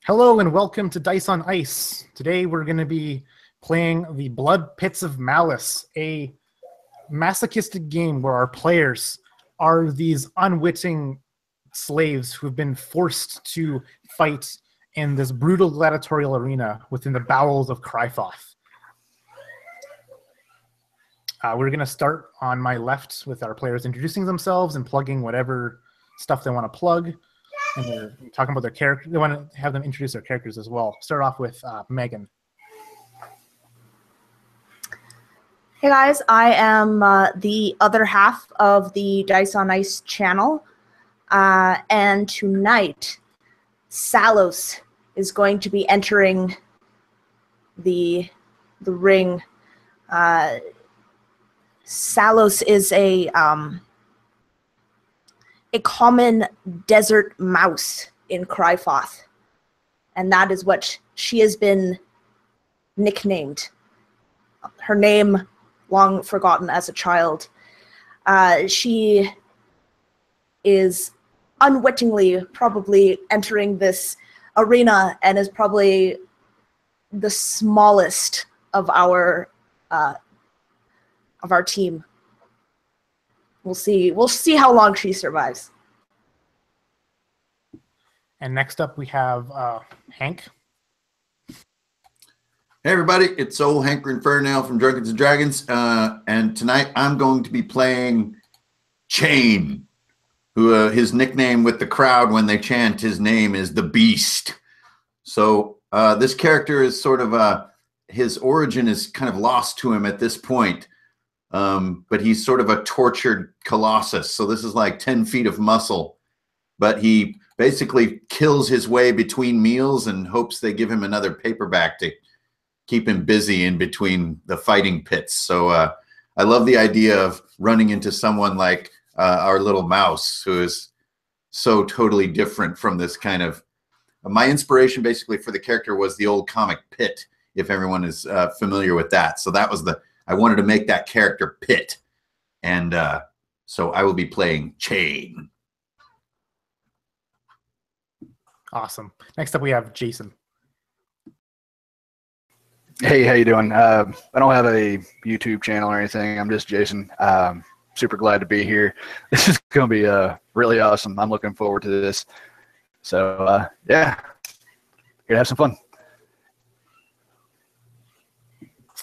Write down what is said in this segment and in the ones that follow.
Hello and welcome to Dice on Ice. Today we're going to be playing the Blood Pits of Malice, a masochistic game where our players are these unwitting slaves who've been forced to fight in this brutal gladiatorial arena within the bowels of Crifoth. We're going to start on my left with our players introducing themselves and plugging whatever stuff they want to plug. And they're talking about their character. They want to have them introduce their characters as well. Start off with Megan. Hey guys, I am the other half of the Dice on Ice channel. And tonight, Salos is going to be entering the ring. Salos is a common desert mouse in Crifoth, and that is what she has been nicknamed. Her name, long forgotten as a child. She is unwittingly probably entering this arena and is probably the smallest of our team. We'll see how long she survives. And next up we have Hank. Hey everybody, it's old Hank Infernal from Dragons and Dragons, and tonight I'm going to be playing Chain, who his nickname with the crowd when they chant his name is the Beast. So this character is sort of his origin is kind of lost to him at this point. But he's sort of a tortured colossus. So this is like 10 feet of muscle, but he basically kills his way between meals and hopes they give him another paperback to keep him busy in between the fighting pits. So I love the idea of running into someone like our little mouse, who is so totally different from this kind of, my inspiration basically for the character was the old comic Pit, if everyone is familiar with that. So that was I wanted to make that character Pit, and so I will be playing Chain. Awesome. Next up we have Jason. Hey, how you doing? I don't have a YouTube channel or anything. I'm just Jason. Super glad to be here. This is going to be really awesome. I'm looking forward to this. So, yeah, gonna have some fun.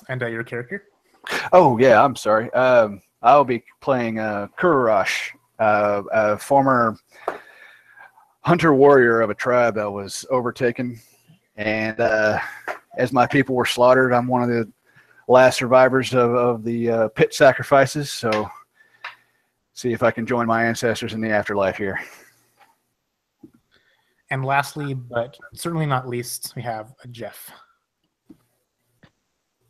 And your character? Oh, yeah, I'm sorry. I'll be playing Kurosh, a former hunter-warrior of a tribe that was overtaken. And as my people were slaughtered, I'm one of the last survivors of the pit sacrifices. So see if I can join my ancestors in the afterlife here. And lastly, but certainly not least, we have Jeff.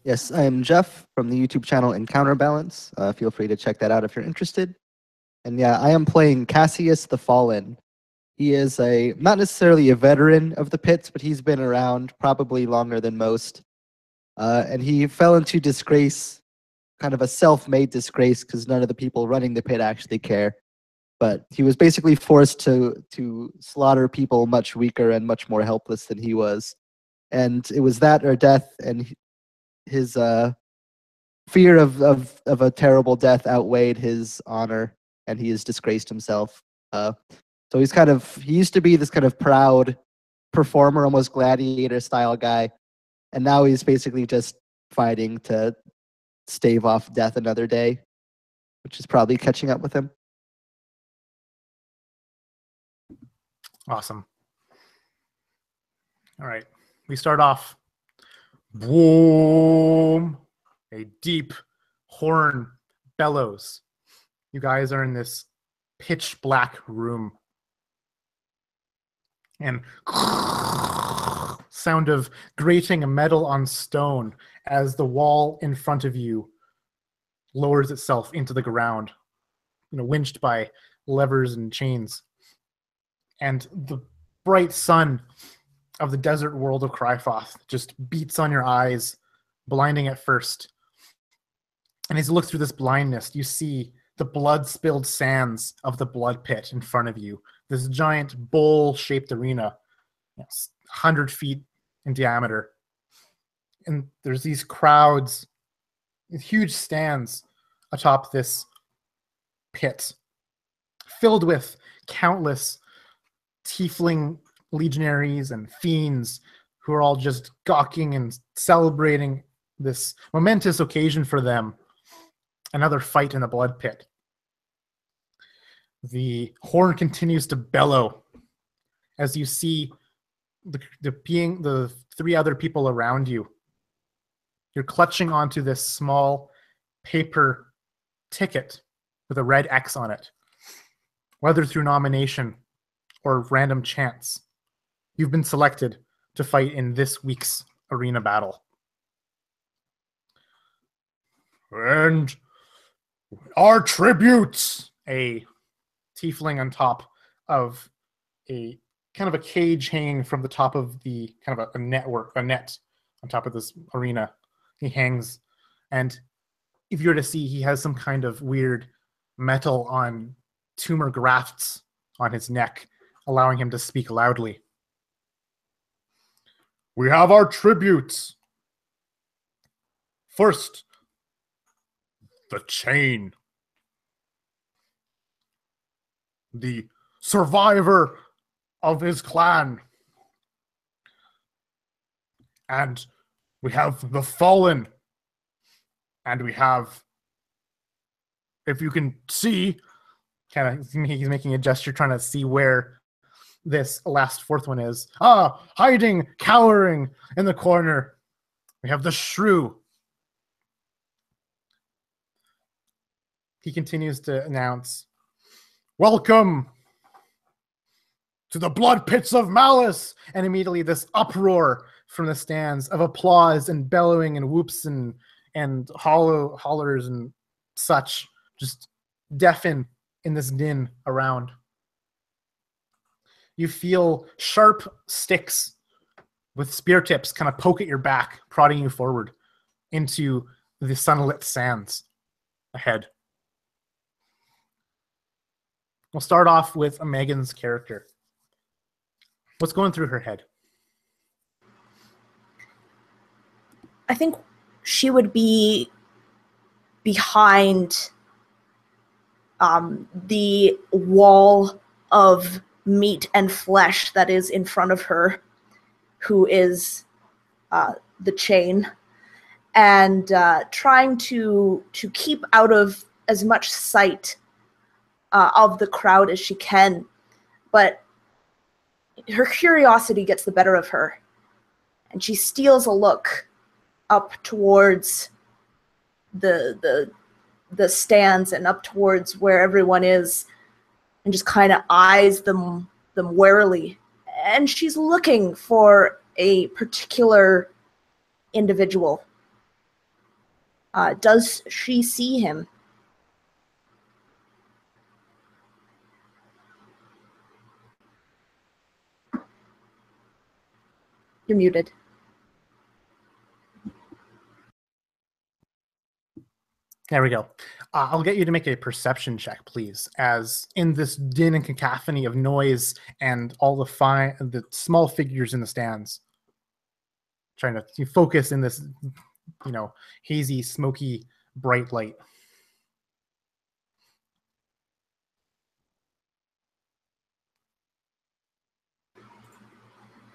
Yes, I am Jeff from the YouTube channel Encounterbalance. Feel free to check that out if you're interested. And yeah, I am playing Cassius the Fallen. He is not necessarily a veteran of the pits, but he's been around probably longer than most. And he fell into disgrace, kind of a self-made disgrace, because none of the people running the pit actually care. But he was basically forced to slaughter people much weaker and much more helpless than he was. And it was that or death, and his fear of a terrible death outweighed his honor, and he has disgraced himself. So he used to be this kind of proud performer, almost gladiator style guy, and now he's basically just fighting to stave off death another day, which is probably catching up with him. Awesome. All right, we start off. Boom! A deep horn bellows. You guys are in this pitch black room. And sound of grating metal on stone as the wall in front of you lowers itself into the ground, winched by levers and chains. And the bright sun of the desert world of Crifoth just beats on your eyes, blinding at first. And as you look through this blindness, you see the blood-spilled sands of the blood pit in front of you, this giant bowl-shaped arena, 100 feet in diameter. And there's these crowds, huge stands atop this pit, filled with countless tiefling legionaries and fiends who are all just gawking and celebrating this momentous occasion for them. Another fight in the blood pit. The horn continues to bellow as you see the three other people around you. You're clutching onto this small paper ticket with a red X on it. Whether through nomination or random chance, you've been selected to fight in this week's arena battle. And our tributes, a tiefling on top of a kind of a cage hanging from the top of the kind of a net on top of this arena. He hangs, and if you were to see, he has some kind of weird metal on tumor grafts on his neck, allowing him to speak loudly. We have our tributes. First, the Chain. The survivor of his clan. And we have the Fallen. And we have, if you can see, kind of, he's making a gesture trying to see where this last fourth one is. Hiding, cowering in the corner. We have the Shrew. He continues to announce, welcome to the blood pits of Malice. And immediately this uproar from the stands of applause and bellowing and whoops and hollers and such just deafen in this din around. You feel sharp sticks with spear tips kind of poke at your back, prodding you forward into the sunlit sands ahead. We'll start off with Megan's character. What's going through her head? I think she would be behind the wall of meat and flesh that is in front of her, who is the Chain, and trying to keep out of as much sight of the crowd as she can. But her curiosity gets the better of her, and she steals a look up towards the stands and up towards where everyone is, and just kind of eyes them warily. And she's looking for a particular individual. Does she see him? You're muted. There we go. I'll get you to make a perception check, please, as in this din and cacophony of noise and all the small figures in the stands, trying to focus in this, hazy, smoky, bright light.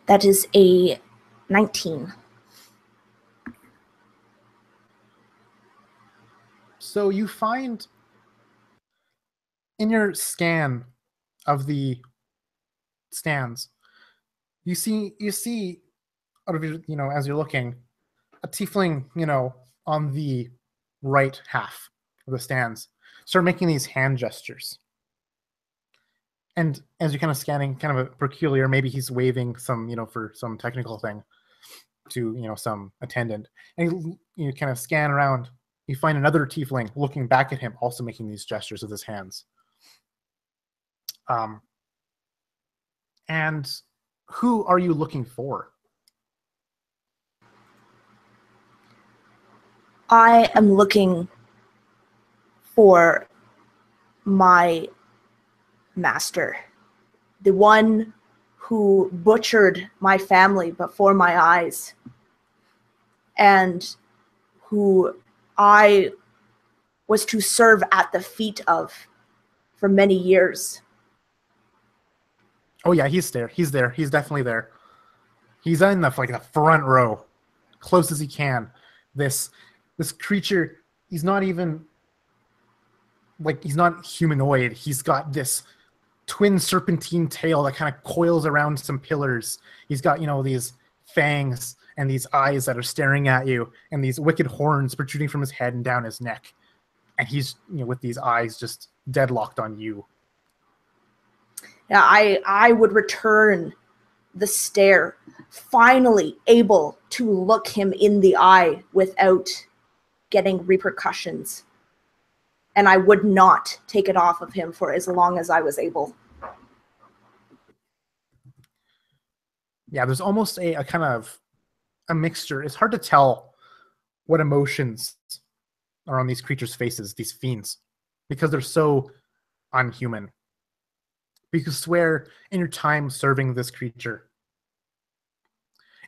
That is a 19. So you find in your scan of the stands, you see out of your, as you're looking, a tiefling, on the right half of the stands, start making these hand gestures. And as you're kind of scanning, kind of a peculiar, maybe he's waving some, for some technical thing to, some attendant. And you kind of scan around. You find another tiefling looking back at him, also making these gestures with his hands. And who are you looking for? I am looking for my master, the one who butchered my family before my eyes, and who I was to serve at the feet of for many years. Oh yeah, he's there. He's there. He's definitely there. He's in the front row, close as he can. This creature, he's not even he's not humanoid. He's got this twin serpentine tail that kind of coils around some pillars. He's got, these fangs and these eyes that are staring at you, and these wicked horns protruding from his head and down his neck. And he's, with these eyes just deadlocked on you. Yeah, I would return the stare, finally able to look him in the eye without getting repercussions. And I would not take it off of him for as long as I was able. Yeah, there's almost a kind of a mixture. It's hard to tell what emotions are on these creatures' faces, these fiends, because they're so unhuman. But you can swear in your time serving this creature,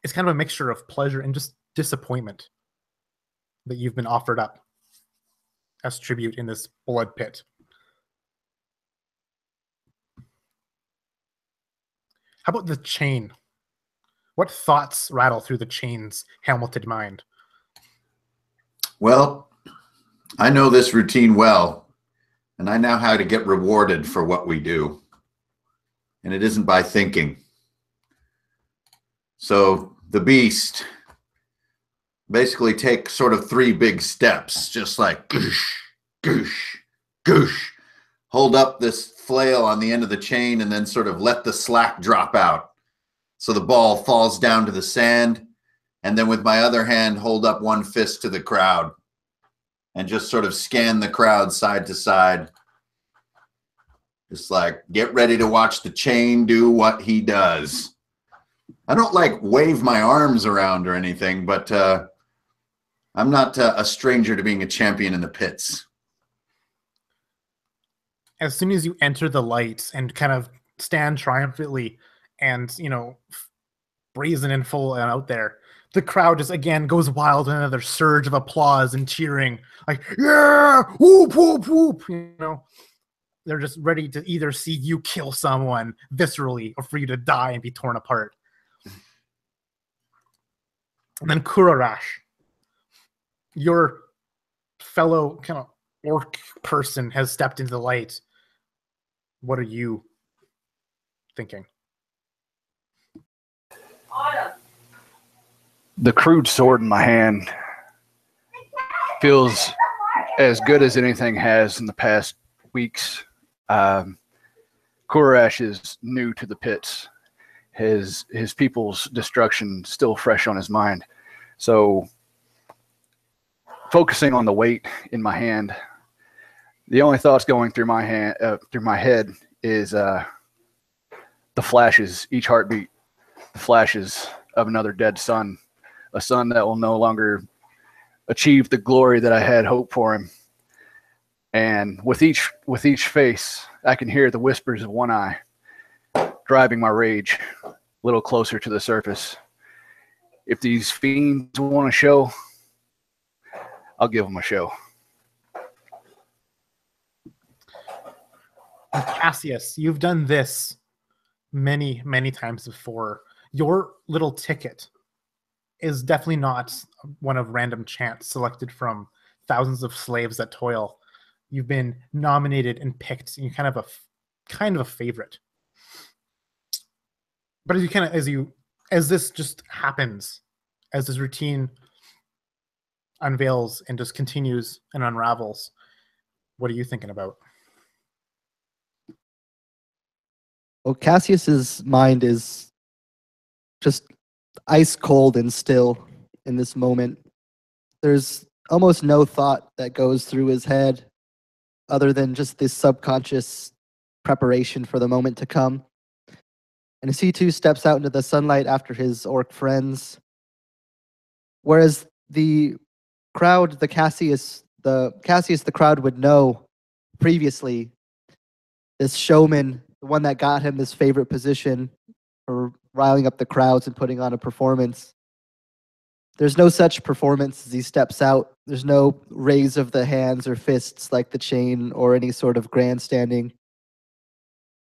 it's kind of a mixture of pleasure and just disappointment that you've been offered up as tribute in this blood pit. How about the chain? What thoughts rattle through the chain's helmeted mind? Well, I know this routine well, and I know how to get rewarded for what we do. And it isn't by thinking. So the beast basically takes sort of 3 big steps, just like goosh, goosh, goosh. Hold up this flail on the end of the chain and then sort of let the slack drop out. So the ball falls down to the sand. And then with my other hand, hold up one fist to the crowd and just sort of scan the crowd side to side. Just like, get ready to watch the chain do what he does. I don't wave my arms around or anything, but I'm not a stranger to being a champion in the pits. As soon as you enter the light and kind of stand triumphantly and, brazen and full and out there, the crowd just again goes wild in another surge of applause and cheering. Like, yeah, whoop, whoop, whoop, They're just ready to either see you kill someone viscerally or for you to die and be torn apart. And then Kurarash, your fellow kind of orc person, has stepped into the light. What are you thinking? The crude sword in my hand feels as good as anything has in the past weeks. Kurarash is new to the pits. His people's destruction still fresh on his mind. So focusing on the weight in my hand, the only thoughts going through my head is the flashes, each heartbeat, the flashes of another dead son, a son that will no longer achieve the glory that I had hoped for him. And with each face, I can hear the whispers of one eye, driving my rage a little closer to the surface. If these fiends want a show, I'll give them a show. Cassius, you've done this many, many times before. Your little ticket is definitely not one of random chance selected from thousands of slaves that toil. You've been nominated and picked, and you're kind of a favorite. But as this just happens, as this routine unveils and just continues and unravels, what are you thinking about? Well, Cassius's mind is just ice cold and still in this moment. There's almost no thought that goes through his head other than just this subconscious preparation for the moment to come. And as he too steps out into the sunlight after his orc friends, whereas the crowd, the Cassius the crowd would know previously, this showman, the one that got him this favorite position, or riling up the crowds and putting on a performance. There's no such performance as he steps out. There's no raise of the hands or fists like the chain or any sort of grandstanding.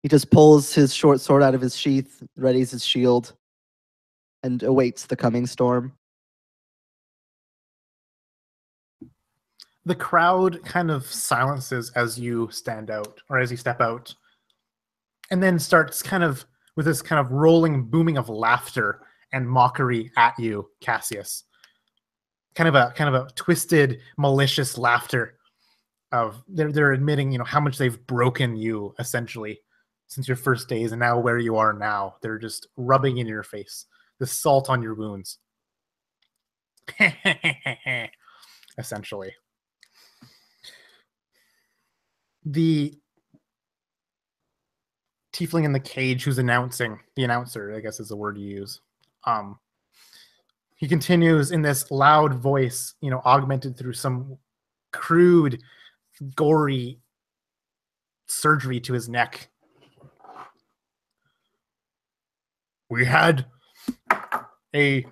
He just pulls his short sword out of his sheath, readies his shield, and awaits the coming storm. The crowd kind of silences as you stand out, or as you step out, and then starts kind of with this kind of rolling, booming of laughter and mockery at you, Cassius. Kind of a twisted, malicious laughter of they're admitting, how much they've broken you essentially since your first days, and now where you are now. They're just rubbing in your face, the salt on your wounds. Essentially. The tiefling in the cage who's announcing, the announcer, I guess is the word you use. He continues in this loud voice, augmented through some crude, gory surgery to his neck. We had a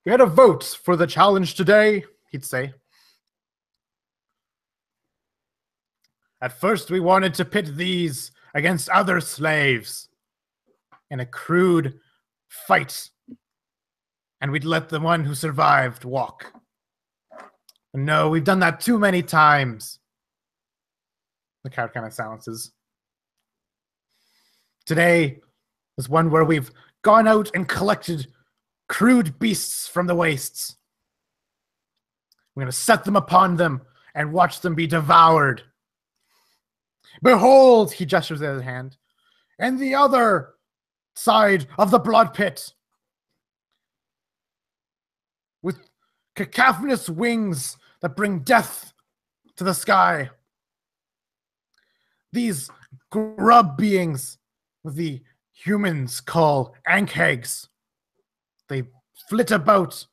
vote for the challenge today, he'd say. At first, we wanted to pit these against other slaves in a crude fight, and we'd let the one who survived walk. But no, we've done that too many times. The crowd kind of silences. Today is one where we've gone out and collected crude beasts from the wastes. We're going to set them upon them and watch them be devoured. Behold, he gestures at his hand, and the other side of the blood pit, with cacophonous wings that bring death to the sky. These grub beings the humans call ankhags. They flit about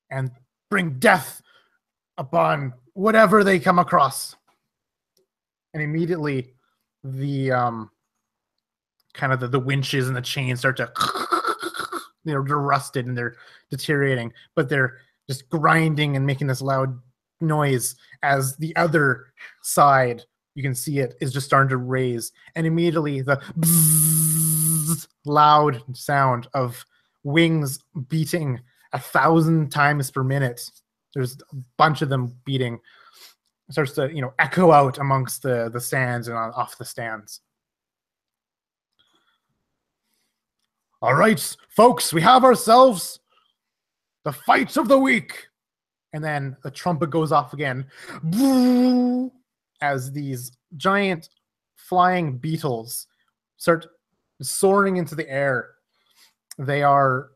and bring death upon whatever they come across. And immediately the kind of the winches and the chains start to they're rusted and they're deteriorating, but they're just grinding and making this loud noise as the other side, you can see it, is just starting to raise. And immediately the bzzz, loud sound of wings beating 1,000 times per minute. There's a bunch of them beating. It starts to, echo out amongst the stands and off the stands. All right, folks, we have ourselves the fight of the week. And then the trumpet goes off again as these giant flying beetles start soaring into the air. They are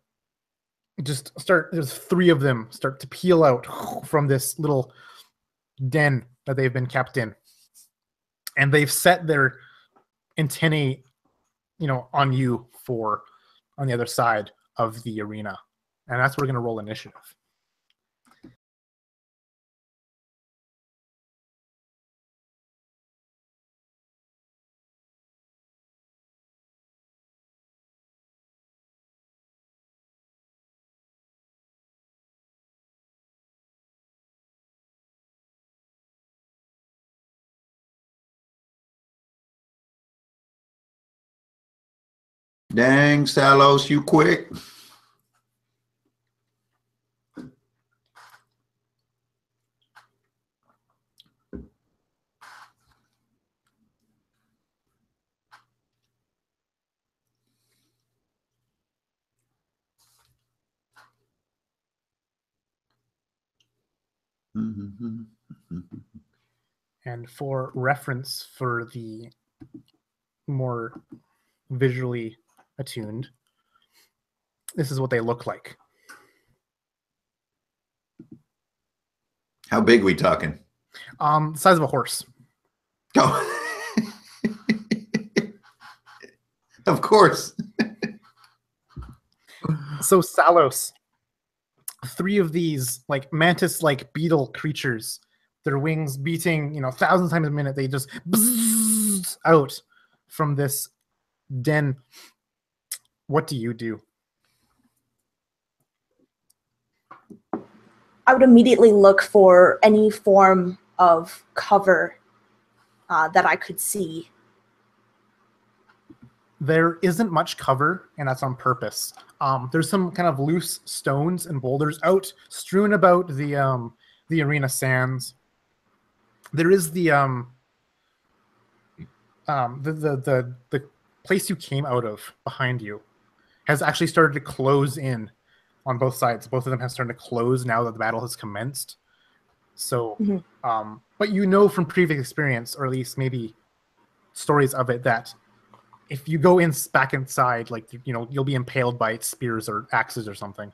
there's 3 of them start to peel out from this little den that they've been kept in. And they've set their antennae, on you on the other side of the arena. And that's where we're going to roll initiative. Dang, Salos, you quick. And for reference, for the more visually attuned, this is what they look like. How big we talking? The size of a horse. Oh. Of course. So Salos, 3 of these like mantis-like beetle creatures, their wings beating 1,000 times a minute, they just bzzz out from this Den, what do you do? I would immediately look for any form of cover that I could see. There isn't much cover, and that's on purpose. There's some kind of loose stones and boulders out strewn about the arena sands. There is the place you came out of behind you has actually started to close in on both sides. Both of them have started to close now that the battle has commenced. So, but you know from previous experience, or at least maybe stories of it, that if you go back inside, like, you know, you'll be impaled by spears or axes or something.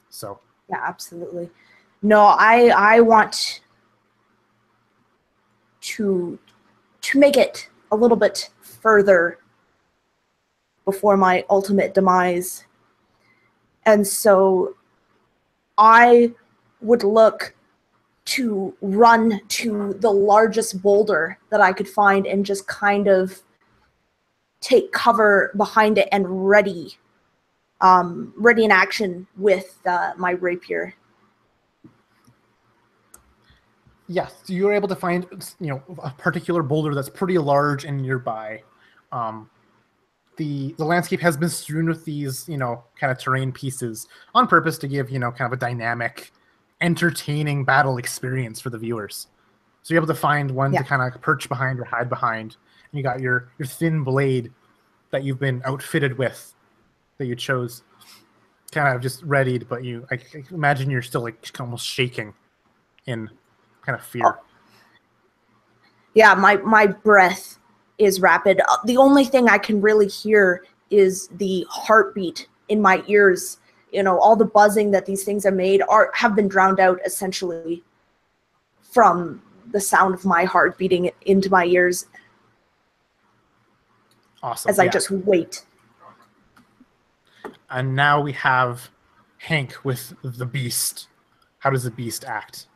So. Yeah, absolutely. No, I want to make it a little bit further before my ultimate demise. And so I would look to run to the largest boulder that I could find and just kind of take cover behind it and ready in action with my rapier. Yes, so you're able to find, you know, a particular boulder that's pretty large and nearby. The landscape has been strewn with these, you know, kind of terrain pieces on purpose to give, you know, kind of a dynamic, entertaining battle experience for the viewers. So you're able to find one to kind of perch behind or hide behind. And you got your thin blade that you've been outfitted with, that you chose, kind of just readied, but I imagine you're still like almost shaking in kind of fear. Yeah, my breath is rapid. The only thing I can really hear is the heartbeat in my ears. You know, all the buzzing that these things have made have been drowned out essentially from the sound of my heart beating into my ears. Awesome. As I just wait. And now we have Hank with the beast. How does the beast act?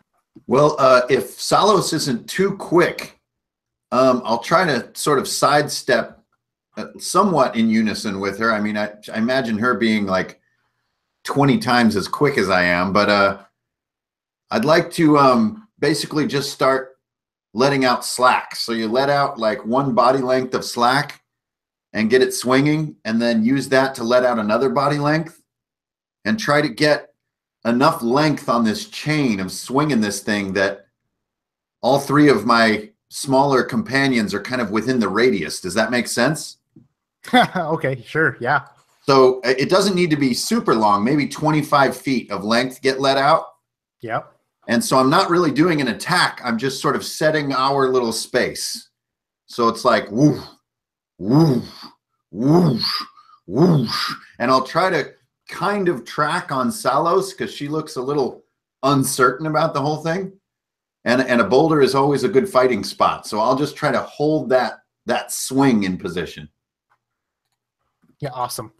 Well, if Salos isn't too quick, I'll try to sort of sidestep somewhat in unison with her. I mean, I imagine her being like 20 times as quick as I am, but I'd like to basically just start letting out slack. So you let out like one body length of slack and get it swinging, and then use that to let out another body length and try to get enough length on this chain of swinging this thing that all three of my smaller companions are kind of within the radius. Does that make sense? Okay, sure, yeah. So it doesn't need to be super long, maybe 25 feet of length get let out. Yep. And so I'm not really doing an attack. I'm just sort of setting our little space. So it's like, woof, woof, woof, woof. And I'll try to kind of track on Salos because she looks a little uncertain about the whole thing. And a boulder is always a good fighting spot. So I'll just try to hold that swing in position. Yeah, awesome.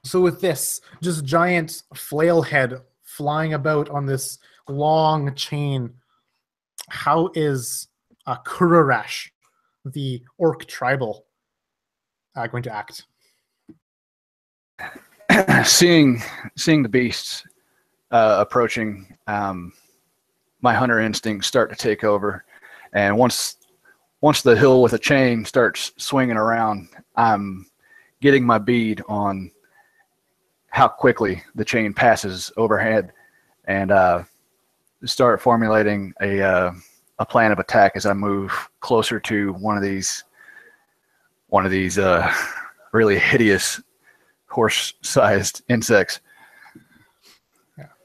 So with this, just giant flail head flying about on this long chain, how is Kurarash, the orc tribal, going to act? Seeing the beasts approaching, my hunter instincts start to take over, and once the hill with a chain starts swinging around, I'm getting my bead on how quickly the chain passes overhead, and start formulating a plan of attack as I move closer to one of these really hideous horse-sized insects.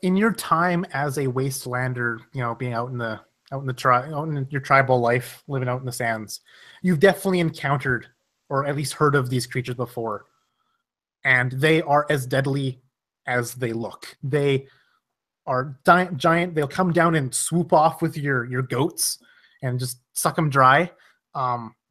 In your time as a wastelander, you know, being out in your tribal life, living out in the sands, you've definitely encountered or at least heard of these creatures before, and they are as deadly as they look. They are giant. They'll come down and swoop off with your goats and just suck them dry.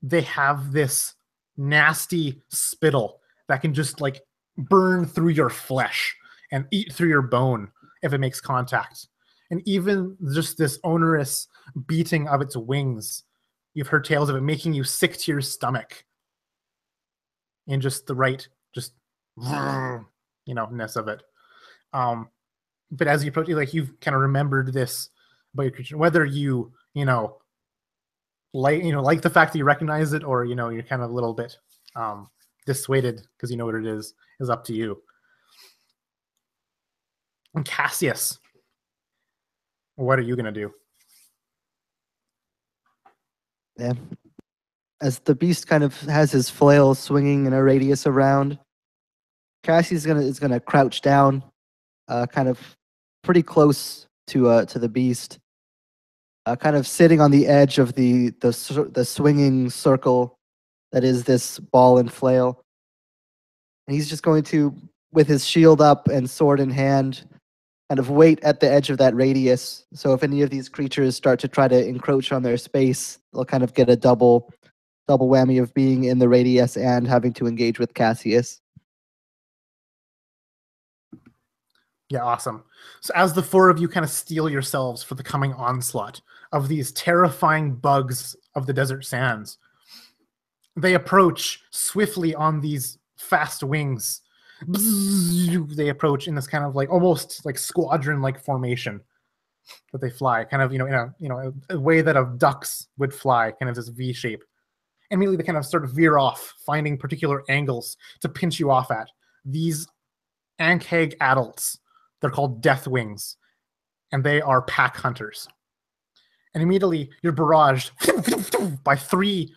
They have this nasty spittle that can just like burn through your flesh and eat through your bone if it makes contact. And even just this onerous beating of its wings you've heard tales of it making you sick to your stomach in just the right, just, ness of it. But as you approach, like, you've kind of remembered this about your creature, whether you like the fact that you recognize it, or you're kind of a little bit dissuaded because you know what it is up to you. And Cassius, what are you gonna do? Yeah. As the beast kind of has his flail swinging in a radius around, Cassius is gonna crouch down, kind of pretty close to the beast, kind of sitting on the edge of the swinging circle that is this ball and flail. And he's just going to, with his shield up and sword in hand, kind of wait at the edge of that radius. So if any of these creatures start to try to encroach on their space, they'll kind of get a double whammy of being in the radius and having to engage with Cassius. Yeah, awesome. So as the four of you kind of steel yourselves for the coming onslaught of these terrifying bugs of the desert sands, they approach swiftly on these fast wings. They approach in this kind of like almost like squadron-like formation that they fly, kind of in a way that of ducks would fly, kind of this V shape. And immediately they kind of sort of veer off, finding particular angles to pinch you off at. These Ankheg adults, they're called Death Wings, and they are pack hunters. And immediately you're barraged by 3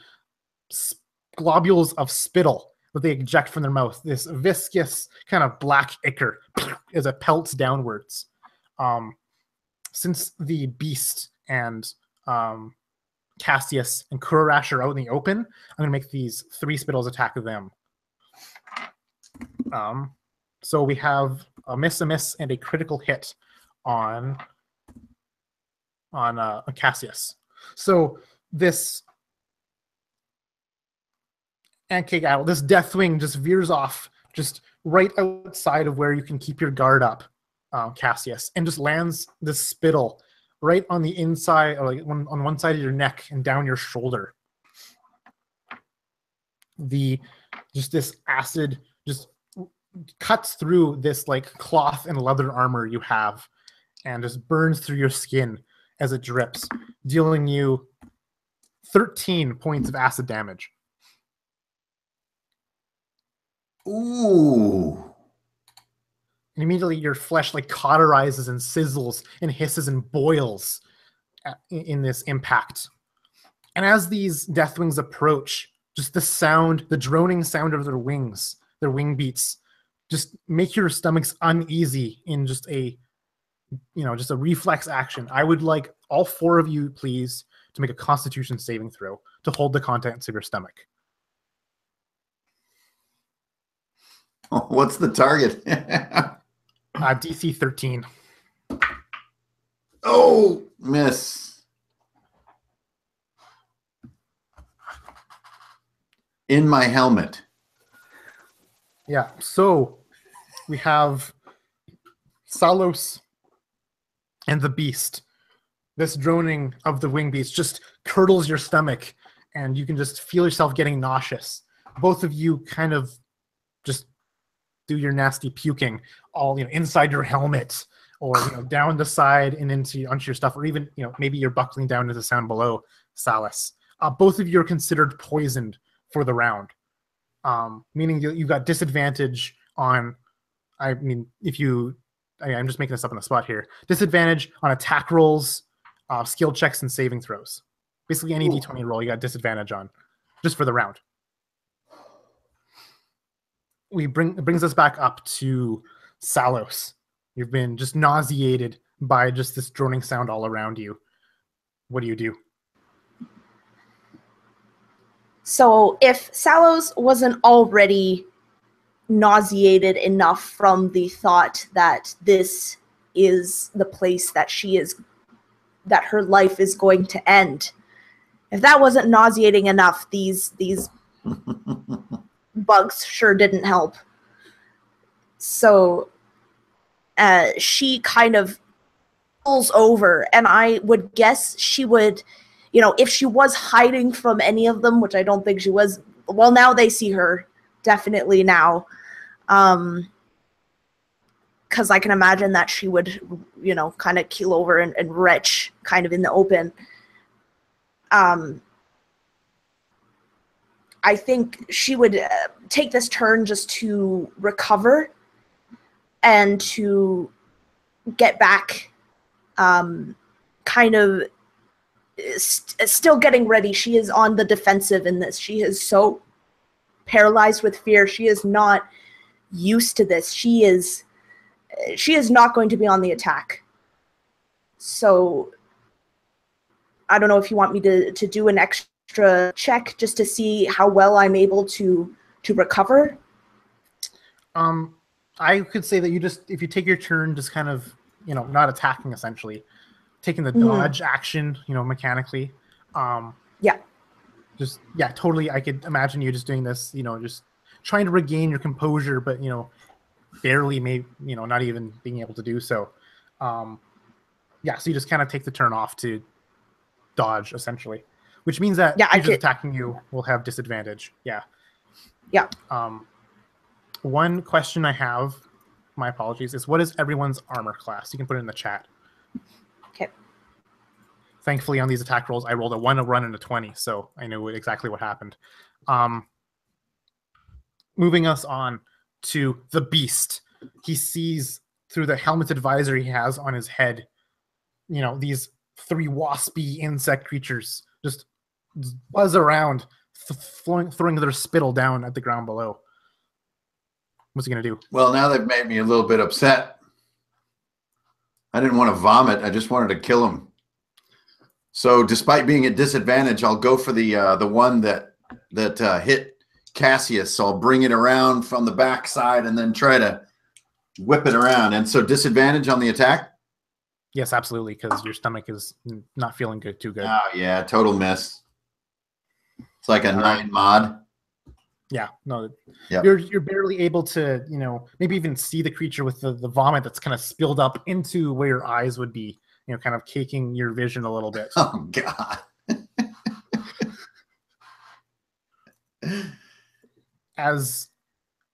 globules of spittle that they eject from their mouth. This viscous kind of black ichor as it pelts downwards. Since the beast and Cassius and Kurarash are out in the open, I'm going to make these 3 spittles attack them. So we have a miss, and a critical hit on Cassius. So this Ankheg Owl, this Deathwing just veers off just right outside of where you can keep your guard up, Cassius, and just lands this spittle right on the inside, or like on one side of your neck and down your shoulder. This acid just cuts through this like cloth and leather armor you have and just burns through your skin as it drips, dealing you 13 points of acid damage. Ooh. And immediately your flesh like cauterizes and sizzles and hisses and boils in this impact. And as these Deathwings approach, just the sound, the droning sound of their wings, their wing beats, just make your stomachs uneasy in just a reflex action. I would like all 4 of you, please, to make a Constitution saving throw to hold the contents of your stomach. What's the target? DC 13. Oh, miss. In my helmet. Yeah, so we have Salos and the beast. This droning of the wing beast just curdles your stomach, and you can just feel yourself getting nauseous. Both of you kind of just do your nasty puking all inside your helmet, or down the side and onto your stuff, or even maybe you're buckling down to the sound below Salus. Both of you are considered poisoned for the round, meaning you got disadvantage on. I'm just making this up on the spot here. Disadvantage on attack rolls, skill checks, and saving throws. Basically, any D20 roll you got disadvantage on, just for the round. It brings us back up to Salos. You've been just nauseated by just this droning sound all around you. What do you do? So if Salos wasn't already nauseated enough from the thought that this is the place that that her life is going to end, if that wasn't nauseating enough, these bugs sure didn't help. So she kind of pulls over, and I would guess she would you know, if she was hiding from any of them, which I don't think she was, well, now they see her, definitely now. Because I can imagine that she would, you know, kind of keel over and retch kind of in the open. I think she would take this turn just to recover and to get back, kind of still getting ready. She is on the defensive in this. She is so paralyzed with fear. She is not used to this. She is not going to be on the attack. So I don't know if you want me to do an extra check just to see how well I'm able to recover. I could say that you just, if you take your turn, just kind of, you know, not attacking, essentially taking the dodge action, you know, mechanically. Yeah. Just, yeah, totally. I could imagine you just doing this, you know, just trying to regain your composure, but, you know, barely, maybe, you know, not even being able to do so. Yeah, so you just kind of take the turn off to dodge, essentially, which means that creatures attacking you will have disadvantage. Yeah. Yeah. One question I have, my apologies, is what is everyone's armor class? You can put it in the chat. Okay. Thankfully, on these attack rolls, I rolled a 1, a run, and a 20, so I knew exactly what happened. Moving us on to the beast. He sees through the helmeted visor he has on his head, you know, these 3 waspy insect creatures just buzz around, throwing their spittle down at the ground below. What's he going to do? Well, now they've made me a little bit upset. I didn't want to vomit. I just wanted to kill him. So despite being at disadvantage, I'll go for the one that hit Cassius. So I'll bring it around from the backside and then try to whip it around. And so disadvantage on the attack? Yes, absolutely, because your stomach is not feeling too good. Oh, yeah, total miss. It's like a 9 mod. Yeah, no, yep. You're barely able to, you know, maybe even see the creature with the vomit that's kind of spilled up into where your eyes would be, you know, kind of caking your vision a little bit. Oh, God. As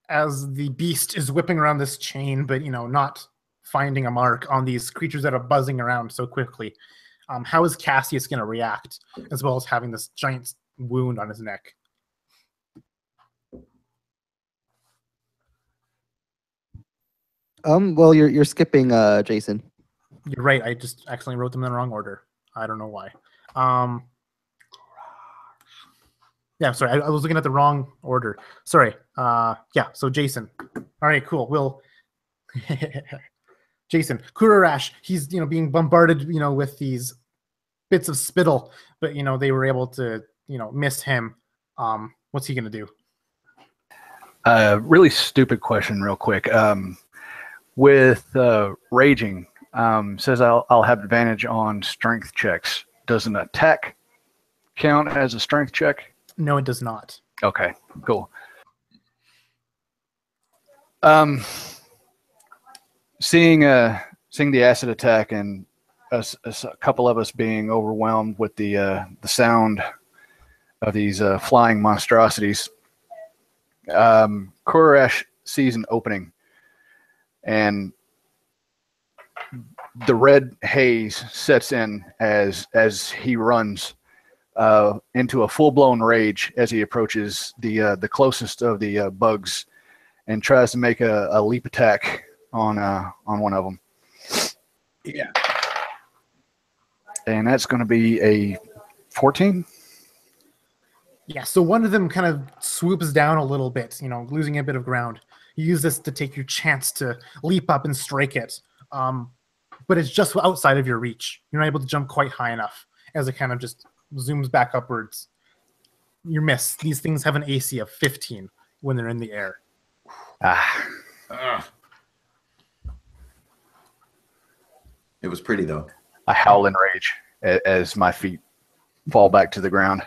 the beast is whipping around this chain, but, you know, not finding a mark on these creatures that are buzzing around so quickly, how is Cassius going to react, as well as having this giant wound on his neck? Well, you're skipping Jason. You're right. I just accidentally wrote them in the wrong order. I don't know why. Yeah, sorry. I was looking at the wrong order. Sorry. Yeah, so Jason. All right, cool. We'll Jason, Kurarash, he's, you know, being bombarded, you know, with these bits of spittle, but, you know, they were able to, you know, miss him. What's he going to do? Really stupid question real quick. With raging, says I'll have advantage on strength checks. Does an attack count as a strength check? No, it does not. Okay, cool. Seeing the acid attack and a couple of us being overwhelmed with the sound of these flying monstrosities, Kurarash sees an opening, and the red haze sets in as he runs into a full-blown rage as he approaches the closest of the bugs and tries to make a leap attack on one of them. Yeah. And that's going to be a 14. Yeah, so one of them kind of swoops down a little bit, you know, losing a bit of ground. You use this to take your chance to leap up and strike it. But it's just outside of your reach. You're not able to jump quite high enough as it kind of just zooms back upwards. You miss. These things have an AC of 15 when they're in the air. It was pretty, though. I howl in rage as my feet fall back to the ground.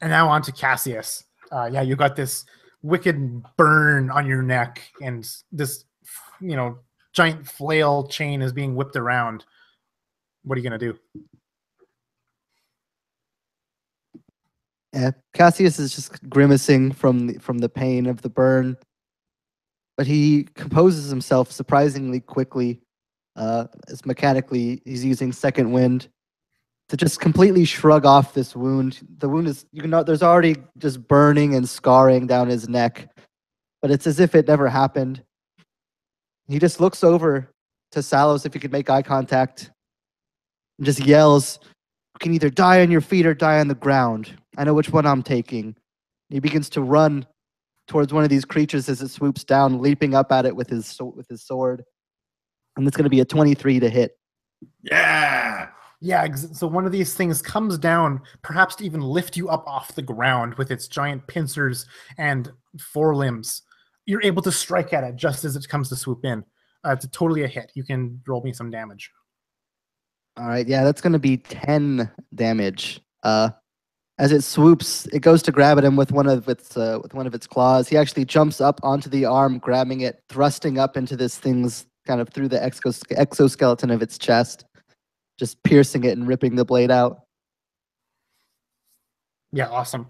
And now on to Cassius. Yeah, you got this wicked burn on your neck, and this, you know, giant flail chain is being whipped around. What are you going to do? Yeah, Cassius is just grimacing from the pain of the burn, but he composes himself surprisingly quickly. As mechanically, he's using second wind to just completely shrug off this wound. The wound is, there's already just burning and scarring down his neck, but it's as if it never happened. He just looks over to Salos if he could make eye contact, and just yells, "You can either die on your feet or die on the ground. I know which one I'm taking." He begins to run towards one of these creatures as it swoops down, leaping up at it with his sword. And it's going to be a 23 to hit. Yeah. Yeah, so one of these things comes down, perhaps to even lift you up off the ground with its giant pincers and forelimbs. You're able to strike at it just as it comes to swoop in. It's totally a hit. You can roll me some damage. All right, yeah, that's going to be 10 damage. As it swoops, it goes to grab at him with one of its claws. He actually jumps up onto the arm, grabbing it, thrusting up into this thing's kind of through the exoskeleton of its chest, just piercing it and ripping the blade out. Yeah, awesome.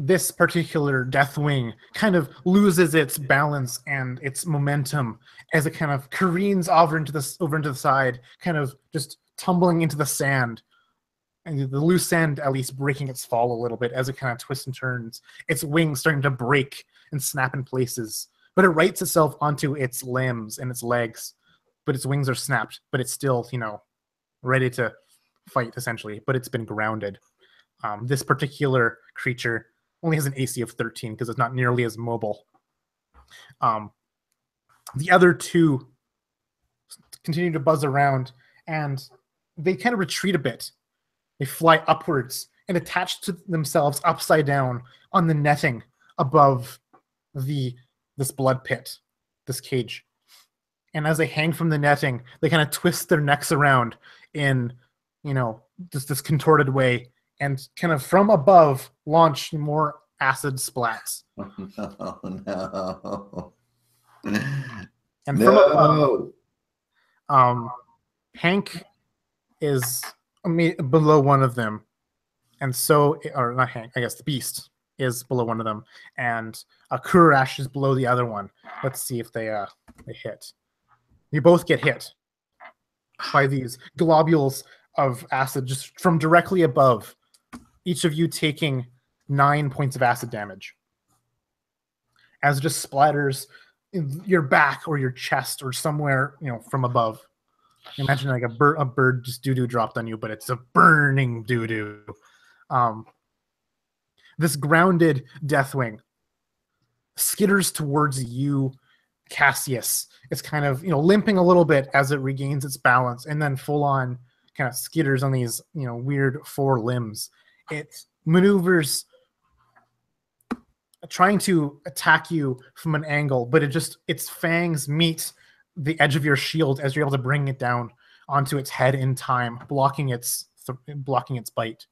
This particular Deathwing kind of loses its balance and its momentum as it kind of careens over into the side, kind of just tumbling into the sand. And the loose sand at least breaking its fall a little bit as it kind of twists and turns. Its wings starting to break and snap in places. But it rights itself onto its limbs and its legs. But its wings are snapped, but it's still, ready to fight, essentially. But it's been grounded. This particular creature only has an AC of 13 because it's not nearly as mobile. The other two continue to buzz around, and they kind of retreat a bit. They fly upwards and attach to themselves upside down on the netting above this blood pit, this cage. And as they hang from the netting, they kind of twist their necks around in, just this contorted way, and kind of from above launch more acid splats. Oh, no. And from above, Hank is below one of them, and so, or not Hank, I guess the Beast is below one of them, and Kurash is below the other one. Let's see if they hit. You both get hit by these globules of acid just from directly above, each of you taking 9 points of acid damage as it just splatters in your back or your chest or somewhere, from above. Imagine like a bird just doo-doo dropped on you, but it's a burning doo-doo. This grounded Deathwing skitters towards you, Cassius. It's kind of, limping a little bit as it regains its balance, and then full on kind of skitters on these, weird four limbs. It maneuvers trying to attack you from an angle, but its fangs meet the edge of your shield as you're able to bring it down onto its head in time, blocking its bite.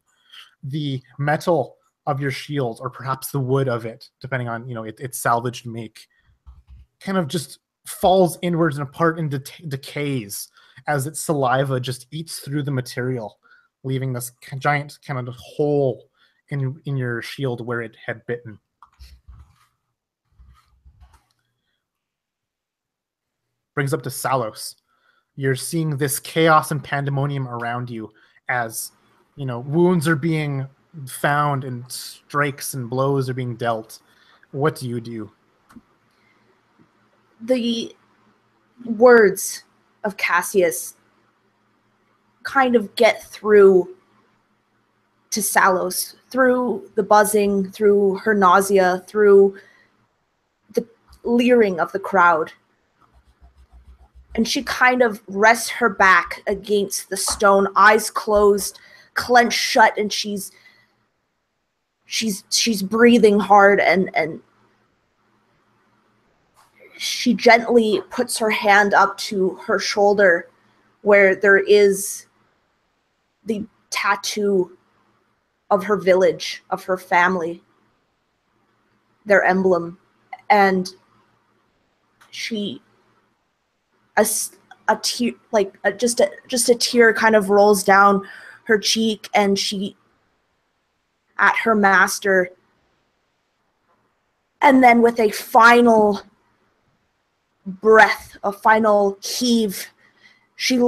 The metal of your shield, or perhaps the wood of it, depending on its salvaged make, kind of just falls inwards and apart and decays as its saliva just eats through the material, leaving this giant kind of hole in your shield where it had bitten. Brings up to Salos. You're seeing this chaos and pandemonium around you as, wounds are being found and strikes and blows are being dealt. What do you do? The words of Cassius kind of get through to Salos, through the buzzing, through her nausea, through the leering of the crowd. And she kind of rests her back against the stone, eyes closed, clenched shut, and she's breathing hard, and she gently puts her hand up to her shoulder where there is the tattoo of her village, of her family, their emblem. And she, a tear, like just a tear kind of rolls down her cheek, and she at her master. And then with a final breath, a final heave, she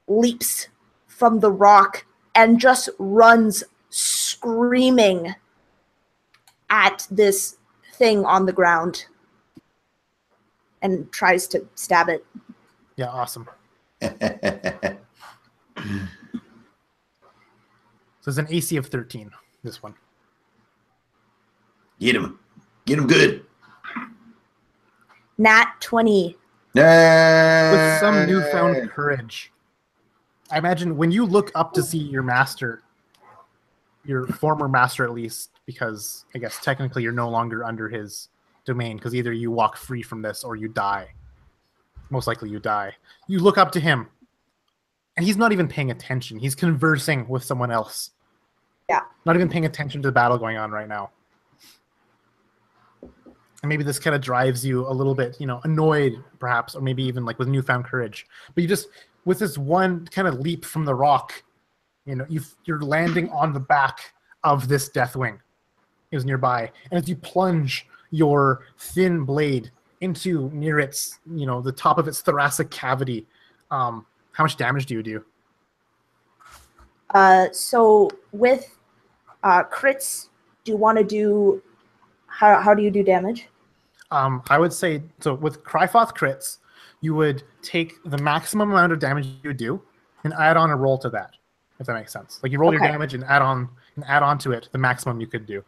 leaps from the rock and just runs screaming at this thing on the ground and tries to stab it. Yeah, awesome. So it's an AC of 13, this one. Get him. Get him good. Nat 20. With some newfound courage. I imagine when you look up to see your master, your former master at least, because I guess technically you're no longer under his domain, because either you walk free from this or you die. Most likely you die. You look up to him, and he's not even paying attention. He's conversing with someone else. Yeah. Not even paying attention to the battle going on right now. And maybe this kind of drives you a little bit, annoyed perhaps, or maybe even like with newfound courage. But you just, with this one kind of leap from the rock, you're landing on the back of this Deathwing. It was nearby. And as you plunge your thin blade into near its, the top of its thoracic cavity, how much damage do you do? So with crits, do you want to do, how do you do damage? I would say, so with Crifoth crits, you would take the maximum amount of damage you do and add on a roll to that, if that makes sense. Like you roll your damage and add on to it the maximum you could do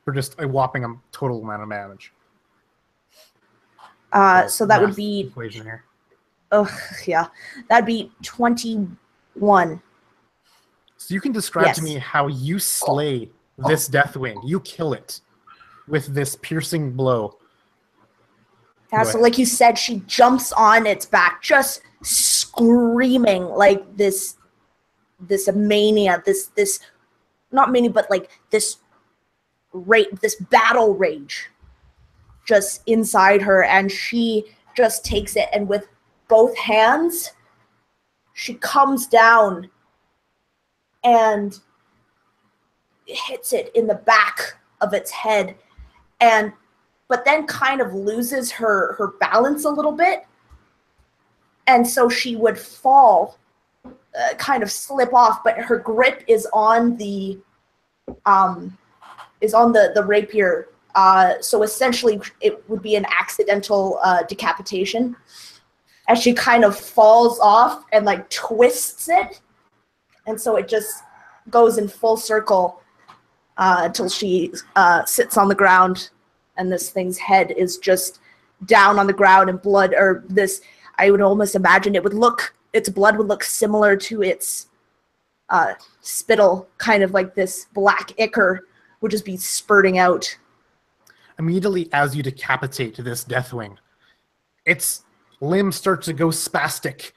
for just a whopping total amount of damage. So that would be equation here. Yeah, that'd be 21. So you can describe to me how you slay this Deathwing. You kill it with this piercing blow. Yeah, so like you said, she jumps on its back, just screaming like this mania, this not mania, but like this battle rage just inside her, and she just takes it, and with both hands, she comes down and hits it in the back of its head, but then kind of loses her balance a little bit. And so she would fall, kind of slip off, but her grip is on the rapier. So essentially it would be an accidental decapitation as she kind of falls off and like twists it. And so it just goes in full circle until she sits on the ground. And this thing's head is just down on the ground, and blood, or this, I would almost imagine its blood would look similar to its spittle, kind of like this black ichor would just be spurting out. Immediately as you decapitate this Deathwing, its limbs start to go spastic,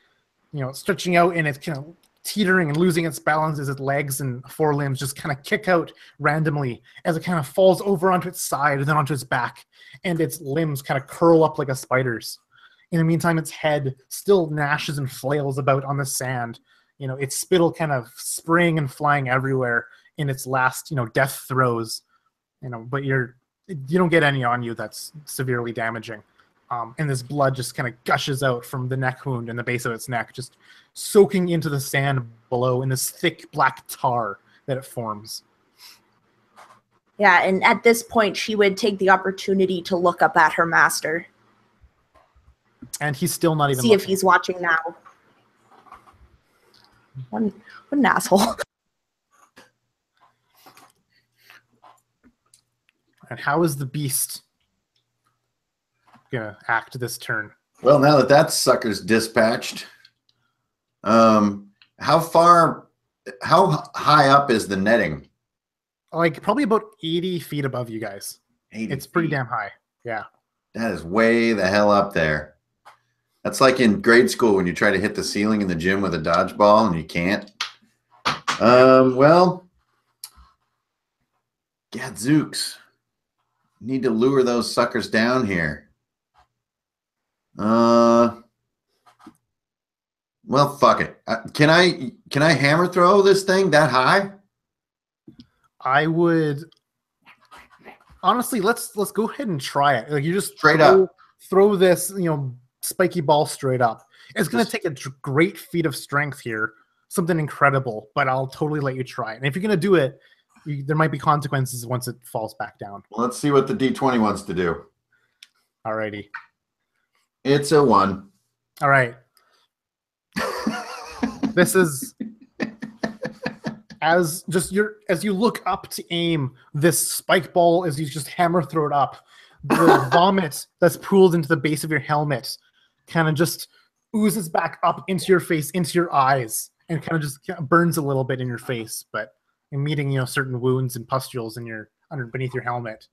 stretching out, and it's kind of teetering and losing its balance as its legs and forelimbs just kind of kick out randomly as it kind of falls over onto its side and then onto its back, and its limbs kind of curl up like a spider's. In the meantime, its head still gnashes and flails about on the sand, its spittle kind of spraying and flying everywhere in its last, death throes, but you don't get any on you that's severely damaging. And this blood just kind of gushes out from the neck wound and the base of its neck, just soaking into the sand below in this thick black tar that it forms. Yeah, and at this point, she would take the opportunity to look up at her master. And he's still not even see looking. If he's watching now. What an asshole. And how is the beast gonna act this turn? Well, now that sucker's dispatched, how high up is the netting? Like probably about 80 feet above you guys. It's pretty damn high. Yeah. That is way the hell up there. That's like in grade school when you try to hit the ceiling in the gym with a dodgeball and you can't. Well, gadzooks. Need to lure those suckers down here. Well, fuck it. Can I hammer throw this thing that high? I would honestly let's go ahead and try it. Like you just Straight up. throw this, spiky ball straight up. It's going to take a great feat of strength here, something incredible, but I'll totally let you try it. And if you're going to do it, there might be consequences once it falls back down. Well, let's see what the D20 wants to do. Alrighty. It's a 1. All right. This is as you look up to aim this spike ball, as you just hammer throw it up, the vomit that's pooled into the base of your helmet kind of just oozes back up into your face, into your eyes, and kind of just burns a little bit in your face, but meeting certain wounds and pustules in your beneath your helmet,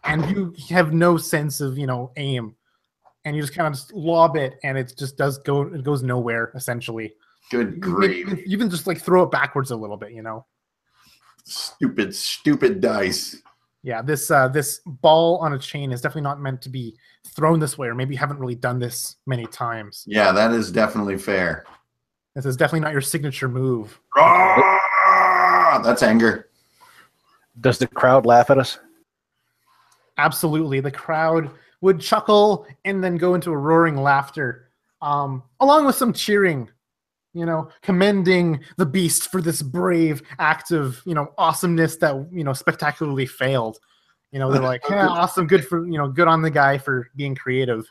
and you have no sense of aim, and you just kind of just lob it, and it just goes nowhere essentially. Good grief. You even just like throw it backwards a little bit, Stupid dice. Yeah, this ball on a chain is definitely not meant to be thrown this way, or maybe you haven't really done this many times. Yeah, that is definitely fair. This is definitely not your signature move. That's anger. Does the crowd laugh at us? Absolutely. The crowd would chuckle and then go into a roaring laughter, along with some cheering, commending the beast for this brave act of, awesomeness that, spectacularly failed. They're like, yeah, awesome. Good good on the guy for being creative,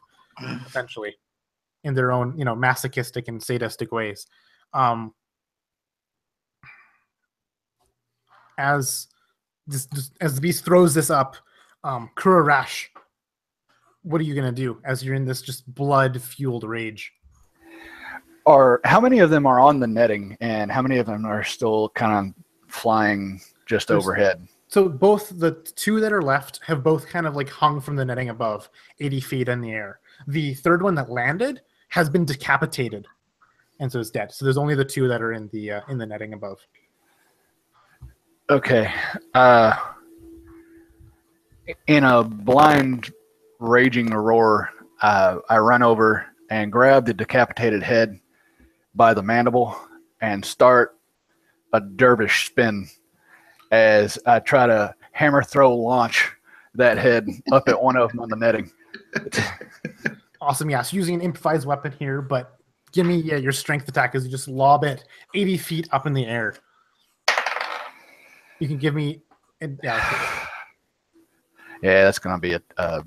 essentially, in their own, masochistic and sadistic ways. As the beast throws this up, Kurarash, what are you going to do as you're in this just blood-fueled rage? How many of them are on the netting, and how many of them are still kind of flying just overhead? So both the two that are left have both kind of like hung from the netting above, 80 feet in the air. The third one that landed has been decapitated, and so is dead. So there's only the two that are in the netting above. Okay. In a blind, raging roar, I run over and grab the decapitated head by the mandible and start a dervish spin as I try to hammer throw launch that head up at one of them on the netting. Awesome. Yeah, so using an improvised weapon here, but give me your strength attack as you just lob it 80 feet up in the air. You can give me... Yeah, that's going to be a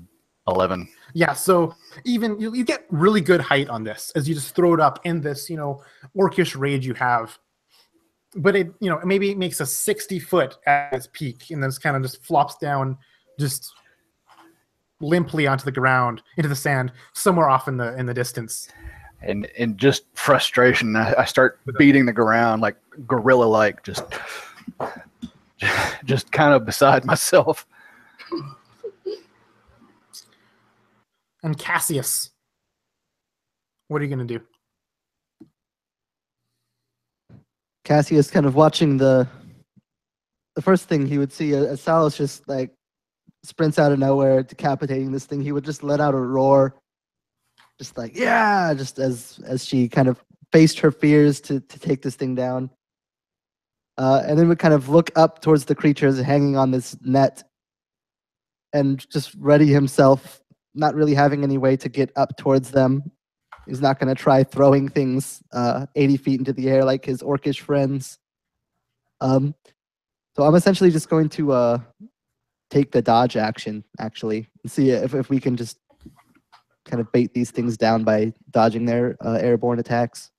11. Yeah, so even you get really good height on this as you just throw it up in this, orcish rage you have. But it, maybe it makes a 60-foot at its peak, and then it kind of just flops down just limply onto the ground, into the sand, somewhere off in the distance. And in just frustration, I start beating the ground like gorilla-like, just kind of beside myself. And Cassius, what are you going to do? Cassius kind of watching the first thing he would see as Salos just like sprints out of nowhere, decapitating this thing. He would just let out a roar, just like, yeah, just as she kind of faced her fears to take this thing down. And then would kind of look up towards the creatures hanging on this net and just ready himself, not really having any way to get up towards them. He's not going to try throwing things 80 feet into the air like his orcish friends. So I'm essentially just going to take the dodge action, actually, and see if we can just kind of bait these things down by dodging their airborne attacks.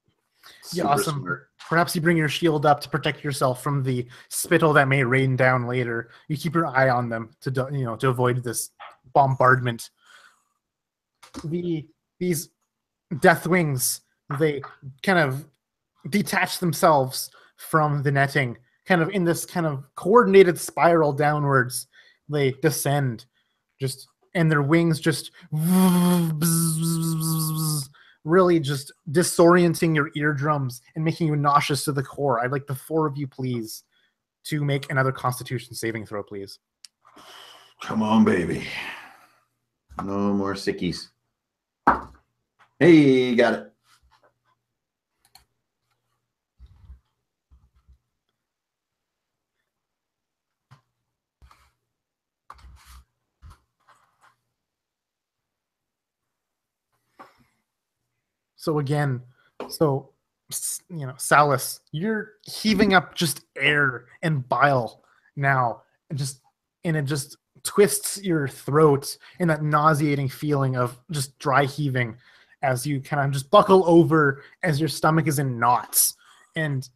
Yeah, awesome. Smart. Perhaps you bring your shield up to protect yourself from the spittle that may rain down later. You keep your eye on them to avoid this bombardment. These death wings, they kind of detach themselves from the netting, kind of in this kind of coordinated spiral downwards. They descend, and their wings just really just disorienting your eardrums and making you nauseous to the core. I'd like the four of you, please, to make another Constitution saving throw, please. Come on, baby. No more sickies. Hey, got it. So again, Salus, you're heaving up just air and bile now, and it just twists your throat in that nauseating feeling of just dry heaving as you kind of just buckle over as your stomach is in knots. And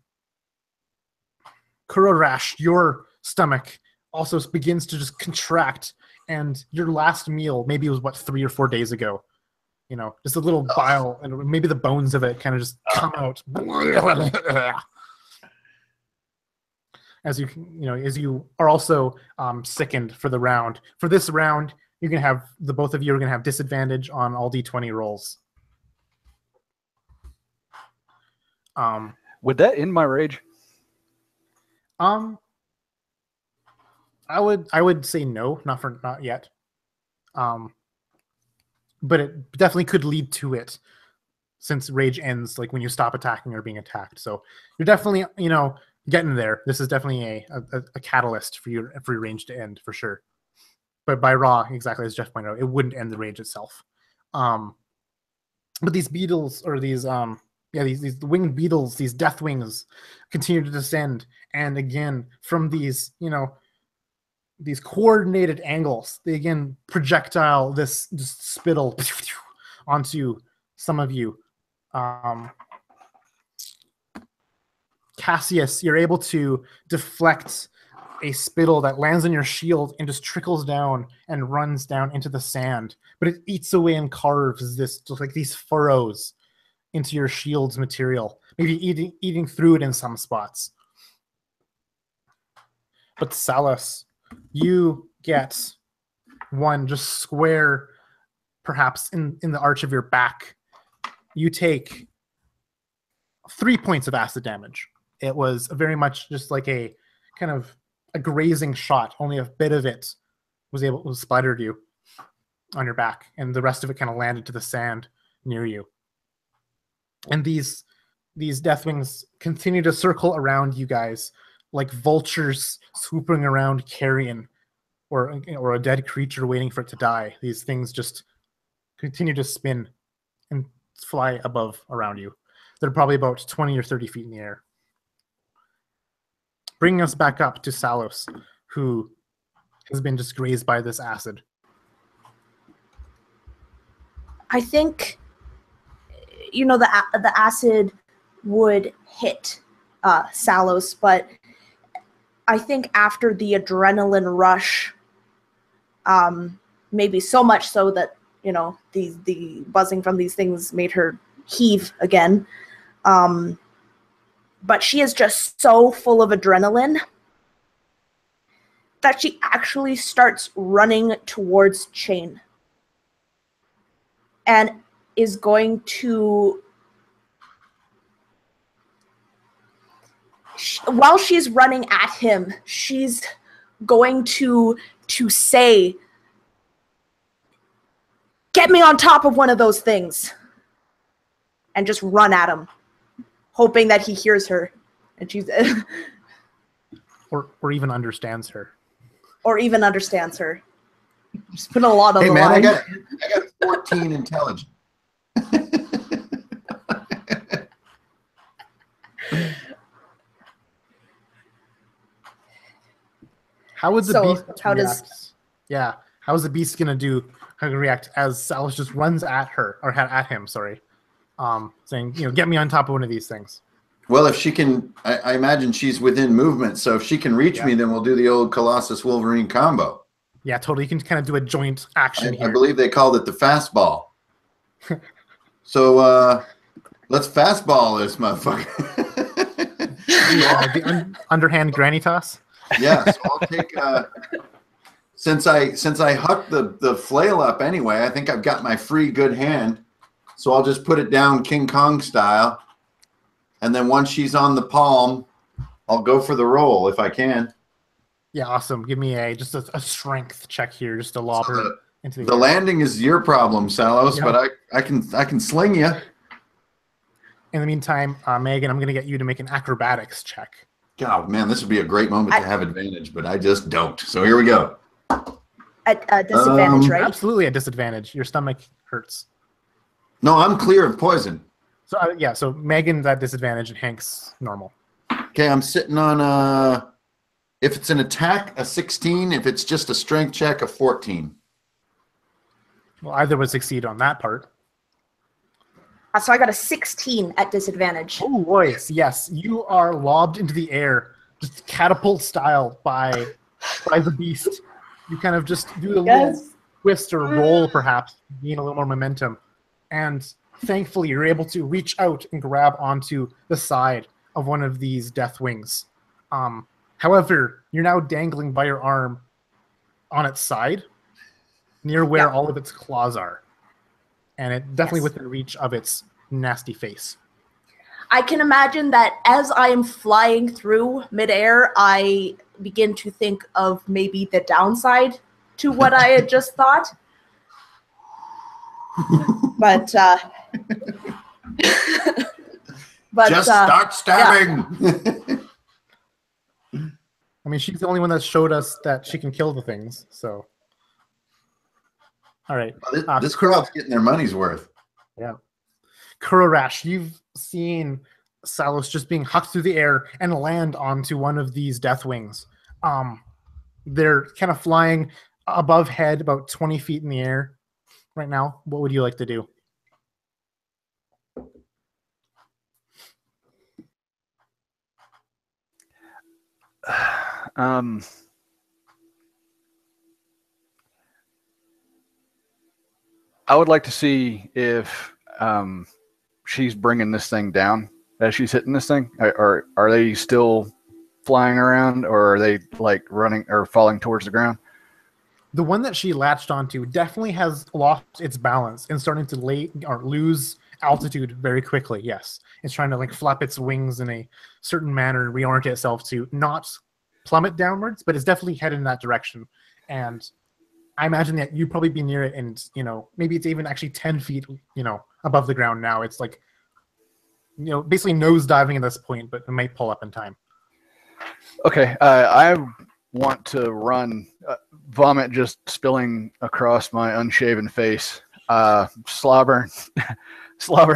Kurorash, your stomach also begins to just contract, and your last meal maybe it was 3 or 4 days ago. Just a little bile, and maybe the bones of it kind of just come out. As you are also sickened for the round. For this round, you're gonna have both of you are gonna have disadvantage on all d20 rolls. Would that end my rage? I would say no, not yet. But it definitely could lead to it, since rage ends like when you stop attacking or being attacked. So you're definitely getting there. This is definitely a catalyst for your rage to end for sure. But by raw, exactly as Jeff pointed out, it wouldn't end the rage itself. But these beetles, or these winged beetles, these death wings, continue to descend, and again from these these coordinated angles, they again projectile this just spittle onto some of you. Cassius, you're able to deflect a spittle that lands on your shield and just trickles down and runs down into the sand, but it eats away and carves just like these furrows into your shield's material, maybe eating through it in some spots. But Salus, you get one just square, perhaps in the arch of your back. You take 3 points of acid damage. It was very much just like a kind of a grazing shot. Only a bit of it was splattered you on your back, and the rest of it kind of landed to the sand near you. And these deathwings continue to circle around you guys like vultures swooping around carrion, or a dead creature waiting for it to die. These things just continue to spin and fly around you. They're probably about 20 or 30 feet in the air. Bringing us back up to Salus, who has been just grazed by this acid. I think, the acid would hit Salus, but I think after the adrenaline rush, maybe so much so that the buzzing from these things made her heave again. But she is just so full of adrenaline that she actually starts running towards Chain, and is going to, while she's running at him, she's going to say, "Get me on top of one of those things," and just run at him, hoping that he hears her, and she's or even understands her. Or even understands her. Just put a lot on the man, line. I got 14 intelligence. How is the beast react? How is the beast gonna react as Salus just runs at her, or at him? Sorry, saying, get me on top of one of these things. Well, if she can, I imagine she's within movement. So if she can reach me, then we'll do the old Colossus Wolverine combo. Yeah, totally. You can kind of do a joint action here. I believe they called it the fastball. So let's fastball this motherfucker. The underhand granny toss. Yeah, so I'll take. Since I hucked the flail up anyway, I think I've got my free good hand. So I'll just put it down King Kong style, and then once she's on the palm, I'll go for the roll if I can. Yeah, awesome. Give me just a strength check here, just to lob her into the air. The landing is your problem, Salos, but I can sling you. In the meantime, Megan, I'm going to get you to make an acrobatics check. God, man, this would be a great moment to have advantage, but I just don't. So here we go. At disadvantage, right? Absolutely a disadvantage. Your stomach hurts. No, I'm clear of poison. So yeah, so Megan's at disadvantage and Hank's normal. Okay, I'm sitting on if it's an attack, a 16. If it's just a strength check, a 14. Well, either would succeed on that part. So I got a 16 at disadvantage. Oh, boys, yes, you are lobbed into the air, just catapult style by the beast. You kind of just do a little twist or roll, perhaps, gain a little more momentum, and thankfully you're able to reach out and grab onto the side of one of these death wings. However, you're now dangling by your arm on its side, near where all of its claws are, and it definitely within reach of its nasty face. I can imagine that as I am flying through midair, I begin to think of maybe the downside to what I had just thought. But just start stabbing. Yeah. I mean, she's the only one that showed us that she can kill the things, so. All right. This crowd's getting their money's worth. Yeah. Kurarash, you've seen Salos just being hucked through the air and land onto one of these death wings. They're kind of flying above head, about 20 feet in the air right now. What would you like to do? I would like to see if she's bringing this thing down as she's hitting this thing. Are they still flying around, or are they like running or falling towards the ground? The one that she latched onto definitely has lost its balance and starting to lose altitude very quickly. Yes, it's trying to like flap its wings in a certain manner, reorient itself to not plummet downwards, but it's definitely headed in that direction. And I imagine that you'd probably be near it, and maybe it's even actually 10 feet, above the ground now. It's like, basically nose diving at this point, but it might pull up in time. Okay, I want to run, vomit just spilling across my unshaven face, slobbering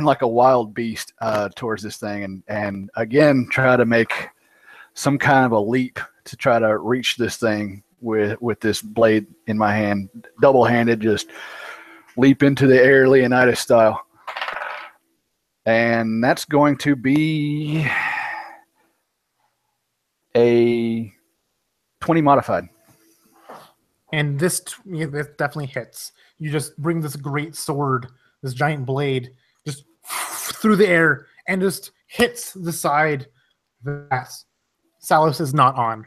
like a wild beast towards this thing, and again try to make some kind of a leap to try to reach this thing with this blade in my hand, double-handed, just leap into the air Leonidas style. And that's going to be a 20 modified. And this definitely hits. You just bring this great sword, this giant blade, just through the air and just hits the side that Salos is not on.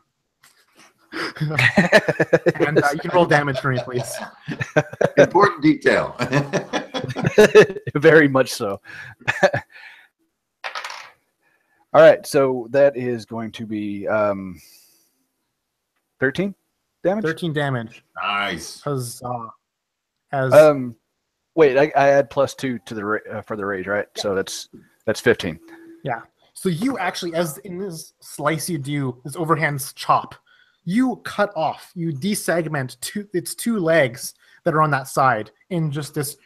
And you can roll damage for me, please. Important detail. Very much so. All right, so that is going to be 13 damage. 13 damage. Nice. Because wait, I add +2 to the for the rage, right? Yeah. So that's 15. Yeah. So you actually, as in this slice you do, this overhand chop, you cut off, you desegment its two legs that are on that side in just this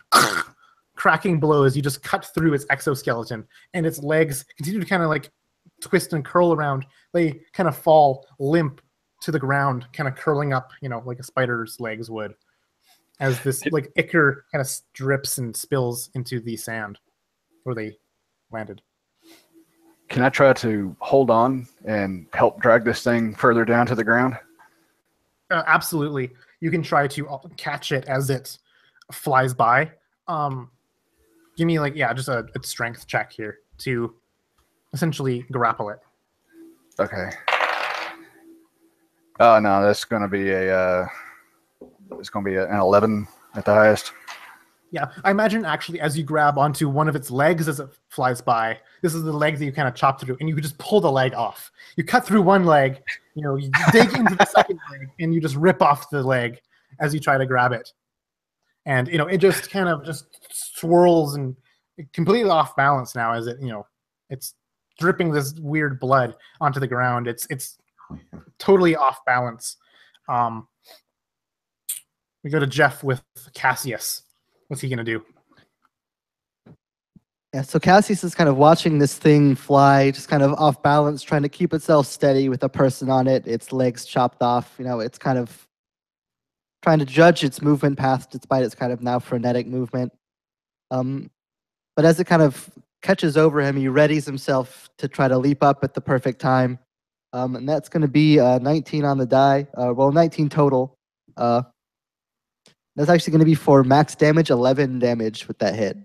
cracking blow as you just cut through its exoskeleton, and its legs continue to kind of like twist and curl around. They kind of fall limp to the ground, kind of curling up, like a spider's legs would, as this like ichor kind of drips and spills into the sand where they landed. Can I try to hold on and help drag this thing further down to the ground? Absolutely. You can try to catch it as it flies by. Give me just a strength check here to essentially grapple it. Okay. Oh no, that's going to be an 11 at the highest. Yeah, I imagine actually as you grab onto one of its legs as it flies by, this is the leg that you kind of chop through, and you could just pull the leg off. You cut through one leg, you dig into the second leg, and you just rip off the leg as you try to grab it. And, it just kind of just swirls and completely off balance now as it, it's dripping this weird blood onto the ground. It's totally off balance. We go to Jeff with Cassius. What's he going to do? Yeah, so Cassius is kind of watching this thing fly, just kind of off balance, trying to keep itself steady with a person on it, its legs chopped off. It's kind of trying to judge its movement path despite its kind of now frenetic movement. But as it kind of catches over him, he readies himself to try to leap up at the perfect time. And that's going to be 19 on the die. 19 total. That's actually going to be for max damage, 11 damage with that hit.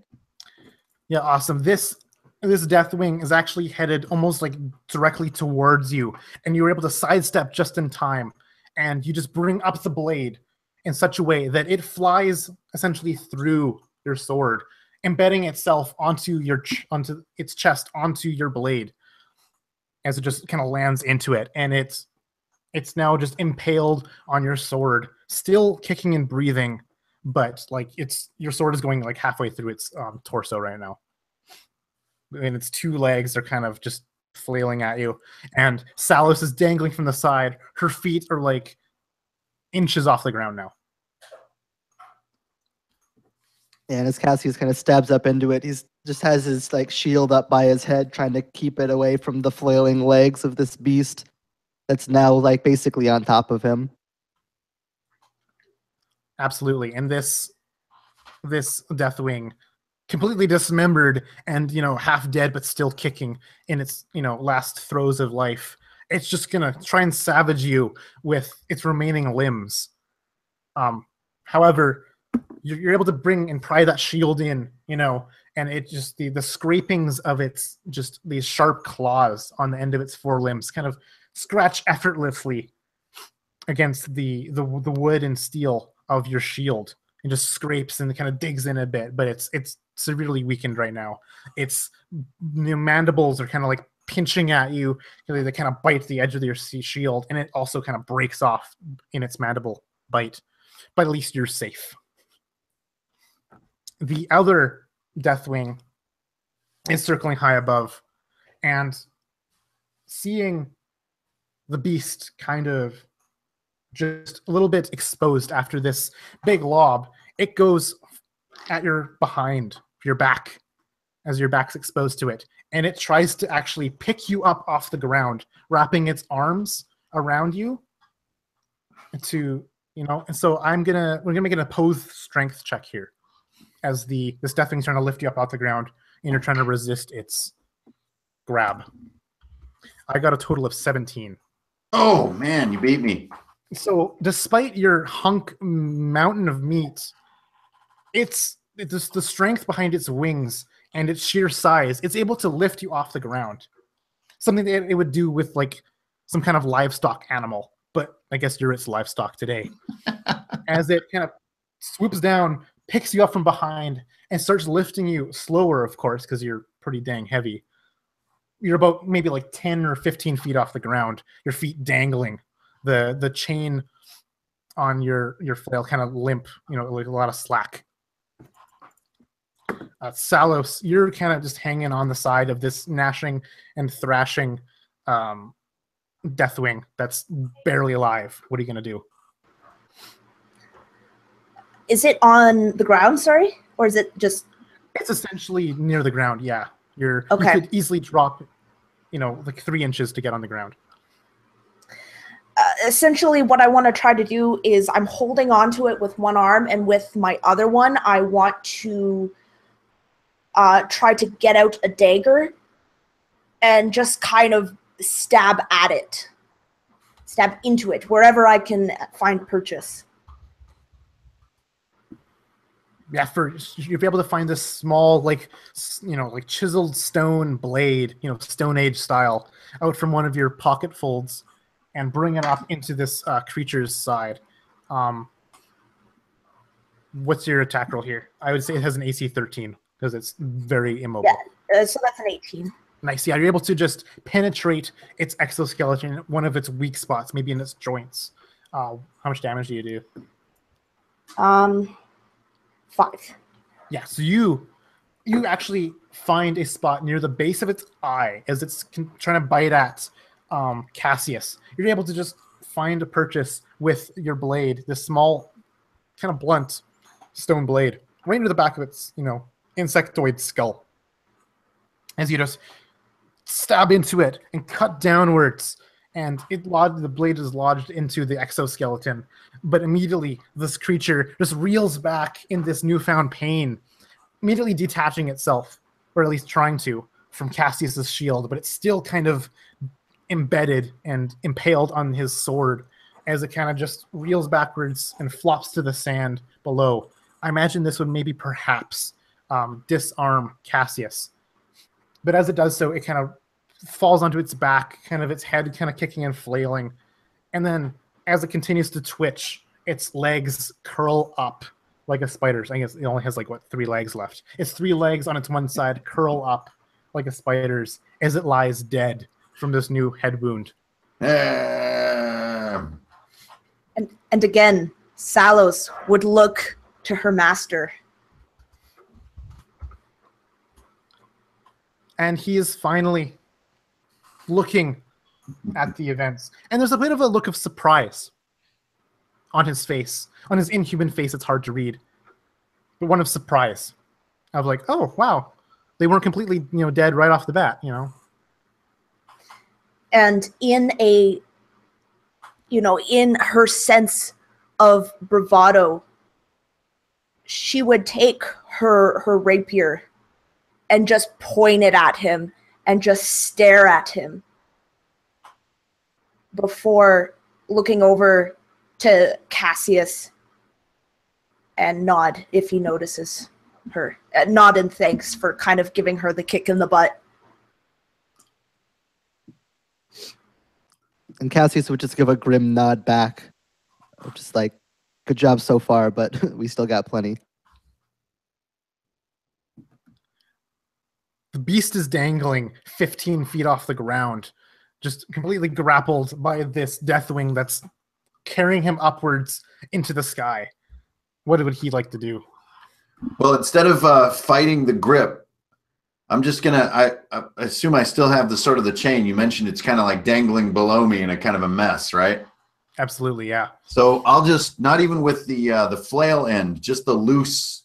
Yeah, awesome. This Deathwing is actually headed almost like directly towards you, and you were able to sidestep just in time, and you just bring up the blade in such a way that it flies essentially through your sword, embedding itself onto its chest, onto your blade, as it just kind of lands into it, and it's now just impaled on your sword, still kicking and breathing, but like your sword is going like halfway through its torso right now, and its two legs are kind of just flailing at you, and Salos is dangling from the side. Her feet are like inches off the ground now. And as Cassius kind of stabs up into it, he's just has his like shield up by his head, trying to keep it away from the flailing legs of this beast that's now like basically on top of him. Absolutely. And this Deathwing, completely dismembered and half dead but still kicking in its last throes of life, it's just gonna try and savage you with its remaining limbs. However, you're able to bring and pry that shield in, and it just the scrapings of its just these sharp claws on the end of its forelimbs kind of scratch effortlessly against the wood and steel of your shield, and just scrapes and kind of digs in a bit, but it's severely weakened right now. Its mandibles are kind of like pinching at you. They kind of bite the edge of your shield, and it also kind of breaks off in its mandible bite. But at least you're safe. The other Deathwing is circling high above, and seeing the beast kind of just a little bit exposed after this big lob, it goes at your behind, your back, as your back's exposed to it, and it tries to actually pick you up off the ground, wrapping its arms around you to, and so we're gonna make an opposed strength check here, as this Deathwing's trying to lift you up off the ground, and you're trying to resist its grab. I got a total of 17. Oh man, you beat me. So despite your hunk mountain of meat, it's the strength behind its wings and its sheer size. It's able to lift you off the ground. Something that it would do with like some kind of livestock animal, but I guess you're its livestock today. As it kind of swoops down, picks you up from behind, and starts lifting you slower, of course, because you're pretty dang heavy. You're about maybe like 10 or 15 feet off the ground, your feet dangling, the chain on your flail kind of limp, like a lot of slack. Salos, you're kind of just hanging on the side of this gnashing and thrashing Deathwing that's barely alive. What are you going to do? Is it on the ground, sorry? Or is it just... It's essentially near the ground, yeah. You Okay. could easily drop, like 3 inches to get on the ground. Essentially, what I want to try to do is I'm holding onto it with one arm, and with my other one, I want to try to get out a dagger and just kind of stab at it. Stab into it, wherever I can find purchase. Yeah, you'll be able to find this small, like chiseled stone blade, Stone Age style, out from one of your pocket folds, and bring it up into this creature's side. What's your attack roll here? I would say it has an AC 13 because it's very immobile. Yeah, so that's an 18. Nice. Yeah, you're able to just penetrate its exoskeleton, one of its weak spots, maybe in its joints. How much damage do you do? 5. Yeah, so you actually find a spot near the base of its eye as it's trying to bite at Cassius. You're able to just find a purchase with your blade, this small, kind of blunt stone blade, right into the back of its, insectoid skull. as you just stab into it and cut downwards, and the blade is lodged into the exoskeleton. But immediately, this creature just reels back in this newfound pain, immediately detaching itself, or at least trying to, from Cassius's shield. But it's still kind of embedded and impaled on his sword as it kind of just reels backwards and flops to the sand below. I imagine this would maybe perhaps disarm Cassius. But as it does so, it kind of falls onto its back, kind of its head kind of kicking and flailing. And then as it continues to twitch, its legs curl up like a spider's. I guess it only has 3 legs left. Its 3 legs on its one side curl up like a spider's as it lies dead from this new head wound. And again, Salos would look to her master. And he is finally looking at the events. And there's a bit of a look of surprise on his face. On his inhuman face, it's hard to read. But one of surprise. Of oh, wow. They weren't completely, dead right off the bat, And in in her sense of bravado, she would take her rapier and just point it at him and just stare at him before looking over to Cassius and nod if he notices her. Nod in thanks for kind of giving her the kick in the butt. And Cassius would just give a grim nod back. Just good job so far, but we still got plenty. The beast is dangling 15 feet off the ground, just completely grappled by this Deathwing that's carrying him upwards into the sky. What would he like to do? Well, instead of fighting the grip, I'm just gonna. I assume I still have the sort of the chain. You mentioned it's kind of dangling below me in a kind of a mess, right? Absolutely, yeah. So I'll just, not even with the flail end, just the loose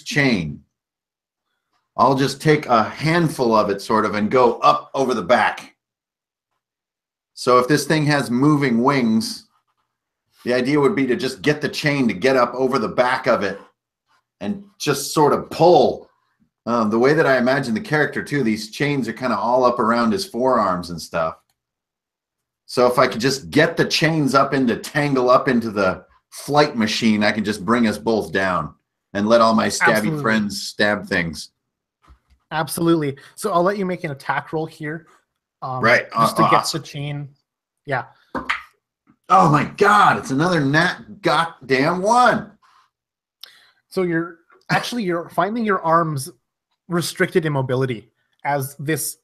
chain. I'll just take a handful of it sort of and go up over the back. So if this thing has moving wings, the idea would be to just get the chain to get up over the back of it and just sort of pull. The way that I imagine the character too, these chains are kind of all up around his forearms and stuff. So if I could just get the chains tangle up into the flight machine, I can just bring us both down and let all my stabby friends stab things. Absolutely. So I'll let you make an attack roll here. Right. Just to get the chain. Yeah. Oh my God. It's another goddamn one. So you're finding your arms restricted in mobility as this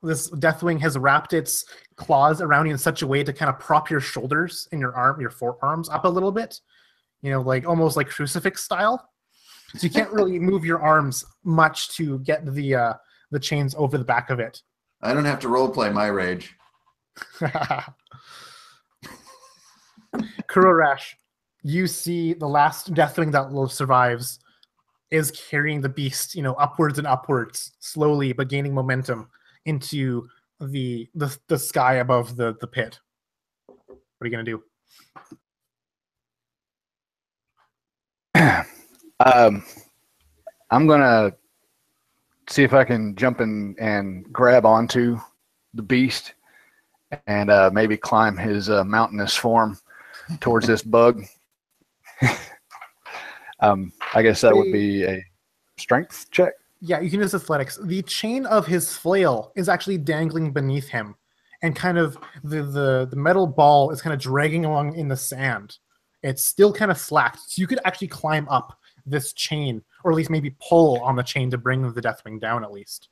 Deathwing has wrapped its claws around you in such a way to kind of prop your shoulders and your forearms up a little bit, almost like crucifix style. So you can't really move your arms much to get the chains over the back of it. I don't have to role play my rage. Kurorash, you see the last Deathwing that survives is carrying the beast, upwards and upwards, slowly but gaining momentum into the sky above the pit. What are you gonna do? I'm gonna see if I can jump in and grab onto the beast and maybe climb his mountainous form towards this bug. I guess that would be a strength check. Yeah, you can use athletics. The chain of his flail is actually dangling beneath him, and kind of the metal ball is kind of dragging along in the sand. It's still kind of slacked, so you could actually climb up this chain, or at least maybe pull on the chain to bring the Deathwing down at least.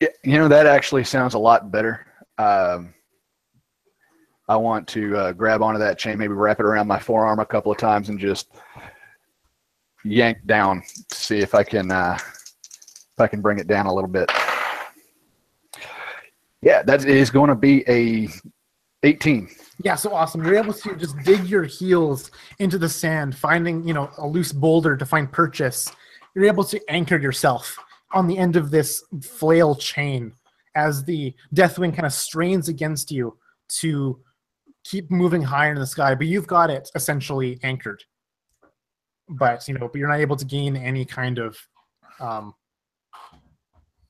Yeah, that actually sounds a lot better. I want to grab onto that chain, maybe wrap it around my forearm a couple of times and just yank down to see if I can bring it down a little bit. Yeah, that is going to be a 18. Yeah, so awesome. You're able to just dig your heels into the sand, finding, a loose boulder to find purchase. You're able to anchor yourself on the end of this flail chain as the Deathwing kind of strains against you to keep moving higher in the sky, but you've got it essentially anchored. But but you're not able to gain any kind of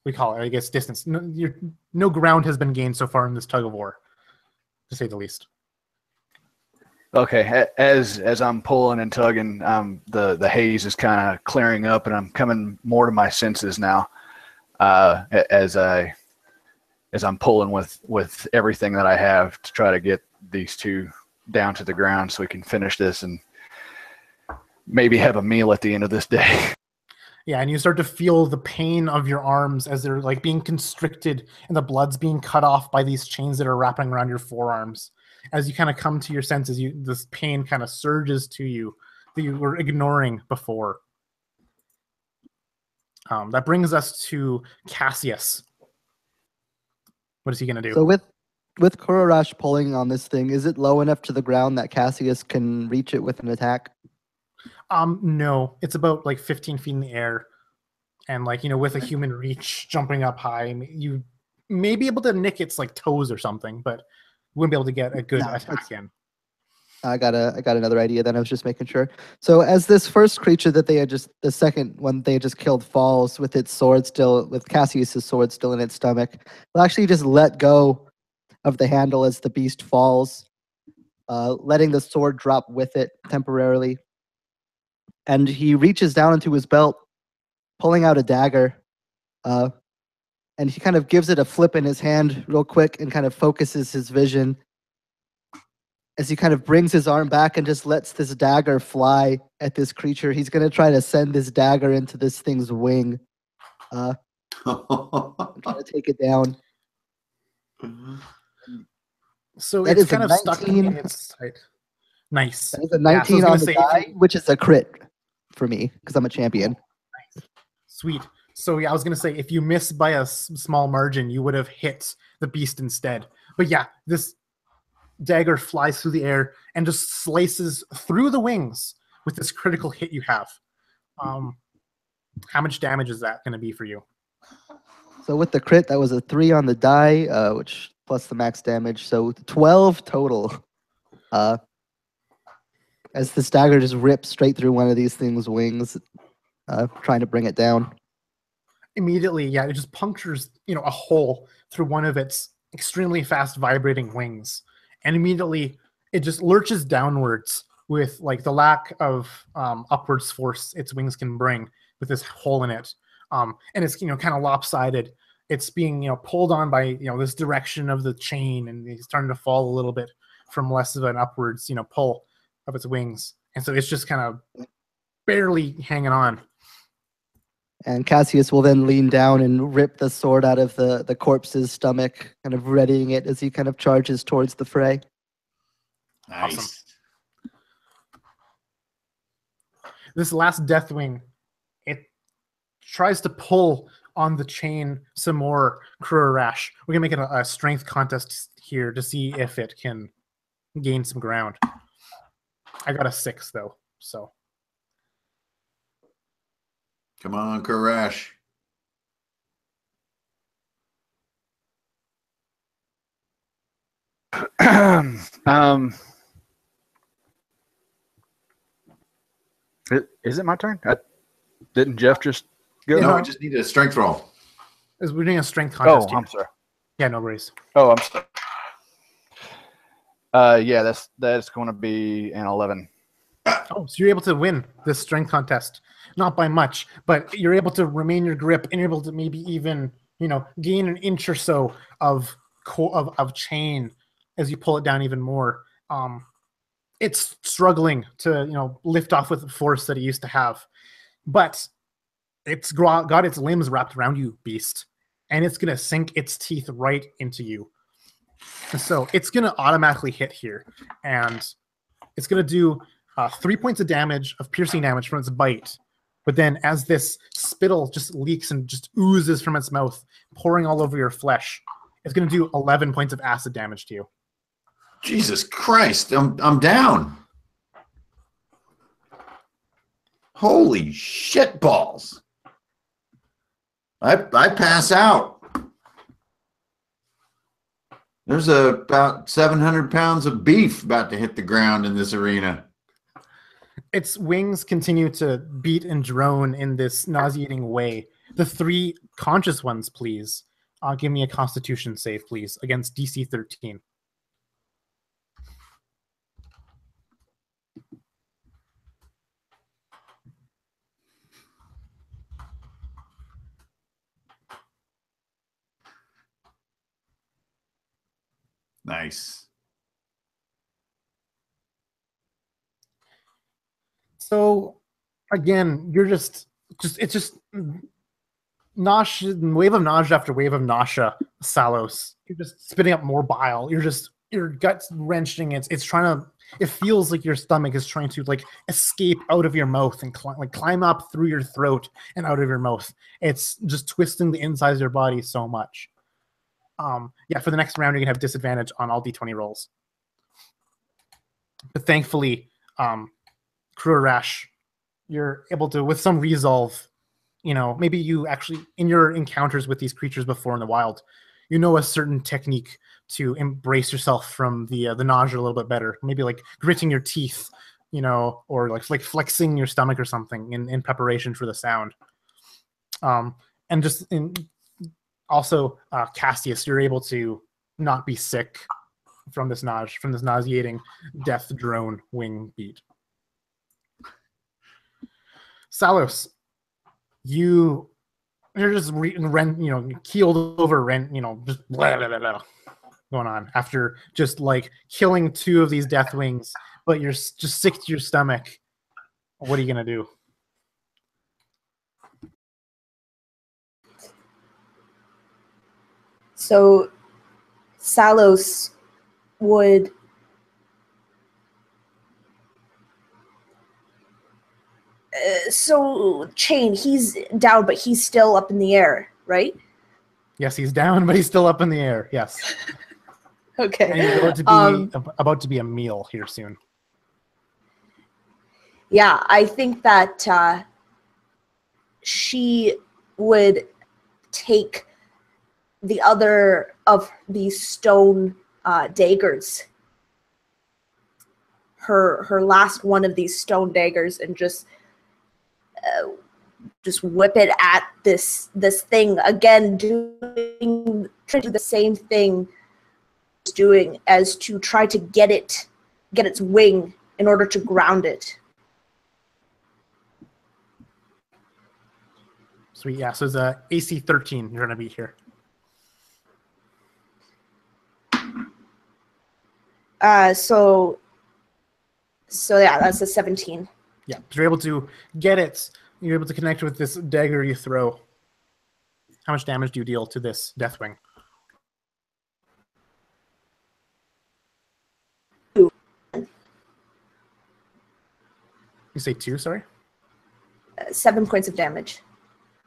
we call it, I guess, distance. No ground has been gained so far in this tug of war, to say the least. Okay, as I'm pulling and tugging, the haze is kind of clearing up, and I'm coming more to my senses now. As I'm pulling with everything that I have to try to get these two down to the ground, so we can finish this and maybe have a meal at the end of this day. Yeah, and you start to feel the pain of your arms as they're like being constricted, and the blood's being cut off by these chains that are wrapping around your forearms. As you kind of come to your senses, this pain kind of surges to you that you were ignoring before. That brings us to Cassius. What is he going to do? So with Kurorash pulling on this thing, is it low enough to the ground that Cassius can reach it with an attack? No, it's about like 15 feet in the air, and like with a human reach jumping up high, you may be able to nick its like toes or something, but you wouldn't be able to get a good attack in. I got another idea. Then I was just making sure. So as this first creature that the second one they just killed falls with its sword still, with Cassius's sword still in its stomach, we'll actually just let go of the handle as the beast falls, letting the sword drop with it temporarily. And he reaches down into his belt, pulling out a dagger, and he kind of gives it a flip in his hand real quick and kind of focuses his vision as he kind of brings his arm back and just lets this dagger fly at this creature. He's going to try to send this dagger into this thing's wing, try to take it down. So that it's kind of 19. Stuck in its side. Nice. That is a 19 on the die, which is a crit for me because I'm a champion. Nice. Sweet. So yeah, I was going to say, if you miss by a small margin, you would have hit the beast instead. But yeah, this dagger flies through the air and just slices through the wings with this critical hit you have. How much damage is that going to be for you? So with the crit, that was a 3 on the die, which plus the max damage. So 12 total. As this dagger just rips straight through one of these things' wings, trying to bring it down. Immediately, yeah, it just punctures, a hole through one of its extremely fast vibrating wings. And immediately, it just lurches downwards with like the lack of upwards force its wings can bring with this hole in it. And it's, kind of lopsided. It's being, pulled on by, this direction of the chain, and it's starting to fall a little bit from less of an upwards, pull of its wings. And so it's just kind of barely hanging on. And Cassius will then lean down and rip the sword out of the corpse's stomach, kind of readying it as he kind of charges towards the fray. Nice. Awesome. This last Deathwing, it tries to pull on the chain some more. Kurorash. We're going to make it a strength contest here to see if it can gain some ground. I got a 6, though, so. Come on, Kurorash. Is it my turn? Didn't Jeff just go? No, we just need a strength roll. We're doing a strength contest. Oh, I'm sorry. Yeah, no worries. Oh, I'm sorry. Yeah, that's going to be an 11. Oh, so you're able to win this strength contest. Not by much, but you're able to remain your grip, and you're able to maybe even, gain an inch or so of chain as you pull it down even more. It's struggling to, lift off with the force that it used to have, but it's got its limbs wrapped around you, beast, and it's going to sink its teeth right into you. So it's going to automatically hit here, and it's going to do 3 points of damage, of piercing damage from its bite. But then as this spittle just leaks and just oozes from its mouth, pouring all over your flesh, it's going to do 11 points of acid damage to you. Jesus Christ, I'm down. Holy shit balls. I pass out. There's about 700 pounds of beef about to hit the ground in this arena. Its wings continue to beat and drone in this nauseating way. The 3 conscious ones, please. Give me a Constitution save, please, against DC 13. Nice. So, again, you're it's just nausea, wave of nausea after wave of nausea, Salos. You're just spitting up more bile. Your gut's wrenching. It's trying to. It feels like your stomach is trying to like escape out of your mouth and climb up through your throat and out of your mouth. It's just twisting the insides of your body so much. Yeah, for the next round, you're gonna have disadvantage on all D20 rolls. But thankfully, Krurash, you're able to, with some resolve, maybe you actually, in your encounters with these creatures before in the wild, a certain technique to embrace yourself from the nausea a little bit better. Maybe like gritting your teeth, or like flexing your stomach or something in preparation for the sound. And just also, Cassius, you're able to not be sick from this nauseating death drone wing beat. Salos, you're just keeled over, just blah, blah, blah, blah, going on after just like killing 2 of these death wings, but you're just sick to your stomach. What are you gonna do? So Salos would so Chain, he's down, but he's still up in the air, right? Yes, he's down, but he's still up in the air. Yes. Okay. And he's about to be a meal here soon. Yeah, I think that she would take the other of these stone daggers, her last one of these stone daggers, and just whip it at this thing again, trying to do the same thing it's doing, as to try to get its wing in order to ground it. Sweet, yeah. So it's a AC 13. You're gonna be here. So yeah, that's a 17. Yeah, you're able to get it. You're able to connect with this dagger you throw. How much damage do you deal to this Deathwing? 2. You say 2, sorry? 7 points of damage.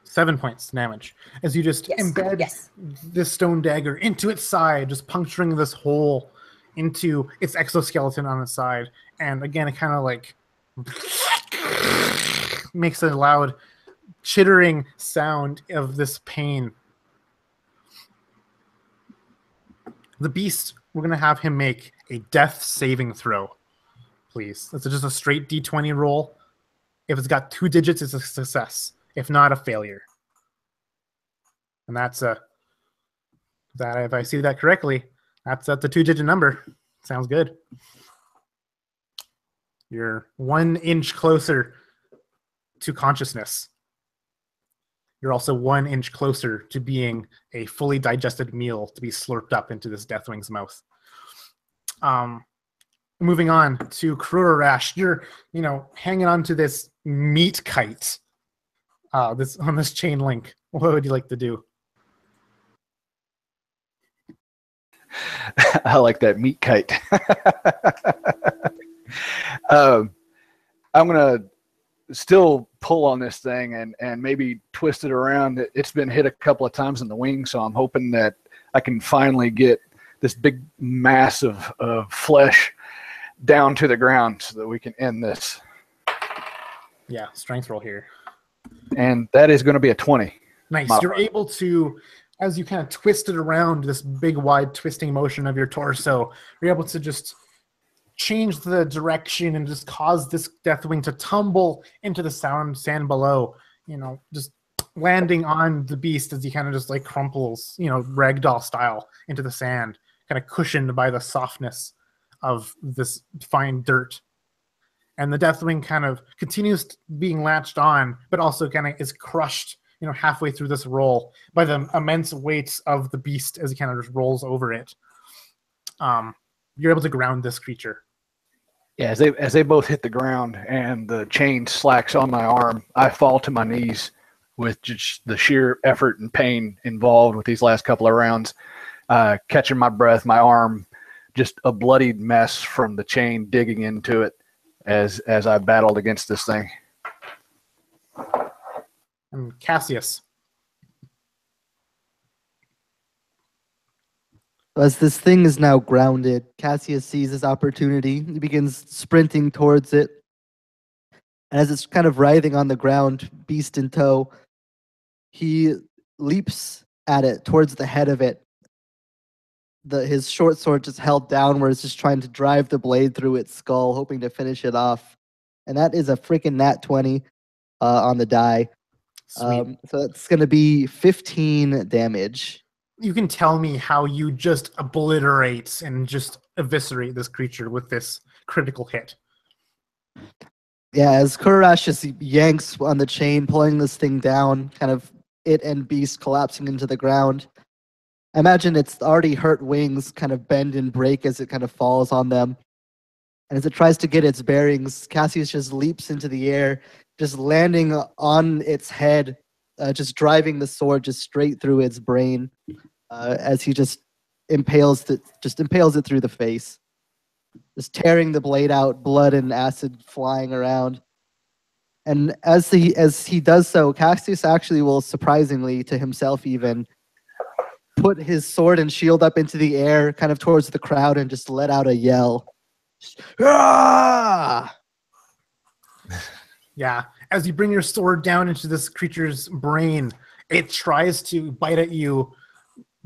7 points damage. As you just embed this stone dagger into its side, just puncturing this hole into its exoskeleton on its side. And again, it kind of like makes a loud chittering sound of this pain. The beast, we're going to have him make a death saving throw, please. That's just a straight D20 roll. If it's got 2 digits, it's a success. If not, a failure. And that's that, if I see that correctly, that's a 2-digit number. Sounds good. You're 1 inch closer to consciousness. You're also 1 inch closer to being a fully digested meal to be slurped up into this Deathwing's mouth. Moving on to Krurash, you're hanging on to this meat kite. On this chain link. What would you like to do? I like that meat kite. I'm gonna still pull on this thing and maybe twist it around. It's been hit a couple of times in the wing, so I'm hoping that I can finally get this big mass of flesh down to the ground so that we can end this. Yeah, strength roll here. And that is going to be a 20. Nice. You're able to, as you kind of twist it around, this big, wide twisting motion of your torso, you're able to just change the direction and just cause this Deathwing to tumble into the sand below, just landing on the beast as he kind of just like crumples, ragdoll style into the sand, kind of cushioned by the softness of this fine dirt. And the Deathwing kind of continues being latched on, but also kind of is crushed, halfway through this roll by the immense weight of the beast as he kind of just rolls over it. You're able to ground this creature. Yeah, as they both hit the ground and the chain slacks on my arm, I fall to my knees with just the sheer effort and pain involved with these last couple of rounds. Catching my breath, my arm just a bloodied mess from the chain digging into it as I battled against this thing. And Cassius. As this thing is now grounded, Cassius sees his opportunity. He begins sprinting towards it. And as it's kind of writhing on the ground, beast in tow, he leaps at it towards the head of it. His short sword just held downwards, just trying to drive the blade through its skull, hoping to finish it off. And that is a freaking nat 20 on the die. So that's going to be 15 damage. You can tell me how you just obliterate and just eviscerate this creature with this critical hit. Yeah, as Kurash just yanks on the chain, pulling this thing down, kind of it and Beast collapsing into the ground. I imagine it's already hurt wings kind of bend and break as it kind of falls on them. And as it tries to get its bearings, Cassius just leaps into the air, just landing on its head, just driving the sword just straight through its brain as he just impales it through the face. Just tearing the blade out, blood and acid flying around. And as he does so, Cassius actually will, surprisingly to himself even, put his sword and shield up into the air, kind of towards the crowd, and just let out a yell. Ah! Yeah, as you bring your sword down into this creature's brain, it tries to bite at you,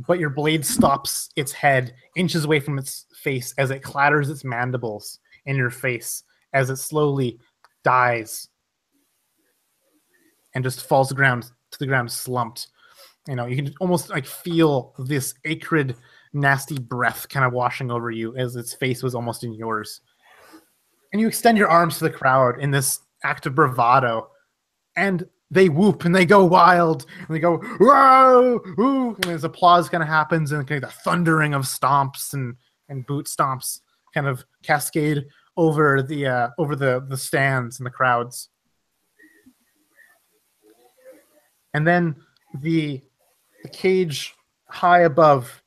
but your blade stops its head inches away from its face as it clatters its mandibles in your face as it slowly dies and just falls to the ground slumped. You can almost like feel this acrid, nasty breath kind of washing over you as its face was almost in yours. And you extend your arms to the crowd in this act of bravado, and they whoop and they go wild and they go whoa, woo, and as applause kind of happens and kind of the thundering of stomps and boot stomps kind of cascade over the stands and the crowds. And then the cage high above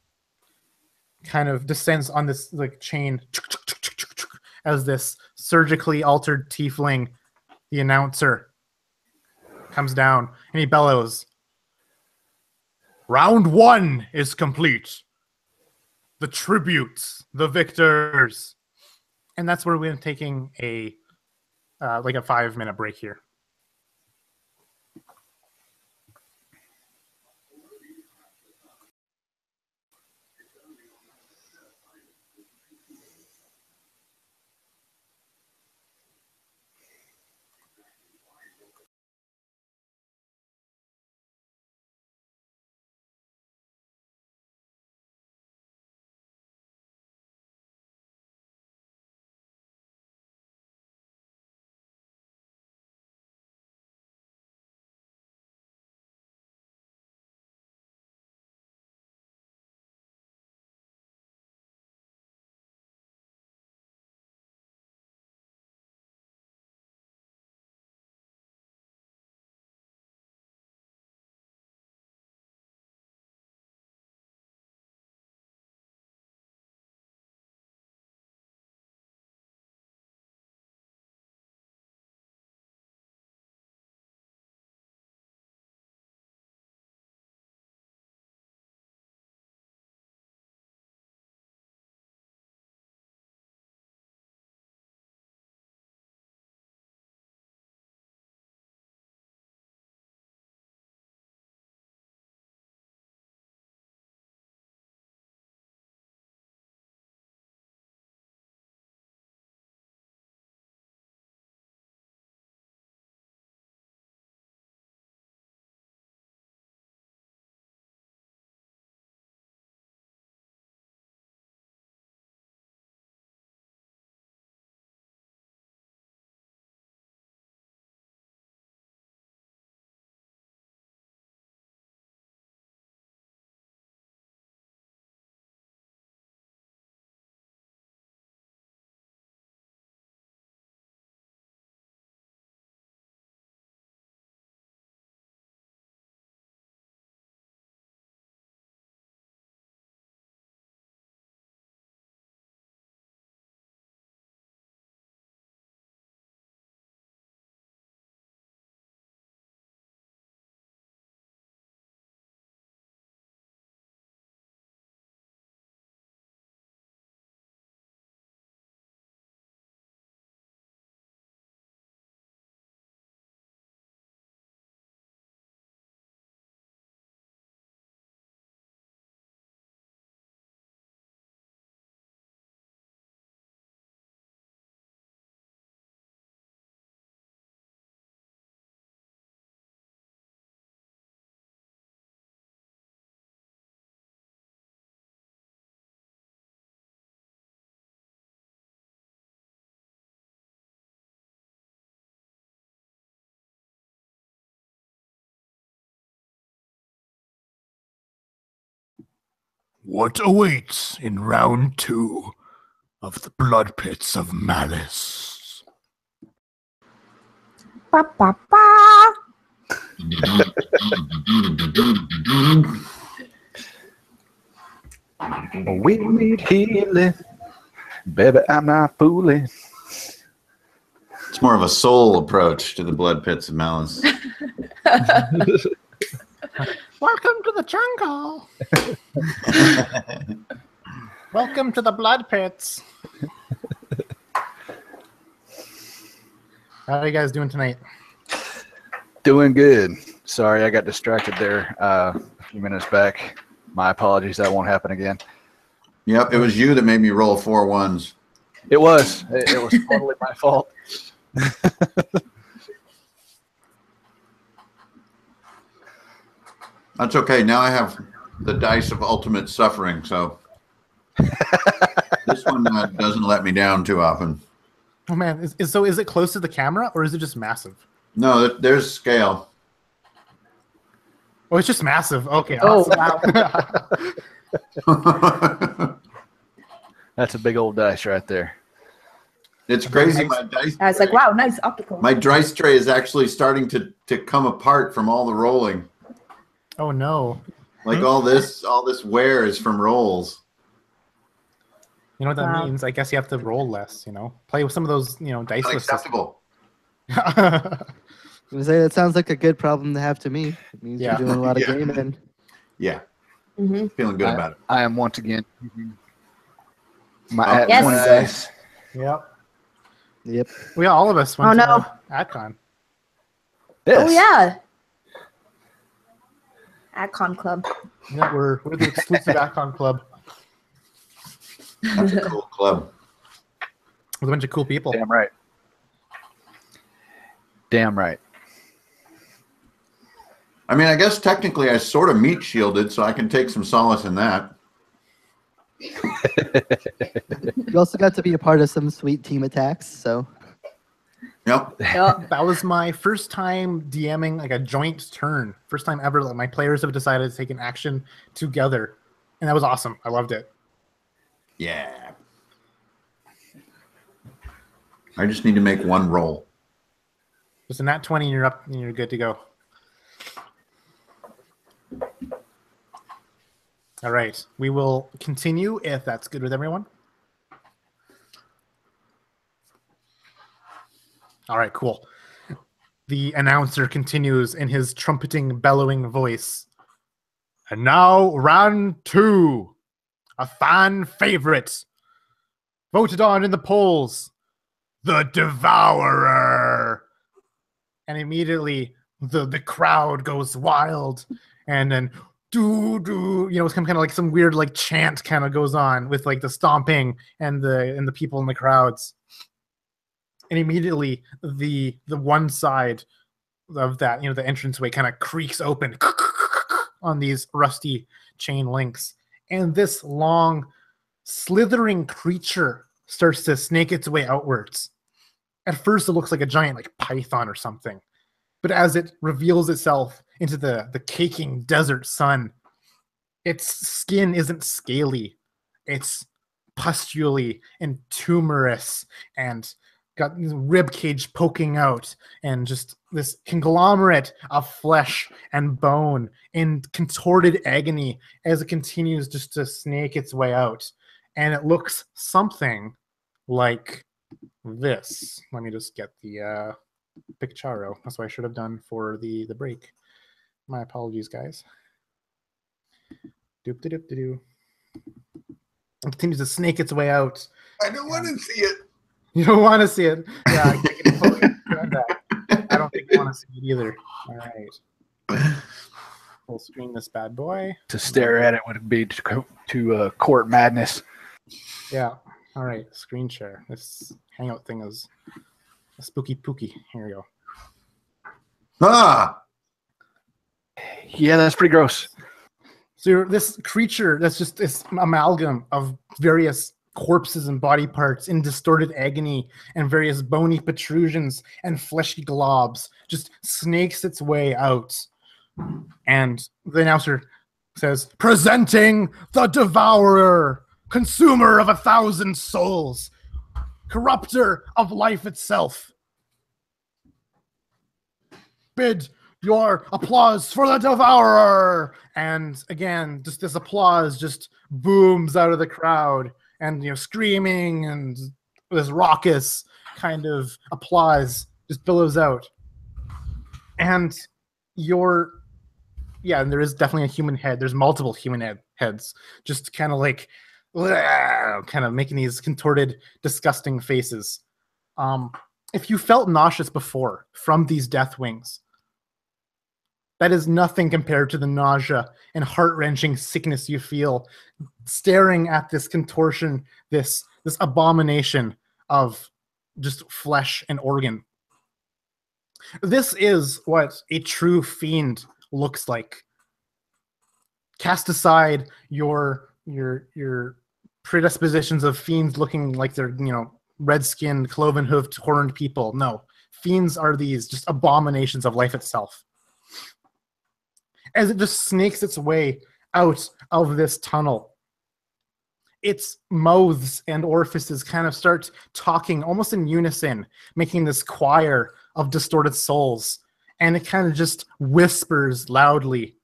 kind of descends on this like chain as this surgically altered tiefling, the announcer, comes down and he bellows, "Round 1 is complete. The tributes, the victors." And that's where we're taking a 5-minute break here. What awaits in round 2 of the Blood Pits of Malice? Ba, ba, ba. We need healing. Baby, I'm not fooling. It's more of a soul approach to the Blood Pits of Malice. Welcome to the jungle. Welcome to the blood pits. How are you guys doing tonight? Doing good. Sorry, I got distracted there a few minutes back. My apologies. That won't happen again. Yep, it was you that made me roll 4 ones. It was. It was totally my fault. That's okay. Now I have the dice of ultimate suffering, so this one doesn't let me down too often. Oh man, is it close to the camera or is it just massive? No, there's scale. Oh, it's just massive. Okay. Oh, awesome. wow. That's a big old dice right there. It's crazy. My dice. I was like, wow, nice optical. My dice tray is actually starting to come apart from all the rolling. Oh no. Like all this wear is from rolls. You know what that Wow. means? I guess you have to roll less, you know? Play with some of those, diceless Unacceptable. systems. I was say that sounds like a good problem to have to me. It means Yeah. you're doing a lot of Yeah. gaming. Yeah, Mm-hmm. feeling good about it. I am once again my Yes. 20 dice. Yep. Yep. Well, yeah, all of us went Oh, to no. AdCon. Oh, yeah. AdCon Club. Yeah, we're the exclusive AdCon club That's a cool club. with a bunch of cool people. Damn right. Damn right. I mean, I guess technically I sort of meat shielded, so I can take some solace in that. You also got to be a part of some sweet team attacks, so Yep. Yep. That was my first time DMing like a joint turn. First time ever that my players have decided to take an action together. And that was awesome. I loved it. Yeah. I just need to make one roll. Just a nat 20 and you're up and you're good to go. All right. We will continue if that's good with everyone. All right, cool. The announcer continues in his trumpeting, bellowing voice. And now, round 2. A fan favorite. Voted on in the polls. The Devourer. And immediately, the crowd goes wild. And then, it's kind of like some weird like chant kind of goes on with like the stomping and the people in the crowds. And immediately the one side of that, the entranceway kind of creaks open on these rusty chain links. And this long, slithering creature starts to snake its way outwards. At first, it looks like a giant like python or something. But as it reveals itself into the caking desert sun, its skin isn't scaly. It's pustulely and tumorous and got this rib cage poking out and just this conglomerate of flesh and bone in contorted agony as it continues just to snake its way out. And it looks something like this. Let me just get the pictaro. That's what I should have done for the break. My apologies, guys. Doop-de-doop-de-doo. It continues to snake its way out. I don't want to see it. You don't want to see it. Yeah, I can focus on that. I don't think you want to see it either. All right. We'll screen this bad boy. To stare at it would be to court madness. Yeah. All right. Screen share. This hangout thing is a spooky pooky. Here we go. Ah! Yeah, that's pretty gross. So this creature that's just this amalgam of various corpses and body parts in distorted agony and various bony protrusions and fleshy globs just snakes its way out. And the announcer says, "Presenting the Devourer, consumer of 1,000 souls, corrupter of life itself. Bid your applause for the Devourer!" And again, just this applause just booms out of the crowd, and screaming and this raucous kind of applause just billows out. And and there is definitely a human head. There's multiple human heads, just kind of like, kind of making these contorted, disgusting faces. If you felt nauseous before from these death wings, that is nothing compared to the nausea and heart-wrenching sickness you feel staring at this contortion, this abomination of just flesh and organ. This is what a true fiend looks like. Cast aside your predispositions of fiends looking like they're red-skinned, cloven-hoofed, horned people. No, fiends are these just abominations of life itself. As it just snakes its way out of this tunnel, its mouths and orifices kind of start talking almost in unison, making this choir of distorted souls. And it kind of just whispers loudly,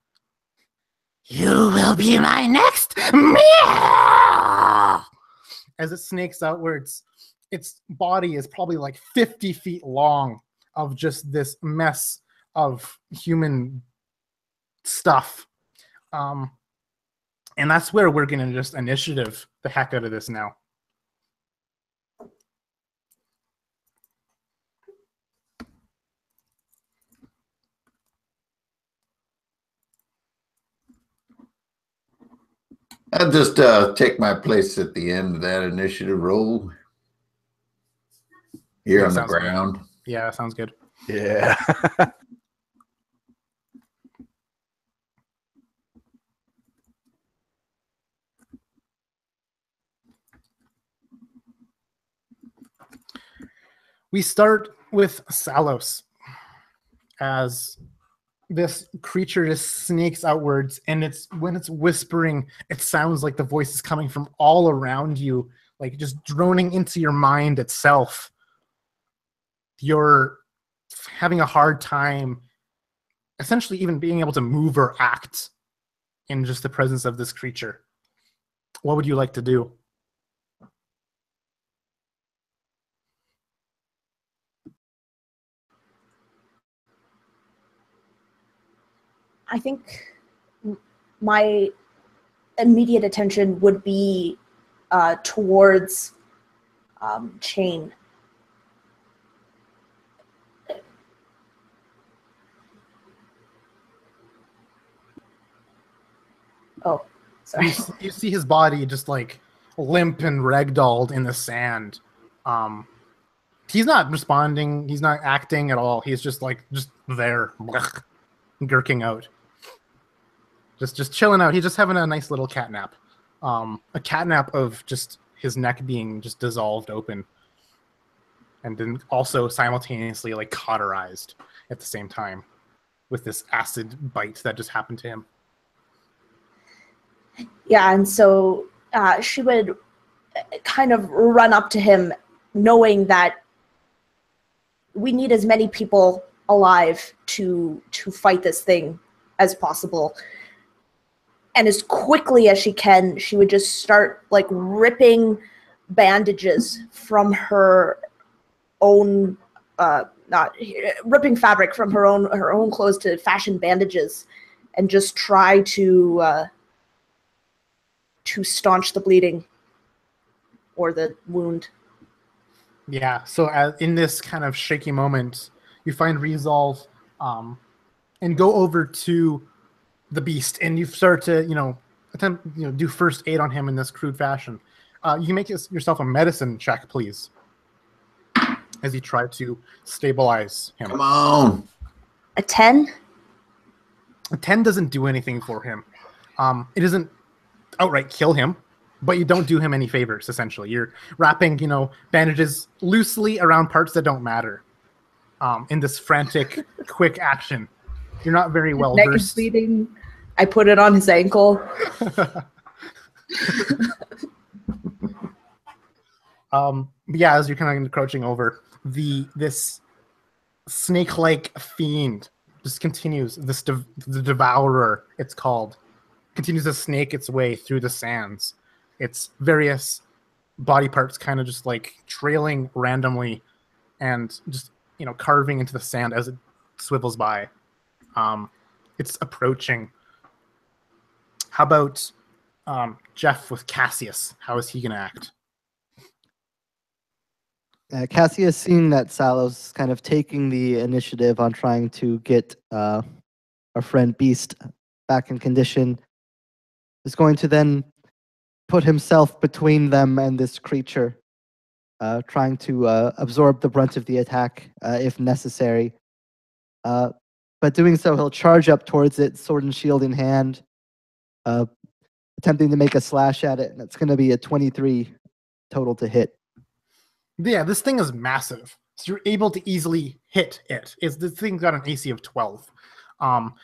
"You will be my next meal!" As it snakes outwards, its body is probably like 50 feet long of just this mess of human stuff. And that's where we're going to just initiative the heck out of this now. I'll just take my place at the end of that initiative roll. Here on the ground. Good. Yeah, that sounds good. Yeah. We start with Salos, as this creature just snakes outwards, and when it's whispering, it sounds like the voice is coming from all around you, like just droning into your mind itself. You're having a hard time essentially even being able to move or act in just the presence of this creature. What would you like to do? I think my immediate attention would be towards Chain. Oh, sorry. You see his body just like limp and ragdolled in the sand. He's not responding. He's not acting at all. He's just there, gurking out. Just chilling out. He's just having a nice little cat nap. A cat nap of just his neck being just dissolved open. And then also simultaneously like cauterized at the same time with this acid bite that just happened to him. Yeah, and so she would kind of run up to him knowing that we need as many people alive to fight this thing as possible. And as quickly as she can, she would just start like ripping bandages from her own, not ripping fabric from her own clothes to fashion bandages, and just try to staunch the bleeding or the wound. Yeah. So in this kind of shaky moment, you find resolve, and go over to the beast, and you start to attempt do first aid on him in this crude fashion. You make yourself a medicine check, please, as you try to stabilize him. Come on. A 10? A 10 doesn't do anything for him. It doesn't outright kill him, but you don't do him any favors. Essentially, you're wrapping bandages loosely around parts that don't matter. In this frantic, quick action, you're not very well versed. Bleeding. I put it on his ankle. Yeah, as you're kind of encroaching over, this snake-like fiend just continues. The devourer, it's called, continues to snake its way through the sands. Its various body parts kind of just like trailing randomly and just carving into the sand as it swivels by. It's approaching. How about Jeff with Cassius? How is he going to act? Cassius, seeing that Salos kind of taking the initiative on trying to get our friend Beast back in condition, is going to then put himself between them and this creature, trying to absorb the brunt of the attack if necessary. But doing so, he'll charge up towards it, sword and shield in hand, attempting to make a slash at it, and it's going to be a 23 total to hit. Yeah, this thing is massive, so you're able to easily hit it. This thing's got an AC of 12.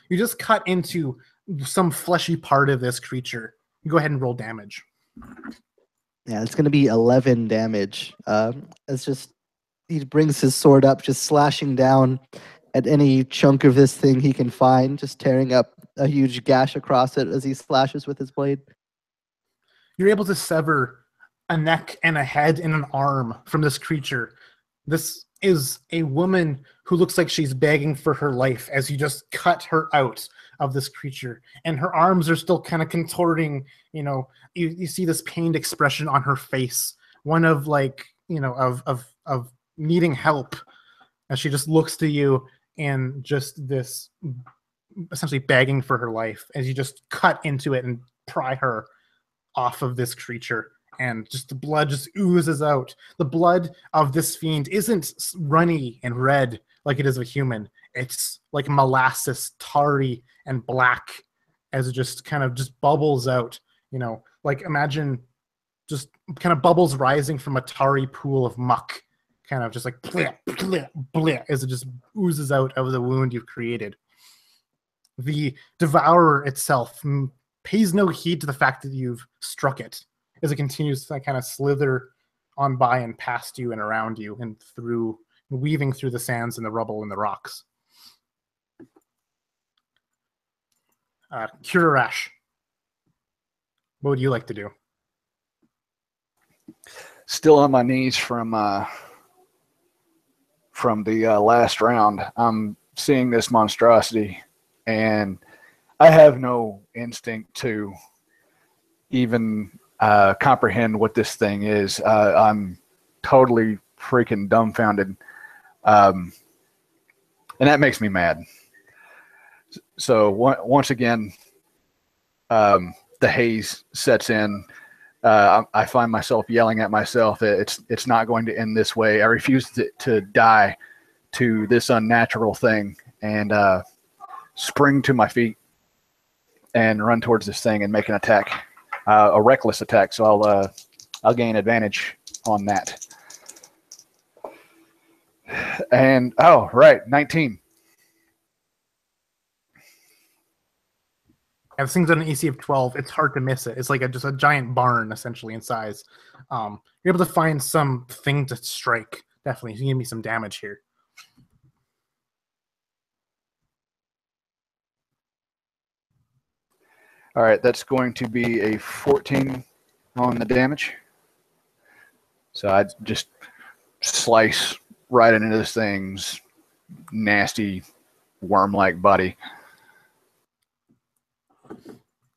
You just cut into some fleshy part of this creature. You go ahead and roll damage. Yeah, it's going to be 11 damage. It's just, he brings his sword up, just slashing down at any chunk of this thing he can find, just tearing up a huge gash across it as he slashes with his blade. You're able to sever a neck and a head and an arm from this creature. This is a woman who looks like she's begging for her life as you just cut her out of this creature, and her arms are still kind of contorting. You see this pained expression on her face, one of of needing help, as she just looks to you and just this essentially begging for her life as you just cut into it and pry her off of this creature. And just the blood just oozes out. The blood of this fiend isn't runny and red like it is of a human. It's like molasses, tarry and black, as it just kind of just bubbles out. Like imagine just kind of bubbles rising from a tarry pool of muck, kind of just like bleh, bleh, bleh, as it just oozes out of the wound you've created. The devourer itself pays no heed to the fact that you've struck it, as it continues to kind of slither on by and past you and around you and through, weaving through the sands and the rubble and the rocks. Kurarash, what would you like to do? Still on my knees from the last round. I'm seeing this monstrosity, and I have no instinct to even comprehend what this thing is. I'm totally freaking dumbfounded, and that makes me mad. So once again, the haze sets in. I find myself yelling at myself. It's not going to end this way. I refuse to die to this unnatural thing, and spring to my feet and run towards this thing and make an attack. A reckless attack, so I'll gain advantage on that. And 19. Yeah, this thing's got an AC of 12. It's hard to miss it. It's like just a giant barn, essentially, in size. You're able to find something to strike. Definitely. You give me some damage here. All right, that's going to be a 14 on the damage. So I just slice right into this thing's nasty worm-like body.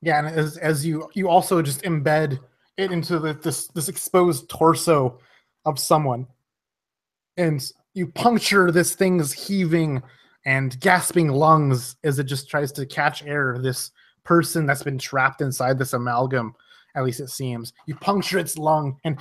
Yeah, and as you also just embed it into this exposed torso of someone, and you puncture this thing's heaving and gasping lungs as it just tries to catch air. This person that's been trapped inside this amalgam, at least it seems. You puncture its lung, and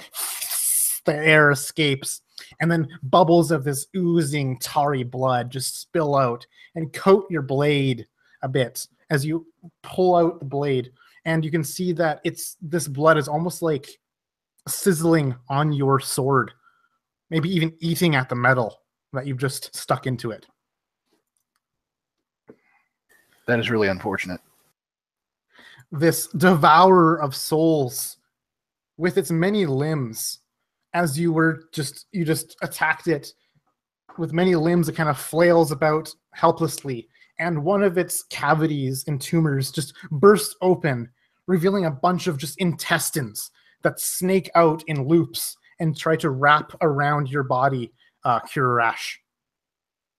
the air escapes, and then bubbles of this oozing tarry blood just spill out and coat your blade a bit as you pull out the blade, and you can see that this blood is almost like sizzling on your sword, maybe even eating at the metal that you've just stuck into it. That is really unfortunate. this devourer of souls with its many limbs. As you just attacked it with many limbs, it kind of flails about helplessly, and one of its cavities and tumors just bursts open, revealing a bunch of just intestines that snake out in loops and try to wrap around your body, Kurarash.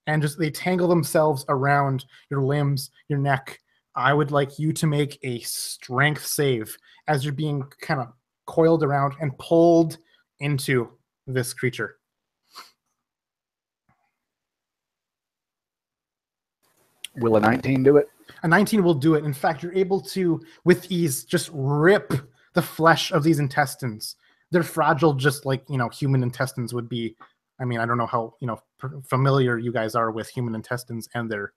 And just they tangle themselves around your limbs, your neck. I would like you to make a strength save as you're being kind of coiled around and pulled into this creature. Will a 19 do it? A 19 will do it. In fact, you're able to, with ease, just rip the flesh of these intestines. They're fragile, just like, human intestines would be. I mean, I don't know how, familiar you guys are with human intestines and their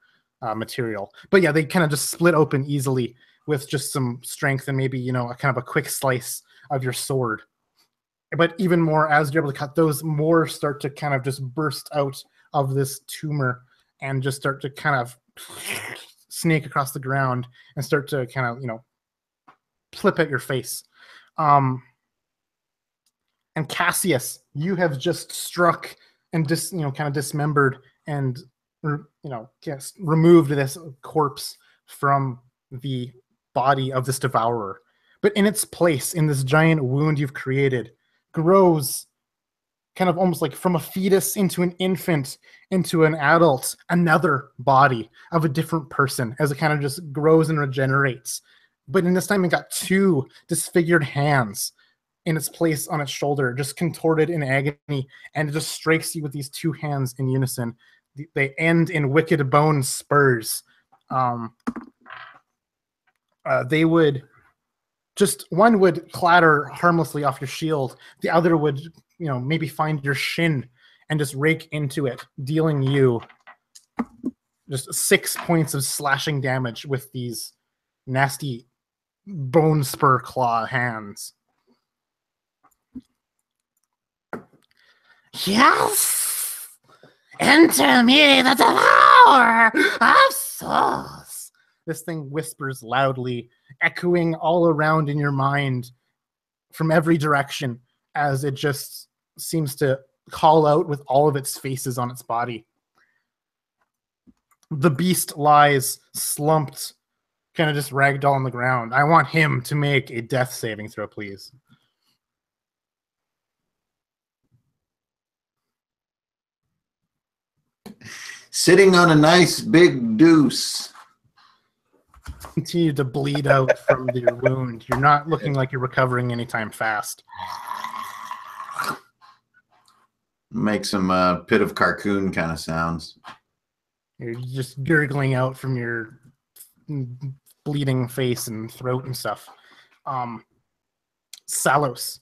material. But yeah, they kind of just split open easily with just some strength and maybe, a kind of a quick slice of your sword. But even more, as you're able to cut those, more start to kind of just burst out of this tumor and just start to kind of snake across the ground and start to kind of, flip at your face. And Cassius, you have just struck and kind of dismembered and removed this corpse from the body of this devourer. But in its place, in this giant wound you've created, grows kind of almost like from a fetus into an infant into an adult, another body of a different person as it kind of just grows and regenerates. But in this time, it got two disfigured hands in its place on its shoulder, just contorted in agony, and it just strikes you with these two hands in unison. They end in wicked bone spurs. They would just, one would clatter harmlessly off your shield. The other would, maybe find your shin and just rake into it, dealing you just 6 points of slashing damage with these nasty bone spur claw hands. Yes! Enter me, the devourer of souls! This thing whispers loudly, echoing all around in your mind from every direction as it just seems to call out with all of its faces on its body. The beast lies slumped, kind of just ragdoll on the ground. I want him to make a death saving throw, please. Sitting on a nice big deuce. Continue to bleed out from your wound. You're not looking like you're recovering anytime fast. Make some pit of carcoon kind of sounds. You're just gurgling out from your bleeding face and throat and stuff. Salos.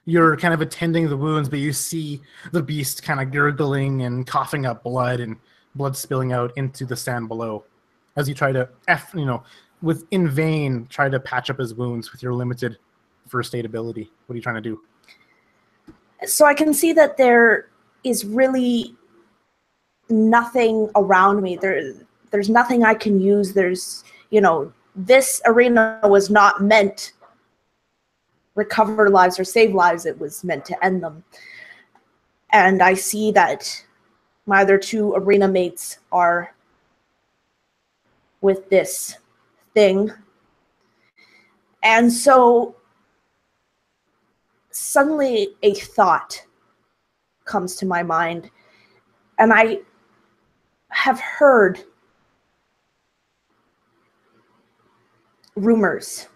You're kind of attending the wounds, but you see the beast kind of gurgling and coughing up blood and blood spilling out into the sand below as you try to, in vain, try to patch up his wounds with your limited first aid ability. What are you trying to do? So I can see that there is really nothing around me. There's nothing I can use. There's, this arena was not meant recover lives or save lives. It was meant to end them. And I see that my other two arena mates are with this thing. And so suddenly a thought comes to my mind, and I have heard rumors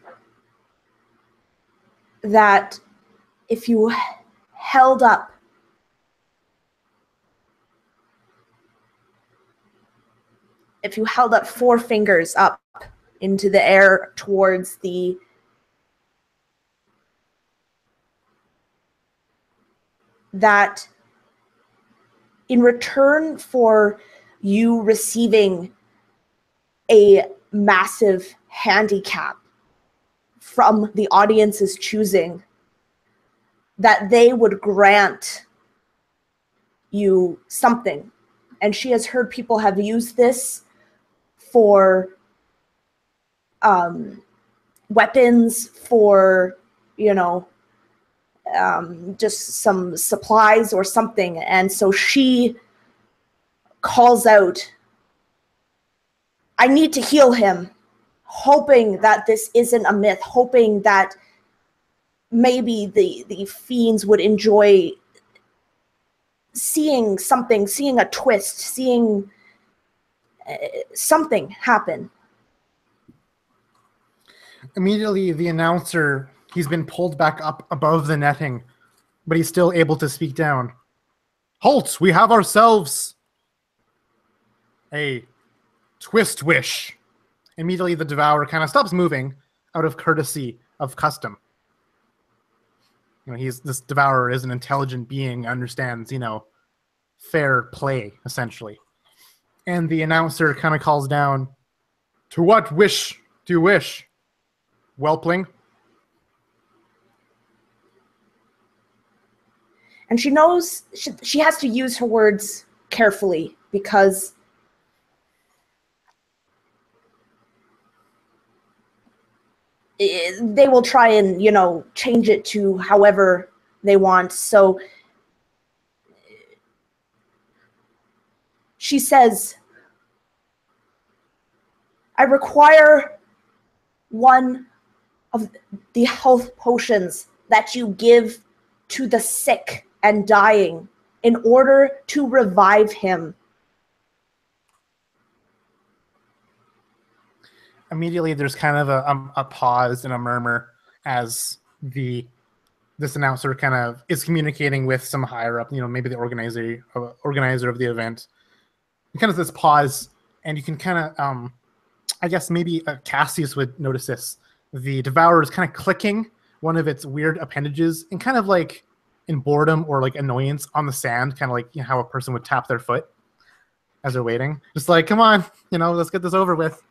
that if you held up four fingers up into the air towards that in return for you receiving a massive handicap from the audience's choosing, that they would grant you something. And she has heard people have used this for weapons, for, you know, just some supplies or something. And so she calls out, I need to heal him, hoping that this isn't a myth, hoping that maybe the fiends would enjoy seeing something, seeing a twist, seeing something happen. Immediately, the announcer, he's been pulled back up above the netting, but he's still able to speak down. Halt! We have ourselves a twist wish. Immediately, the devourer kind of stops moving out of courtesy of custom. You know, this devourer is an intelligent being, understands, you know, fair play, essentially. And the announcer kind of calls down, to what wish do you wish, whelpling? And she knows she has to use her words carefully, because they will try and, you know, change it to however they want. So she says, I require one of the health potions that you give to the sick and dying in order to revive him. Immediately, there's kind of a pause and a murmur as this announcer kind of is communicating with some higher up, you know, maybe the organizer of the event. And kind of this pause, and you can kind of, I guess maybe Cassius would notice this. The devourer is kind of clicking one of its weird appendages, and kind of like in boredom or like annoyance on the sand, kind of like, you know, how a person would tap their foot as they're waiting. Just like, come on, you know, let's get this over with.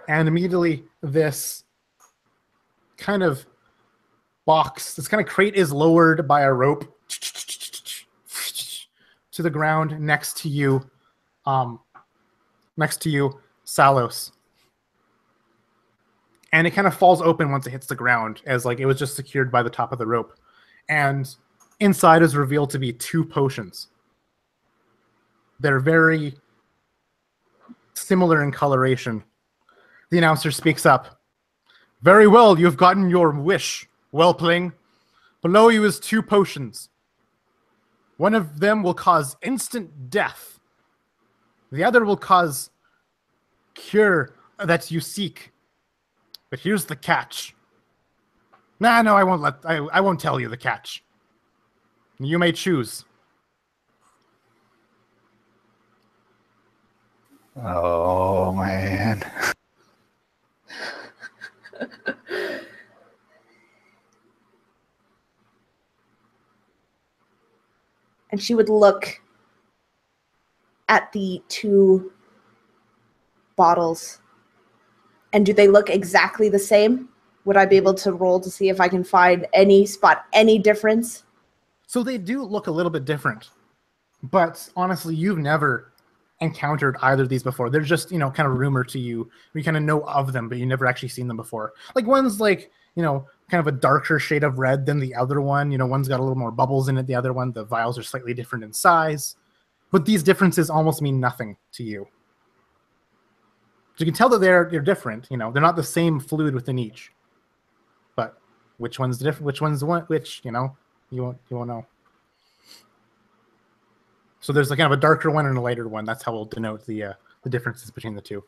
And immediately this kind of box, this kind of crate is lowered by a rope to the ground next to you, Salos. And it kind of falls open once it hits the ground, as like it was just secured by the top of the rope. And inside is revealed to be 2 potions. They're very similar in coloration. The announcer speaks up. Very well, you've gotten your wish, whelpling. Below you is 2 potions. One of them will cause instant death. The other will cause cure that you seek. But here's the catch. No, I won't tell you the catch. You may choose. Oh, man. And she would look at the 2 bottles. And do they look exactly the same? Would I be able to roll to see if I can find any difference? So they do look a little bit different. But honestly, you've never encountered either of these before. They're just, you know, kind of rumor to you. You kind of know of them, but you never actually seen them before. Like one's like, you know, kind of a darker shade of red than the other one. You know, one's got a little more bubbles in it. The other one, the vials are slightly different in size. But these differences almost mean nothing to you. So you can tell that they're different. You know, they're not the same fluid within each. But which one's different? Which one's one? Which, you know, you won't know. So there's a kind of a darker one and a lighter one. That's how we'll denote the differences between the 2.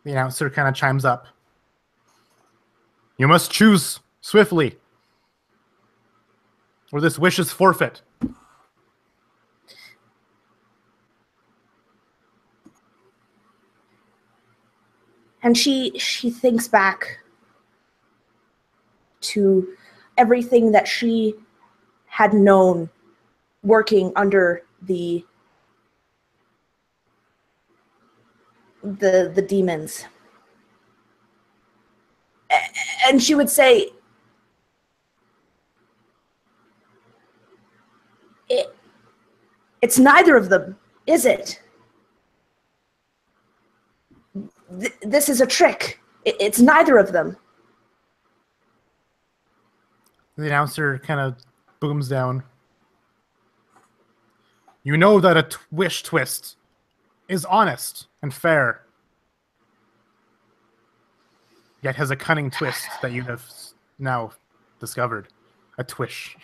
The announcer kind of chimes up. You must choose swiftly, or this wish is forfeit. And she thinks back to everything that she had known working under the demons. And she would say, it's neither of them. is it? This is a trick. It's neither of them. The announcer kind of booms down. You know that a wish twist is honest and fair, yet has a cunning twist that you have now discovered. A twish.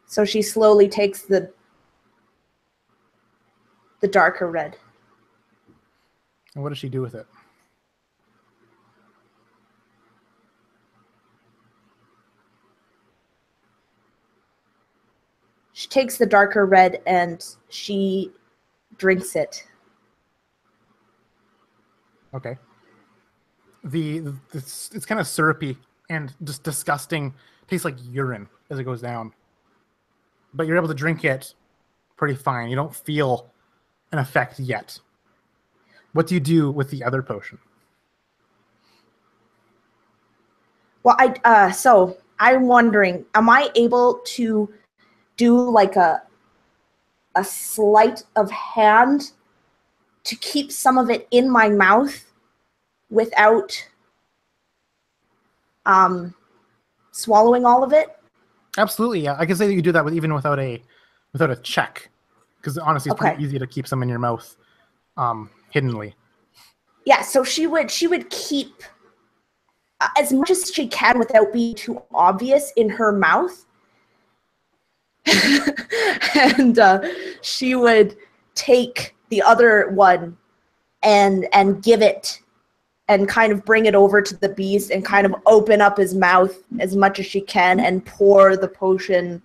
So she slowly takes the darker red. And what does she do with it? She takes the darker red and she drinks it. Okay. It's kind of syrupy and just disgusting. Tastes like urine as it goes down. But you're able to drink it pretty fine. You don't feel an effect yet. What do you do with the other potion? Well, so I'm wondering, am I able to do like a sleight of hand to keep some of it in my mouth without swallowing all of it? Absolutely, yeah. I can say that you do that even without a check, because honestly, it's pretty easy to keep some in your mouth, hiddenly. Yeah. So she would keep as much as she can without being too obvious in her mouth, and she would take the other one and give it and kind of bring it over to the beast and kind of open up his mouth as much as she can and pour the potion.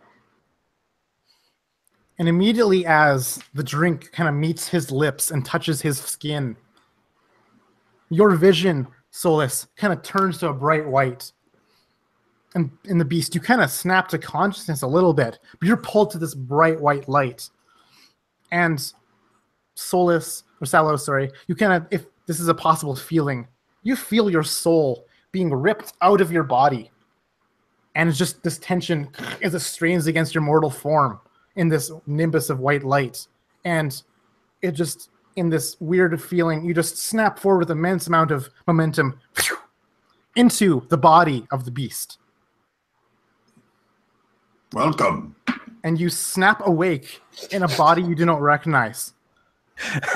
And immediately as the drink kind of meets his lips and touches his skin, your vision, Solus, kind of turns to a bright white. And in the beast, you kind of snap to consciousness a little bit, but you're pulled to this bright white light. And Solus, or Salos, sorry, you kind of, if this is a possible feeling, you feel your soul being ripped out of your body. And it's just this tension as it strains against your mortal form in this nimbus of white light. And it just, in this weird feeling, you just snap forward with immense amount of momentum into the body of the beast. Welcome. And you snap awake in a body you do not recognize.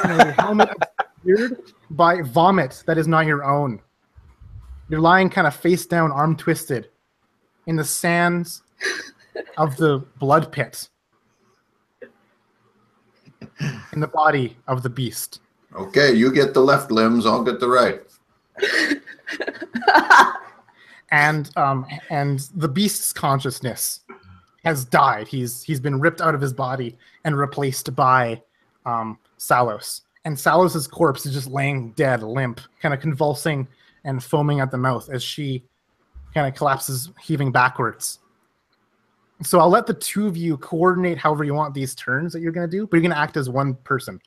And a helmet obscured by vomit that is not your own. You're lying kind of face down, arm twisted, in the sands of the blood pit. In the body of the beast. Okay, you get the left limbs, I'll get the right. And the beast's consciousness has died. He's been ripped out of his body and replaced by Salos. And Salos's corpse is just laying dead, limp, kind of convulsing and foaming at the mouth as she kind of collapses, heaving backwards. So I'll let the two of you coordinate however you want these turns that you're going to do, but you're going to act as one person.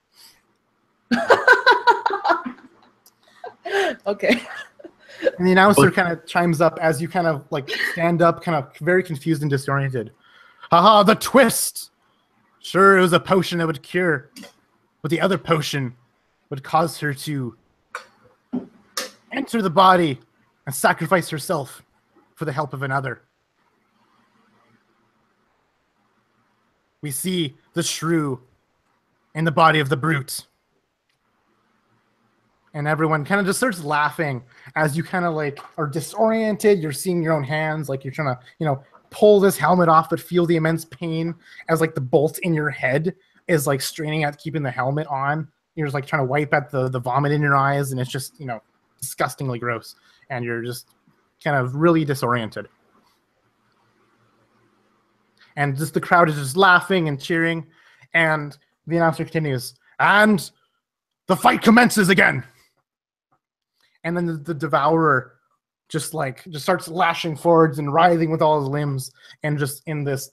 Okay. And the announcer kind of chimes up as you kind of like stand up, kind of very confused and disoriented. Haha, the twist! Sure, it was a potion that would cure, but the other potion would cause her to enter the body and sacrifice herself for the help of another. We see the shrew in the body of the brute. And everyone kind of just starts laughing as you kind of like are disoriented. You're seeing your own hands, like you're trying to, pull this helmet off, but feel the immense pain as like the bolt in your head is like straining at keeping the helmet on. You're just like trying to wipe at the vomit in your eyes, and it's just, disgustingly gross. And you're just kind of really disoriented. And just the crowd is just laughing and cheering. And the announcer continues, and the fight commences again. And then the devourer just starts lashing forwards and writhing with all his limbs, and just in this,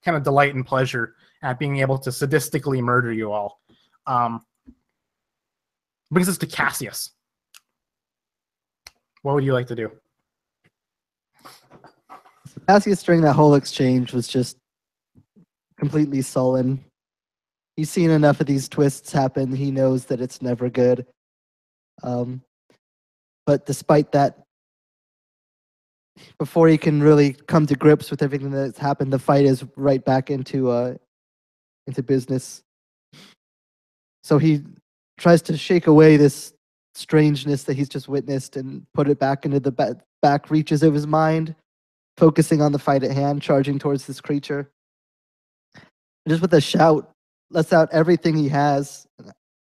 kind of delight and pleasure at being able to sadistically murder you all. Brings us to Cassius. What would you like to do? Cassius during that whole exchange was just completely sullen. He's seen enough of these twists happen. He knows that it's never good. But despite that, before he can really come to grips with everything that's happened, the fight is right back into business. So he tries to shake away this strangeness that he's just witnessed and put it back into the back reaches of his mind, focusing on the fight at hand, charging towards this creature. Just with a shout, lets out everything he has.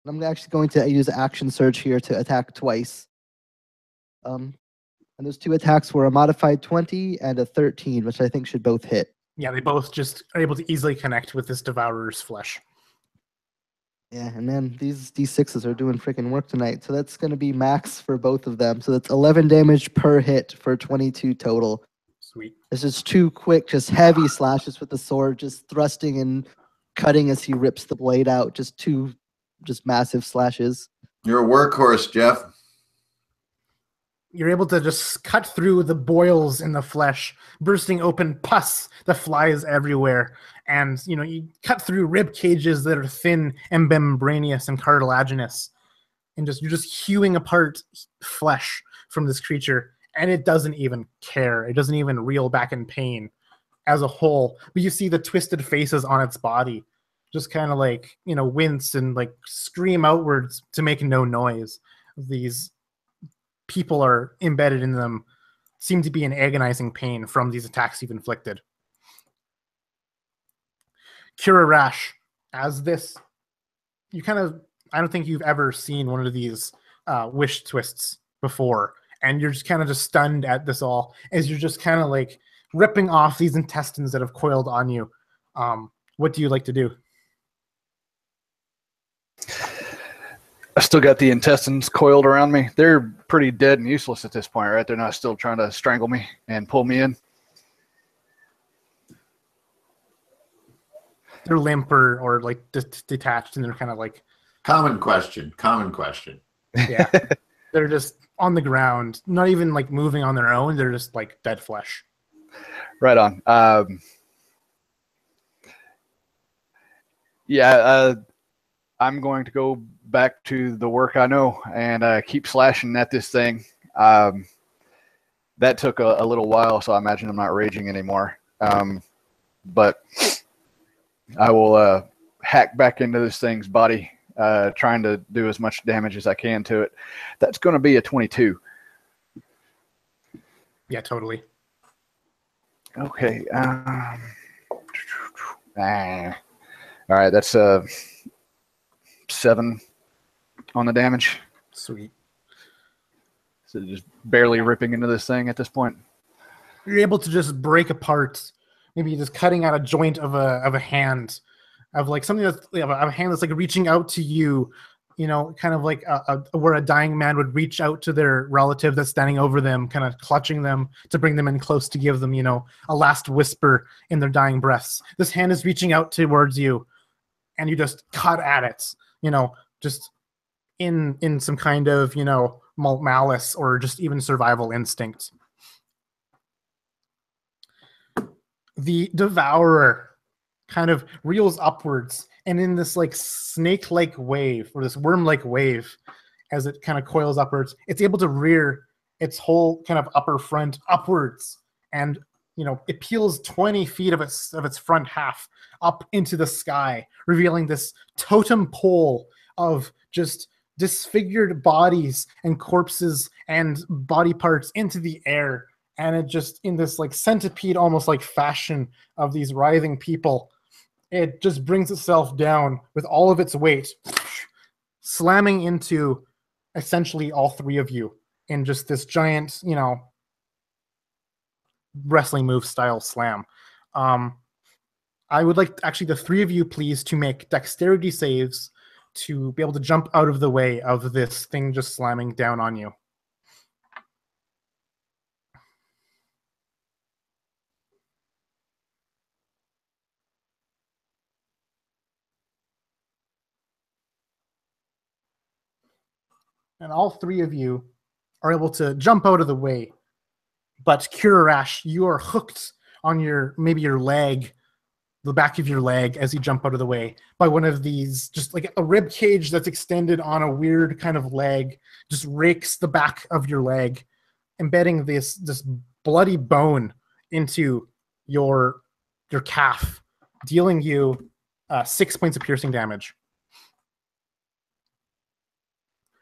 I'm actually going to use action surge here to attack twice. And those two attacks were a modified 20 and a 13, which I think should both hit. Yeah, they both just are able to easily connect with this Devourer's flesh. Yeah, and man, these D6s are doing freaking work tonight. So that's going to be max for both of them. So that's 11 damage per hit for 22 total. Sweet. It's just two quick, just heavy slashes with the sword, just thrusting and cutting as he rips the blade out. Just two, just massive slashes. You're a workhorse, Jeff. You're able to just cut through the boils in the flesh, bursting open pus that flies everywhere. And, you cut through rib cages that are thin and membranous and cartilaginous. And you're just hewing apart flesh from this creature. And it doesn't even care. It doesn't even reel back in pain as a whole. But you see the twisted faces on its body just kind of like, wince and like scream outwards to make no noise. These people are embedded in them, seem to be in agonizing pain from these attacks you've inflicted. Cura Rash, as this, I don't think you've ever seen one of these wish twists before, and you're just kind of just stunned at this all, as you're just kind of like ripping off these intestines that have coiled on you. What do you like to do? I still got the intestines coiled around me. They're pretty dead and useless at this point, right? They're not still trying to strangle me and pull me in. They're limp or like detached, and they're kind of like... Common question. Yeah. They're just on the ground, not even like moving on their own. They're just like dead flesh. Right on. I'm going to go back to the work I know and keep slashing at this thing. That took a little while, so I imagine I'm not raging anymore. But I will hack back into this thing's body, trying to do as much damage as I can to it. That's going to be a 22. Yeah, totally. Okay. All right, that's 7 on the damage. Sweet. So just barely ripping into this thing at this point. You're able to just break apart, maybe just cutting out a joint of a hand, of like something that's a hand that's like reaching out to you, kind of like where a dying man would reach out to their relative that's standing over them, kind of clutching them to bring them in close to give them, a last whisper in their dying breaths. This hand is reaching out towards you, and you just cut at it, just in some kind of, malice or just even survival instinct. The Devourer kind of reels upwards, and in this like snake-like wave, or this worm-like wave, as it kind of coils upwards, it's able to rear its whole kind of upper front upwards, and it peels 20 feet of its front half up into the sky, revealing this totem pole of just disfigured bodies and corpses and body parts into the air. And it just, in this like centipede almost like fashion of these writhing people, it just brings itself down with all of its weight, slamming into essentially all three of you in just this giant, wrestling move style slam. I would like actually the three of you please to make dexterity saves to be able to jump out of the way of this thing just slamming down on you. and all three of you are able to jump out of the way. But Kurarash, you are hooked on maybe your leg, the back of your leg, as you jump out of the way by one of these, just like a rib cage that's extended on a weird kind of leg, just rakes the back of your leg, embedding this bloody bone into your calf, dealing you 6 points of piercing damage.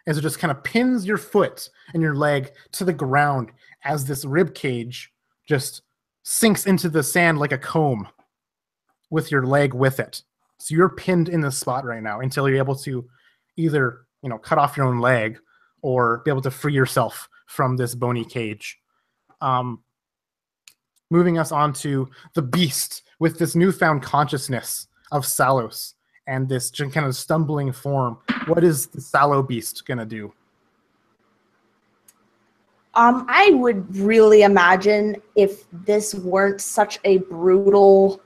As it just kind of pins your foot and your leg to the ground as this rib cage just sinks into the sand like a comb with your leg with it. So you're pinned in this spot right now until you're able to either, cut off your own leg or be able to free yourself from this bony cage. Moving us on to the beast with this newfound consciousness of Salos and this kind of stumbling form. What is the Sallow beast going to do? I would really imagine if this weren't such a brutal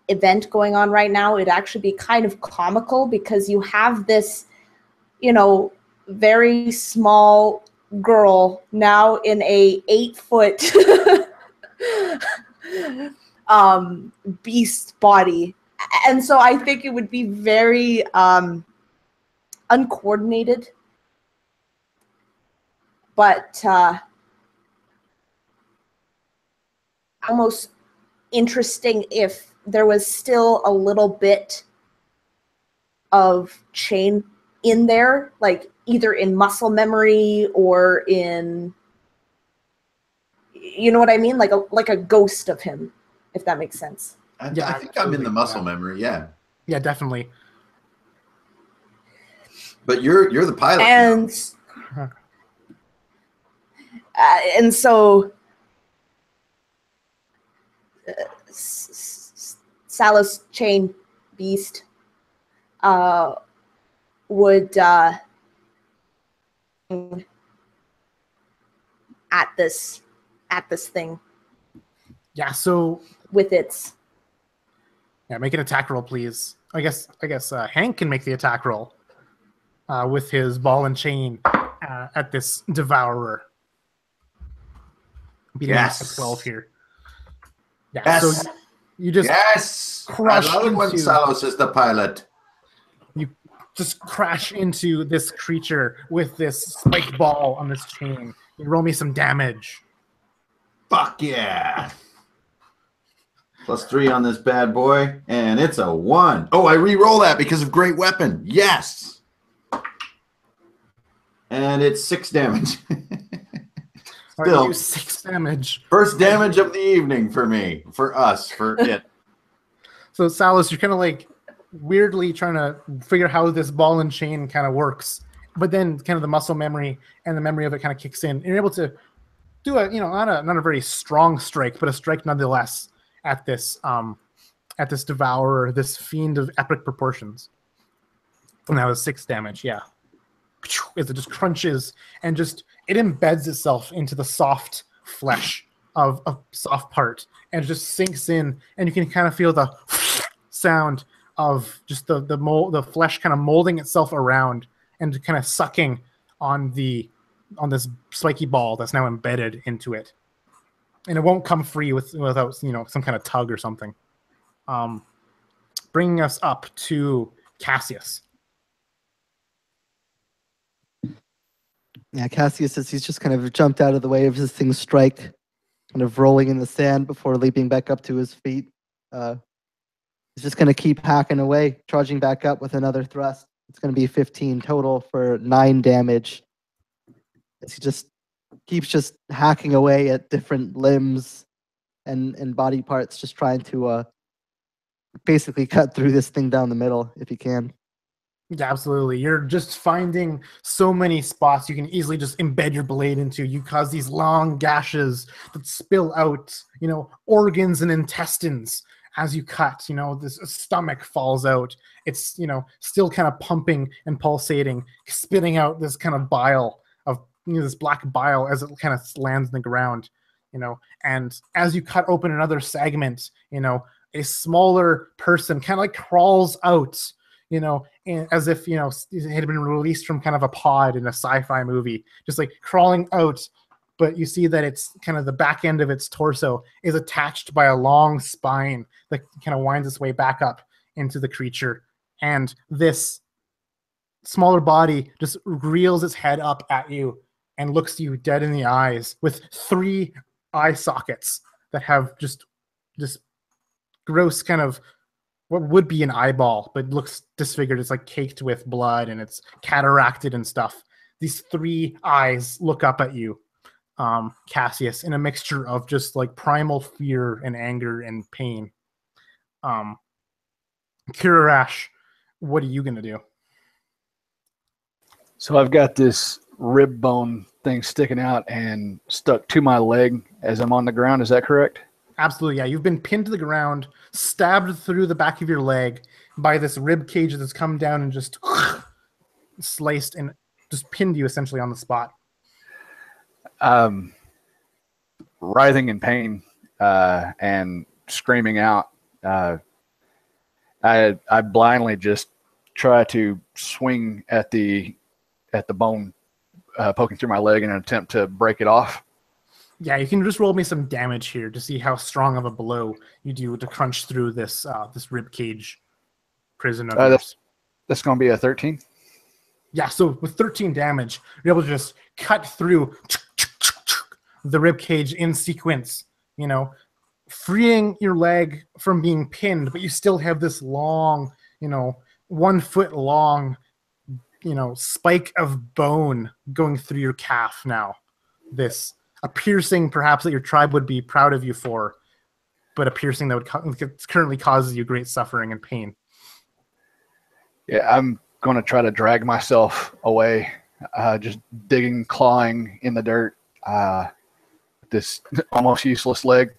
event going on right now, it'd actually be kind of comical because you have this, very small girl now in a 8-foot beast body. And so I think it would be very uncoordinated, but almost interesting if there was still a little bit of chain in there, like either in muscle memory or in, you know what I mean? Like a ghost of him, if that makes sense. I think I'm in the muscle memory, yeah. Yeah, definitely. But you're the pilot. And and so Salos chain beast would at this thing. Yeah, so with its make an attack roll, please. I guess Hank can make the attack roll with his ball and chain at this devourer. Beating a 12 here. Yeah, yes. So you just crush I love it when Salos is the pilot. You just crash into this creature with this spiked ball on this chain. You roll me some damage. Fuck yeah. +3 on this bad boy, and it's a 1. Oh, I re-roll that because of great weapon. Yes. And it's 6 damage. Still 6 damage. First damage of the evening for me, for it. So Salos, you're kind of like weirdly trying to figure how this ball and chain kind of works, but then kind of the muscle memory and the memory of it kind of kicks in. And you're able to do a, not a very strong strike, but a strike nonetheless at this devourer, this fiend of epic proportions. And that was 6 damage, yeah. As it just crunches and just it embeds itself into the soft flesh of a soft part and it just sinks in, and you can kind of feel the sound of just the flesh kind of molding itself around and kind of sucking on this spiky ball that's now embedded into it. And it won't come free without some kind of tug or something. Bringing us up to Cassius. Yeah, Cassius, as he's just kind of jumped out of the way of this thing's strike, kind of rolling in the sand before leaping back up to his feet. He's just going to keep hacking away, charging back up with another thrust. It's going to be 15 total for 9 damage. As he just keeps just hacking away at different limbs and body parts, just trying to basically cut through this thing down the middle if he can. Yeah, absolutely. You're just finding so many spots you can easily just embed your blade into. You cause these long gashes that spill out, organs and intestines as you cut. This stomach falls out. It's, still kind of pumping and pulsating, spitting out this kind of bile of, this black bile as it kind of lands in the ground, and as you cut open another segment, a smaller person kind of like crawls out, as if, it had been released from kind of a pod in a sci-fi movie, just like crawling out. But you see that it's kind of the back end of its torso is attached by a long spine that kind of winds its way back up into the creature. And this smaller body just reels its head up at you and looks you dead in the eyes with 3 eye sockets that have just gross kind of what would be an eyeball, but looks disfigured. It's like caked with blood and it's cataracted and stuff. These 3 eyes look up at you, Cassius, in a mixture of just like primal fear and anger and pain. Kirarash, what are you going to do? So I've got this rib bone thing sticking out and stuck to my leg as I'm on the ground. Is that correct? Absolutely, yeah. You've been pinned to the ground, stabbed through the back of your leg by this rib cage that's come down and just sliced and just pinned you essentially on the spot. Writhing in pain and screaming out. I blindly just try to swing at the bone poking through my leg in an attempt to break it off. Yeah, you can just roll me some damage here to see how strong of a blow you do to crunch through this rib cage prison of yours. That's going to be a 13. Yeah, so with 13 damage, you're able to just cut through the rib cage in sequence, freeing your leg from being pinned, but you still have this long, 1 foot long, spike of bone going through your calf now. A piercing perhaps that your tribe would be proud of you for, but a piercing that currently causes you great suffering and pain. Yeah, I'm going to try to drag myself away, just digging, clawing in the dirt, this almost useless leg.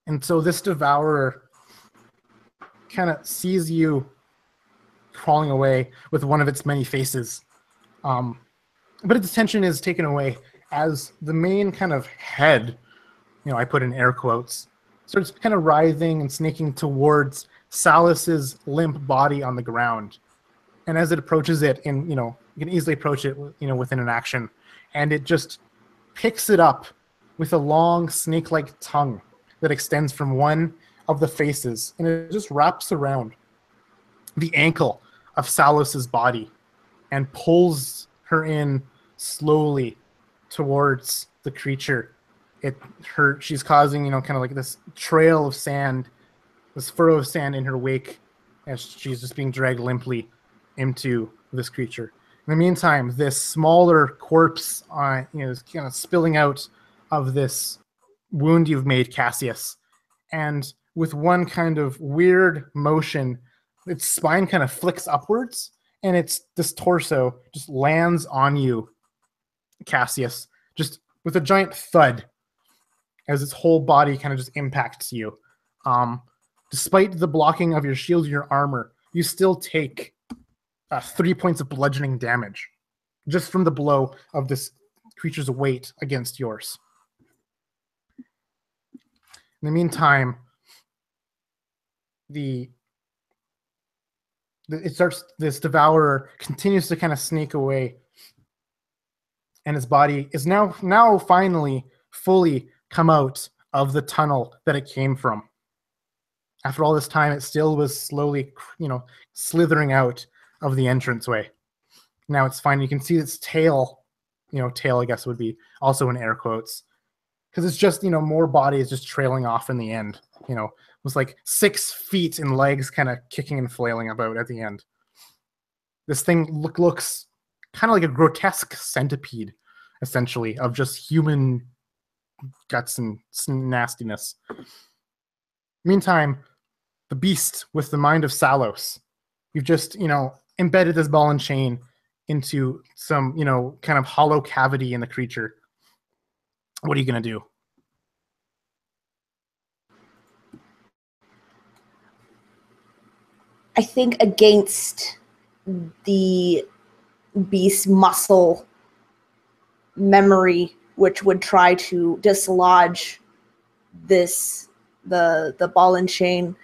And so this devourer kind of sees you crawling away with one of its many faces. But its attention is taken away as the main kind of head, I put in air quotes, starts kind of writhing and snaking towards Salus's limp body on the ground. And as it approaches it, and you can easily approach it, within an action, and it just picks it up with a long snake-like tongue that extends from one of the faces, and it just wraps around the ankle of Salus's body and pulls her in slowly towards the creature. She's causing, kind of like this trail of sand, this furrow of sand in her wake as she's just being dragged limply into this creature. In the meantime, this smaller corpse is kind of spilling out of this wound you've made, Cassius. And with one kind of weird motion, its spine kind of flicks upwards, and this torso just lands on you, Cassius, just with a giant thud as its whole body kind of just impacts you. Despite the blocking of your shield and your armor, you still take 3 points of bludgeoning damage just from the blow of this creature's weight against yours. In the meantime, this devourer continues to kind of sneak away, and his body is now finally fully come out of the tunnel that it came from. After all this time, it still was slowly, slithering out of the entranceway. Now it's fine. You can see its tail, tail I guess would be also in air quotes, because it's just, more body is just trailing off in the end. It was like 6 feet and legs kind of kicking and flailing about at the end. This thing looks kind of like a grotesque centipede, essentially, of just human guts and nastiness. Meantime, the beast with the mind of Salos, you've just, embedded this ball and chain into some, kind of hollow cavity in the creature. What are you going to do? I think against the beast muscle memory which would try to dislodge the ball and chain.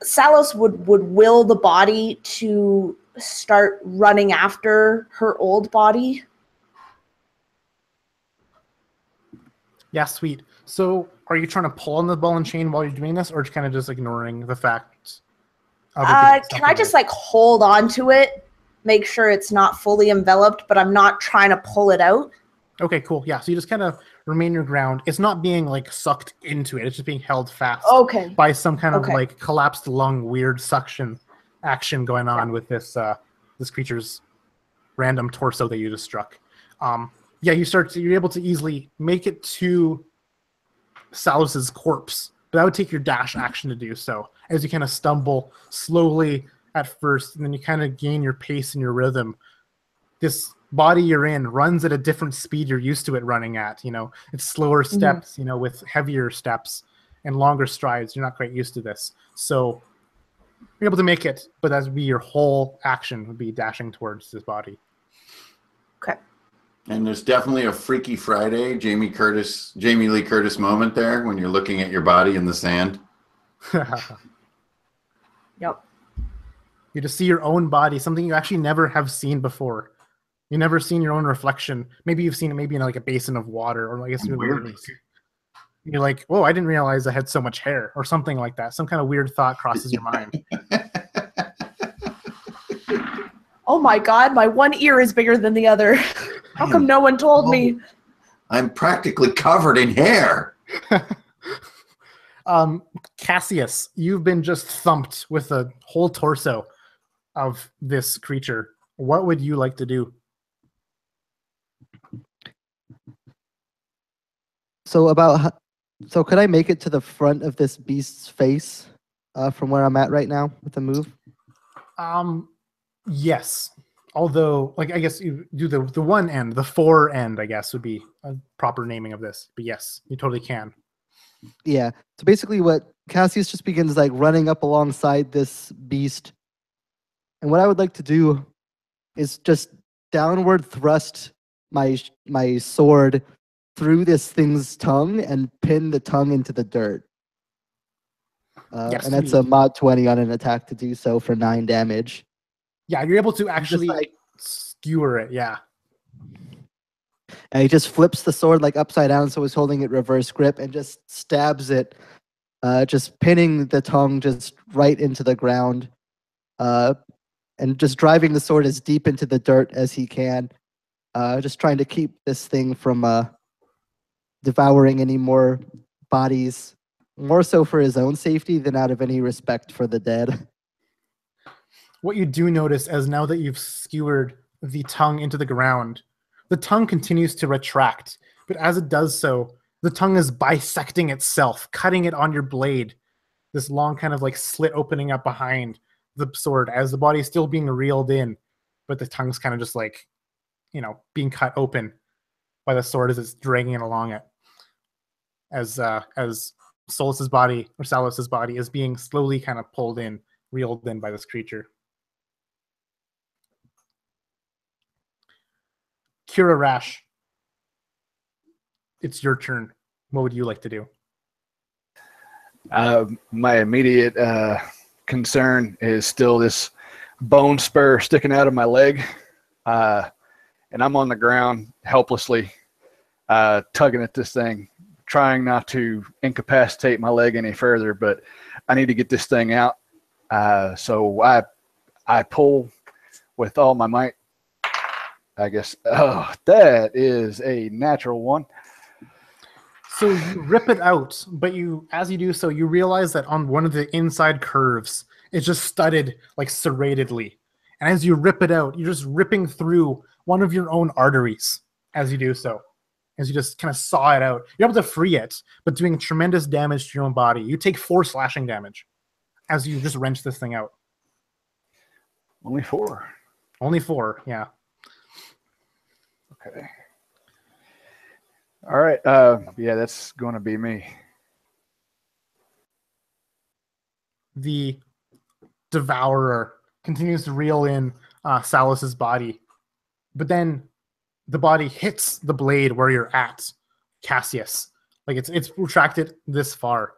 Salos would will the body to start running after her old body. Yeah, sweet. So are you trying to pull on the ball and chain while you're doing this, or just kind of just ignoring the fact of it being Can I just like hold on to it, make sure it's not fully enveloped, but I'm not trying to pull it out? Okay, cool. Yeah, so you just kind of remain your ground. It's not being like sucked into it. It's just being held fast by some kind of like collapsed lung, weird suction action going on with this this creature's random torso that you just struck. Yeah, you're able to easily make it to Salos's corpse, but that would take your dash action to do so. As you kind of stumble slowly at first, and then you kind of gain your pace and your rhythm. This body you're in runs at a different speed you're used to it running at. You know, it's slower steps, you know, with heavier steps and longer strides. You're not quite used to this. So you're able to make it, but that would be your whole action would be dashing towards this body. Okay. And there's definitely a Freaky Friday, Jamie Lee Curtis moment there when you're looking at your body in the sand. Yep. You just see your own body, something you actually never have seen before. You've never seen your own reflection. Maybe you've seen it maybe in like a basin of water, or I guess you're like, "Whoa, I didn't realize I had so much hair," or something like that. Some kind of weird thought crosses your mind. Oh my God, my one ear is bigger than the other. How come no one told me? I'm practically covered in hair. Cassius, you've been just thumped with the whole torso of this creature. What would you like to do? So could I make it to the front of this beast's face from where I'm at right now with the move? Yes. Although, like, I guess you do the one end, the fore end, I guess, would be a proper naming of this. But yes, you totally can. Yeah. So basically what Cassius just begins like running up alongside this beast. And what I would like to do is just downward thrust my sword through this thing's tongue and pin the tongue into the dirt. Yes, and that's a mod 20 on an attack to do so for 9 damage. Yeah, you're able to actually skewer it, yeah. And he just flips the sword like upside down, so he's holding it reverse grip, and just stabs it, just pinning the tongue just right into the ground, and just driving the sword as deep into the dirt as he can, just trying to keep this thing from devouring any more bodies, more so for his own safety than out of any respect for the dead. What you do notice, as now that you've skewered the tongue into the ground, the tongue continues to retract, but as it does so, the tongue is bisecting itself, cutting it on your blade. This long kind of like slit opening up behind the sword as the body is still being reeled in, but the tongue's kind of just like, you know, being cut open by the sword as it's dragging it along it. As Solus's body, or Salos's body, is being slowly kind of pulled in, reeled in by this creature. Kira Rash, it's your turn. What would you like to do? My immediate concern is still this bone spur sticking out of my leg, and I'm on the ground helplessly tugging at this thing, trying not to incapacitate my leg any further, but I need to get this thing out. So I pull with all my might. I guess. Oh, that is a natural one. So you rip it out, but as you do so, you realize that on one of the inside curves, it's just studded like serratedly. And as you rip it out, you're just ripping through one of your own arteries as you do so. As you just kind of saw it out. You're able to free it, but doing tremendous damage to your own body. You take 4 slashing damage as you just wrench this thing out. Only 4. Only 4, yeah. Okay. All right. Yeah, that's going to be me. The devourer continues to reel in Salos's body, but then the body hits the blade where you're at, Cassius. Like it's retracted this far.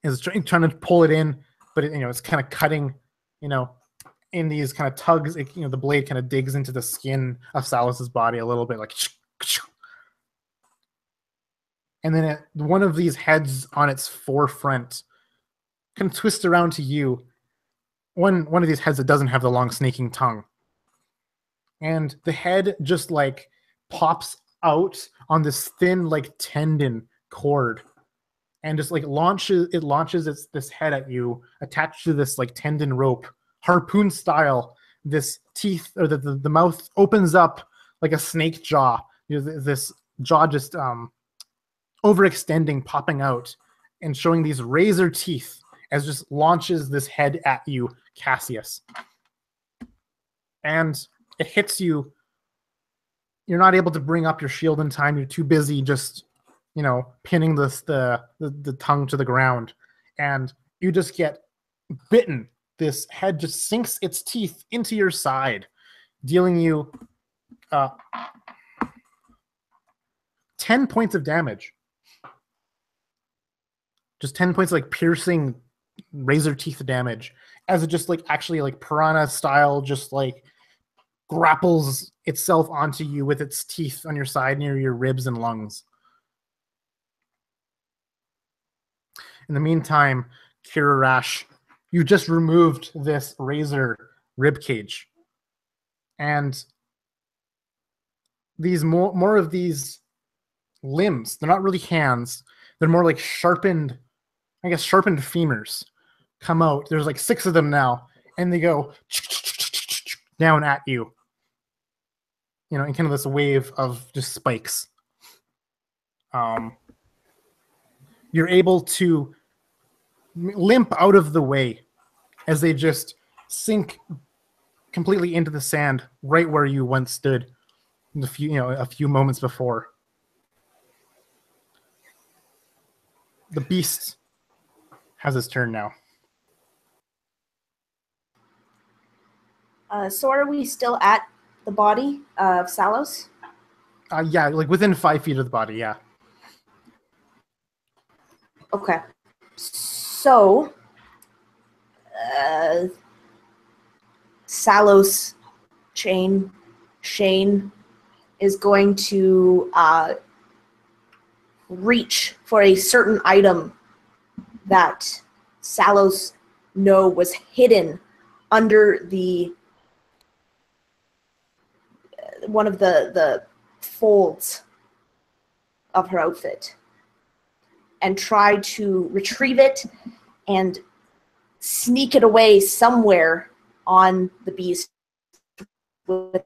It's trying to pull it in, but it's kind of cutting, in these kind of tugs. The blade kind of digs into the skin of Salos's body a little bit, like. And then one of these heads on its forefront kind of twists around to you. One of these heads that doesn't have the long snaking tongue. And the head just like pops out on this thin like tendon cord and just like launches this head at you attached to this like tendon rope, harpoon style. This teeth, or the mouth opens up like a snake jaw. This jaw just overextending, popping out, and showing these razor teeth as just launches this head at you, Cassius. And it hits you. You're not able to bring up your shield in time. You're too busy just, pinning the tongue to the ground. And you just get bitten. This head just sinks its teeth into your side, dealing you 10 points of damage. Just 10 points of like piercing razor teeth damage as it just like actually like piranha style just like grapples itself onto you with its teeth on your side near your ribs and lungs. In the meantime, Kirarash, you just removed this razor rib cage. And these more of these limbs, they're not really hands, they're more like sharpened femurs come out. There's like 6 of them now, and they go down at you. In kind of this wave of just spikes. You're able to limp out of the way as they just sink completely into the sand right where you once stood a few moments before. The beast has his turn now. So are we still at the body of Salos? Yeah, like within 5 feet of the body, yeah. Okay. So, Salos Shane is going to reach for a certain item that Salos was hidden under one of the folds of her outfit, and try to retrieve it and sneak it away somewhere on the beast. So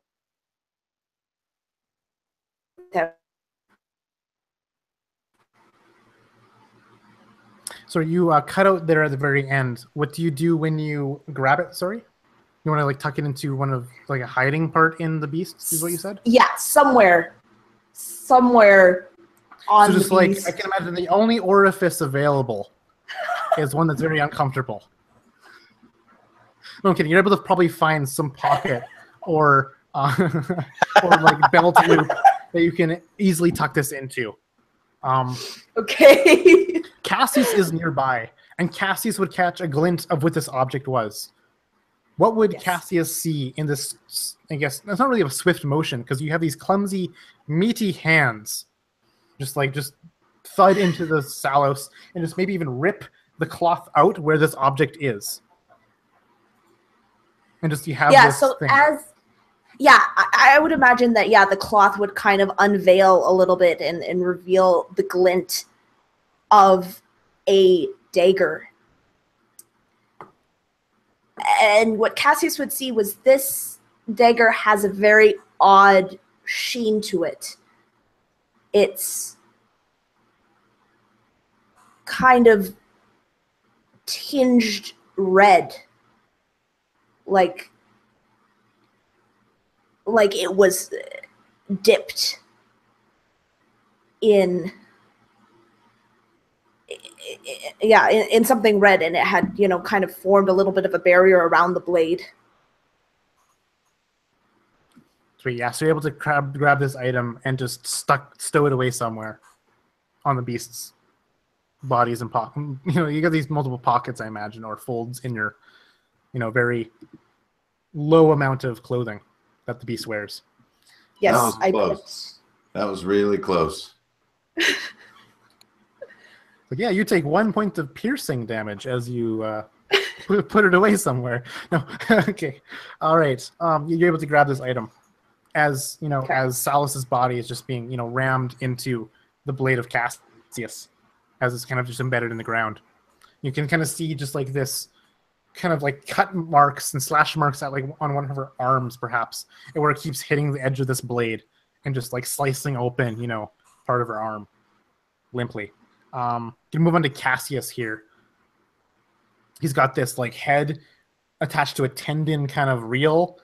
you cut out there at the very end. What do you do when you grab it? Sorry? You want to like tuck it into one of like a hiding part in the beast, is what you said? Yeah, somewhere on so just the like beast. I can imagine the only orifice available is one that's very uncomfortable. No, I'm kidding. You're able to probably find some pocket or like belt loop that you can easily tuck this into. Okay. Cassius is nearby, and Cassius would catch a glint of what this object was. What would Cassius see in this? I guess that's not really a swift motion because you have these clumsy, meaty hands, just thud into the Salos and just maybe even rip the cloth out where this object is, and just you have this thing. I would imagine that the cloth would kind of unveil a little bit and reveal the glint of a dagger. And what Cassius would see was this dagger has a very odd sheen to it. It's kind of tinged red, like it was dipped in something red, and it had kind of formed a little bit of a barrier around the blade. Sweet, yeah. So you're able to grab this item and just stow it away somewhere on the beast's bodies and pocket. You know, you got these multiple pockets, I imagine, or folds in your, very low amount of clothing that the beast wears. Yes, That was I close. That was really close. But yeah, you take 1 point of piercing damage as you put it away somewhere. No, okay, all right. You're able to grab this item as as Salus's body is just being rammed into the blade of Cassius, as it's kind of just embedded in the ground. You can kind of see just like this, kind of like cut marks and slash marks at like on one of her arms, perhaps, and where it keeps hitting the edge of this blade and just like slicing open, part of her arm, limply. You can move on to Cassius here. He's got this like head attached to a tendon kind of reel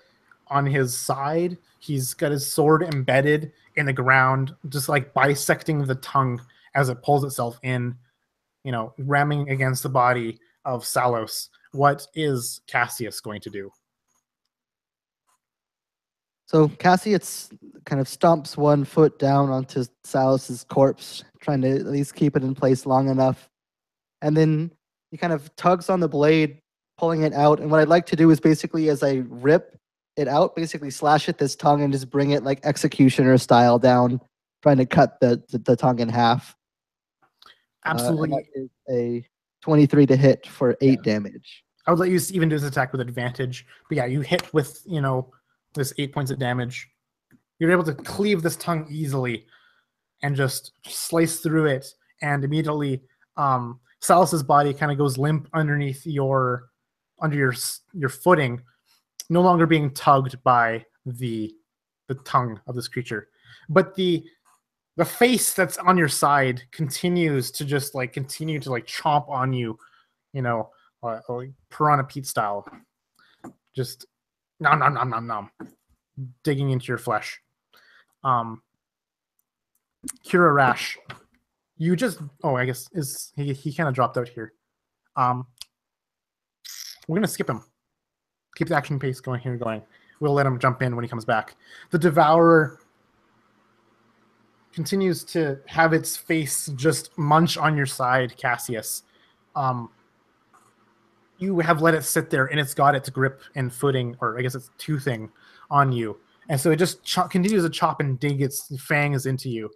on his side. He's got his sword embedded in the ground, just like bisecting the tongue as it pulls itself in, ramming against the body of Salos. What is Cassius going to do? So Cassius kind of stomps 1 foot down onto Salos's corpse, trying to at least keep it in place long enough. And then he kind of tugs on the blade, pulling it out. And what I'd like to do is basically, as I rip it out, basically slash at this tongue and just bring it like executioner style down, trying to cut the tongue in half. Absolutely. That is a 23 to hit for 8 damage. I would let you even do this attack with advantage. But yeah, you hit with, this 8 points of damage. You're able to cleave this tongue easily and just slice through it. And immediately, Salus's body kind of goes limp underneath your footing, no longer being tugged by the tongue of this creature. But the face that's on your side continues to just like chomp on you, like Piranha Pete style. Just nom nom nom nom nom, digging into your flesh. Kira Rash, you just I guess is he kind of dropped out here. We're gonna skip him. Keep the action pace going. We'll let him jump in when he comes back. The Devourer continues to have its face just munch on your side, Cassius. You have let it sit there, and it's got its grip and footing, or I guess it's toothing on you. And so it just continues to chop and dig its fangs into you,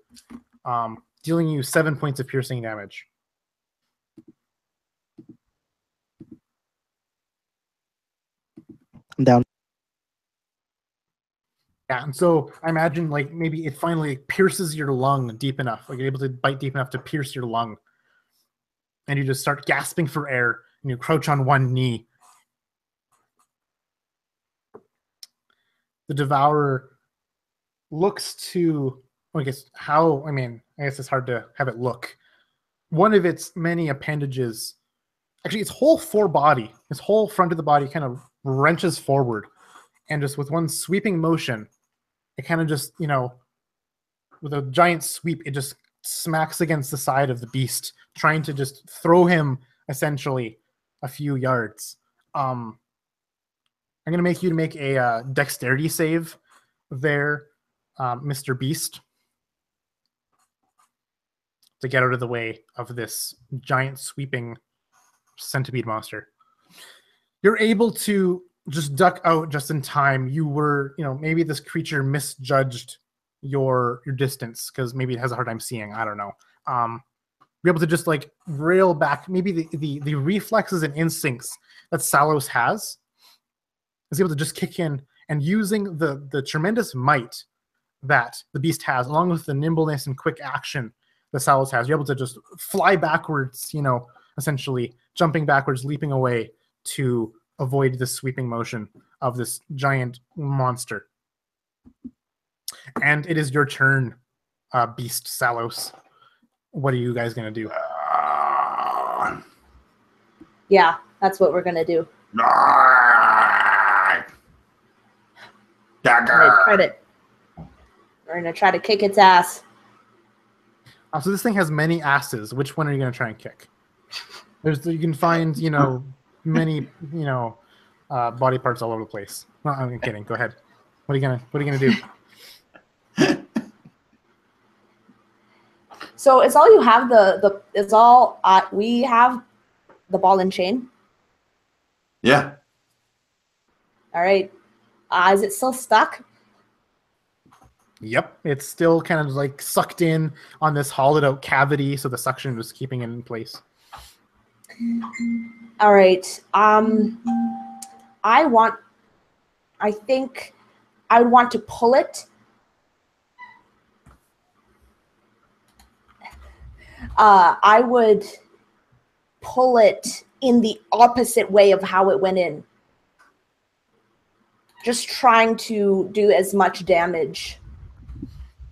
dealing you 7 points of piercing damage. I'm down. Yeah, and so I imagine like maybe it finally pierces your lung deep enough, like you're able to bite deep enough to pierce your lung. And you just start gasping for air, and you crouch on one knee. The Devourer looks to, I guess it's hard to have it look. One of its many appendages, actually its whole forebody, its whole front of the body kind of wrenches forward. And just with one sweeping motion, it kind of just, with a giant sweep, it just smacks against the side of the beast, trying to just throw him essentially a few yards. I'm going to make you make a dexterity save there, Mr. Beast, to get out of the way of this giant sweeping centipede monster. You're able to just duck out just in time. You were, maybe this creature misjudged your distance because maybe it has a hard time seeing. I don't know. You're able to just like rail back. Maybe the reflexes and instincts that Salos has is able to just kick in, and using the tremendous might that the beast has, along with the nimbleness and quick action that Salos has, you're able to just fly backwards, essentially jumping backwards, leaping away to avoid the sweeping motion of this giant monster. And it is your turn, Beast Salos. What are you guys going to do? Yeah, that's what we're going to do. Dagger. We're going to try to kick its ass. So this thing has many asses. Which one are you going to try and kick? You can find, many, body parts all over the place. No, I'm kidding. Go ahead. What are you gonna do? So is all you have we have the ball and chain? Yeah. All right. Is it still stuck? Yep, it's still kind of like sucked in on this hollowed out cavity, so the suction was keeping it in place. All right. I think I would want to pull it. I would pull it in the opposite way of how it went in. Just trying to do as much damage.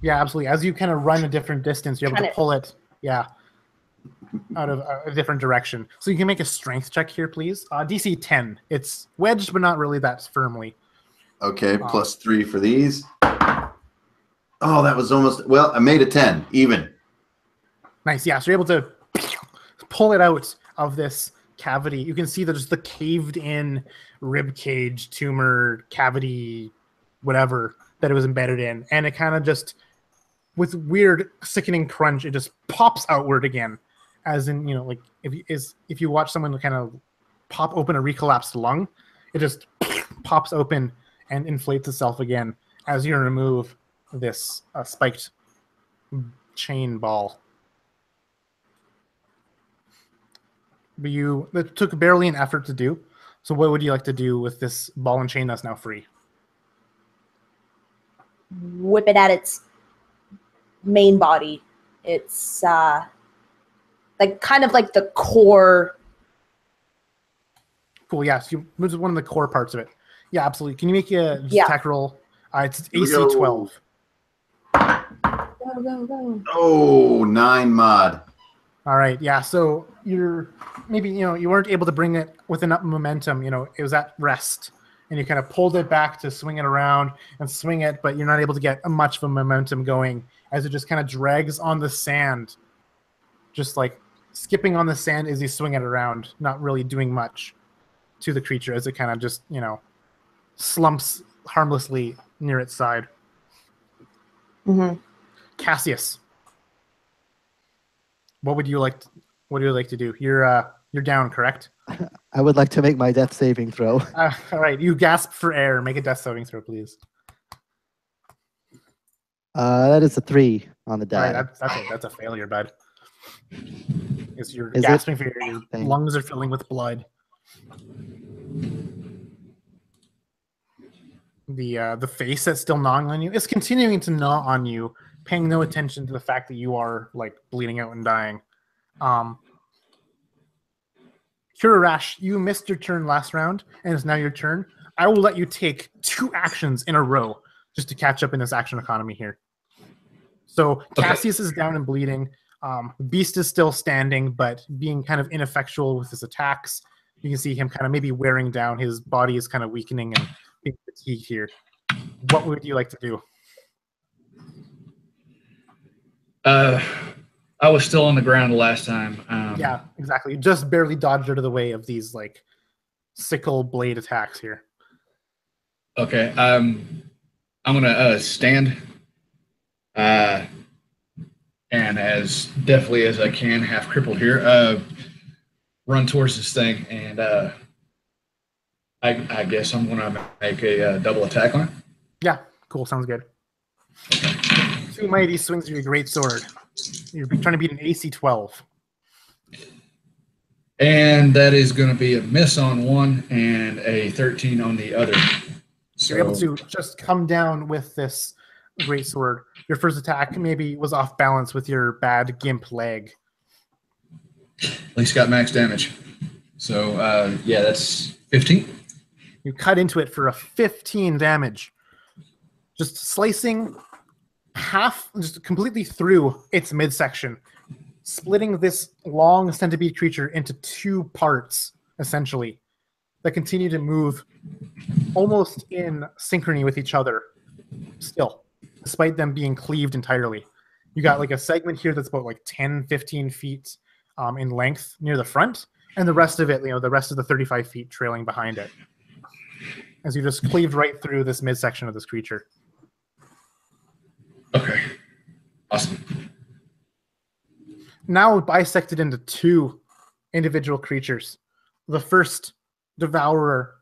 Yeah, absolutely. As you kind of run a different distance, you're able to pull it, out of a different direction. So you can make a strength check here, please. DC 10. It's wedged, but not really that firmly. Okay, +3 for these. Oh, that was almost, well, I made a 10, even. Nice, yeah. So you're able to pull it out of this cavity. You can see there's the caved in rib cage, tumor, cavity, whatever that it was embedded in. And it kind of just, with weird sickening crunch, it just pops outward again. As in, like if you watch someone kind of pop open a recollapsed lung, it just pops open and inflates itself again as you remove this spiked chain ball. But it took barely an effort to do. So what would you like to do with this ball and chain that's now free? Whip it at its main body. It's kind of like the core. Cool. Yeah. So this is one of the core parts of it. Yeah, absolutely. Can you make a attack roll? It's AC 12. Go. Oh, 9 mod. All right. Yeah. So you're maybe, you weren't able to bring it with enough momentum. It was at rest, and you kind of pulled it back to swing it around and swing it, but you're not able to get much of a momentum going as it just kind of drags on the sand, just like skipping on the sand as you swing it around, not really doing much to the creature as it kind of just, slumps harmlessly near its side. Mm-hmm. Cassius, what would you like to do? You're down, correct? I would like to make my death saving throw. All right, you gasp for air. Make a death saving throw, please. That is a 3 on the die. All right, that's a failure, bud. You're gasping for air. Your lungs are filling with blood. The face that's still gnawing on you is continuing to gnaw on you, paying no attention to the fact that you are bleeding out and dying. Kirarash, you missed your turn last round, and it's now your turn. I will let you take 2 actions in a row just to catch up in this action economy here. So Cassius is down and bleeding. Beast is still standing, but being kind of ineffectual with his attacks. You can see him kind of maybe wearing down. His body is kind of weakening and being fatigued here. What would you like to do? I was still on the ground the last time. Yeah, exactly. You just barely dodged out of the way of these sickle blade attacks here. Okay. I'm gonna stand. And as deftly as I can, half crippled here, run towards this thing, and I guess I'm gonna make a double attack on it. Yeah, cool. Sounds good. 2 mighty swings of your great sword. You're trying to beat an AC 12. And that is going to be a miss on one and a 13 on the other. So you're able to just come down with this great sword. Your first attack maybe was off balance with your bad gimp leg. At least got max damage. So, yeah, that's 15. You cut into it for a 15 damage. Just slicing just completely through its midsection, splitting this long centipede creature into 2 parts, essentially, that continue to move almost in synchrony with each other still, despite them being cleaved entirely. You got a segment here that's about 10, 15 feet in length near the front, and the rest of it, the rest of the 35 feet trailing behind it. as you just cleaved right through this midsection of this creature. Okay. Awesome. Now bisected into two individual creatures. The first devourer,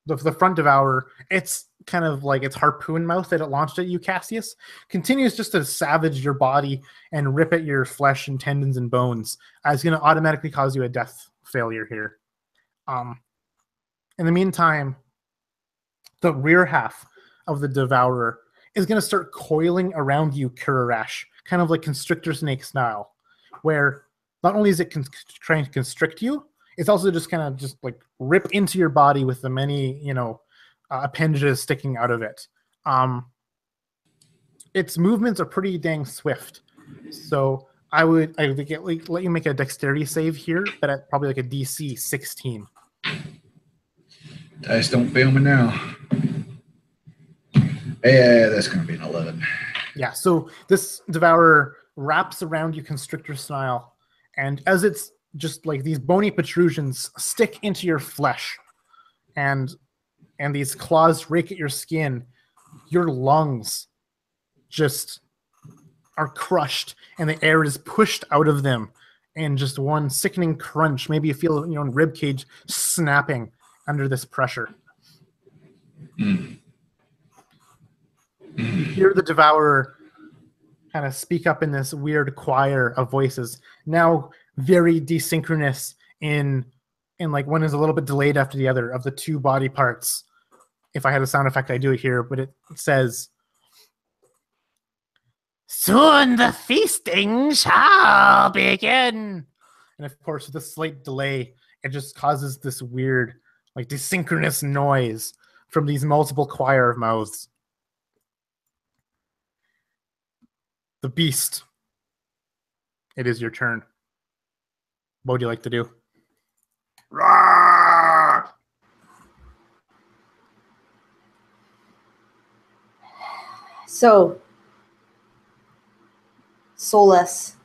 the front devourer, it's kind of like its harpoon mouth that it launched at you, Cassius, continues just to savage your body and rip at your flesh and tendons and bones. It's going to automatically cause you a death failure here. In the meantime, the rear half of the devourer is going to start coiling around you, Kurarash, kind of like constrictor snake style, where not only is it trying to constrict you, it's also just kind of just like rip into your body with the many, appendages sticking out of it. Its movements are pretty dang swift. So I would let you make a dexterity save here, but at probably like a DC 16. Dice don't fail me now. Yeah, that's going to be an 11. Yeah, so this devourer wraps around you constrictor style, and as it's just like these bony protrusions stick into your flesh, and these claws rake at your skin, your lungs just are crushed, and the air is pushed out of them, and just one sickening crunch. Maybe you feel rib cage snapping under this pressure. Mm. You hear the devourer kind of speak up in this weird choir of voices, now very desynchronous in like one is a little bit delayed after the other of the two body parts. If I had a sound effect, I'd do it here, but it says, "Soon the feasting shall begin." And of course, with a slight delay, it just causes this weird, like desynchronous noise from these multiple choir of mouths. The beast. It is your turn. What would you like to do? Roar! So, Solus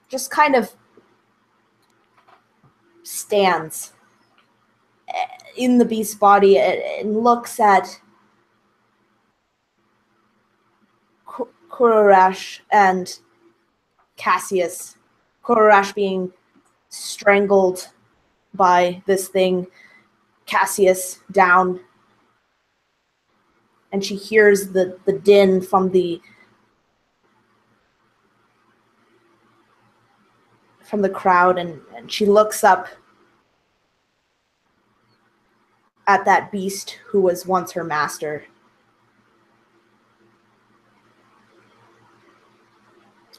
just kind of stands in the beast's body and looks at Kurarash and Cassius. Kurarash being strangled by this thing, Cassius down, and she hears the din from the crowd, and she looks up at that beast who was once her master.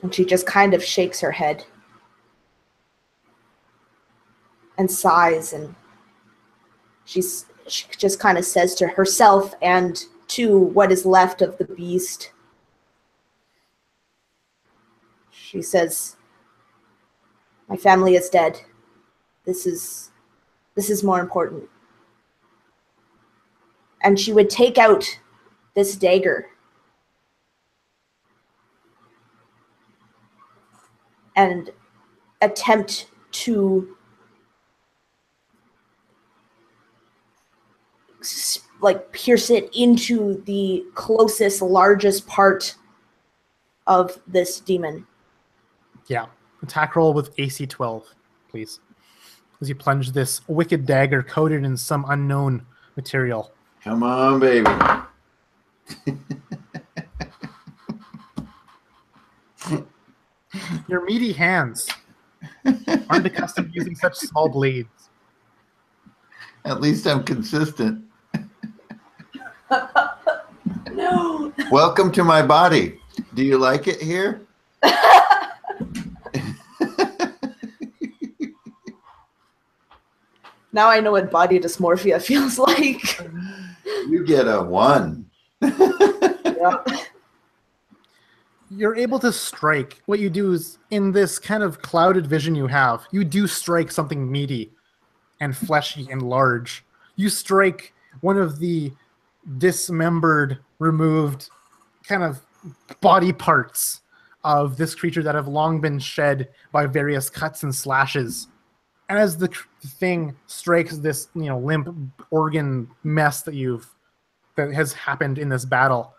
And she just kind of shakes her head and sighs, and she just kind of says to herself and to what is left of the beast, she says, "My family is dead. This is more important." And she would take out this dagger and attempt to pierce it into the closest, largest part of this demon. Yeah. Attack roll with AC 12, please. As you plunge this wicked dagger coated in some unknown material. Come on, baby. Your meaty hands aren't accustomed to using such small blades. At least I'm consistent. No. Welcome to my body. Do you like it here? Now I know what body dysmorphia feels like. You get a 1. Yeah. You're able to strike. What you do is, in this kind of clouded vision you have, you do strike something meaty and fleshy and large. You strike one of the dismembered, removed kind of body parts of this creature that have long been shed by various cuts and slashes. as the thing strikes this, limp organ mess that has happened in this battle,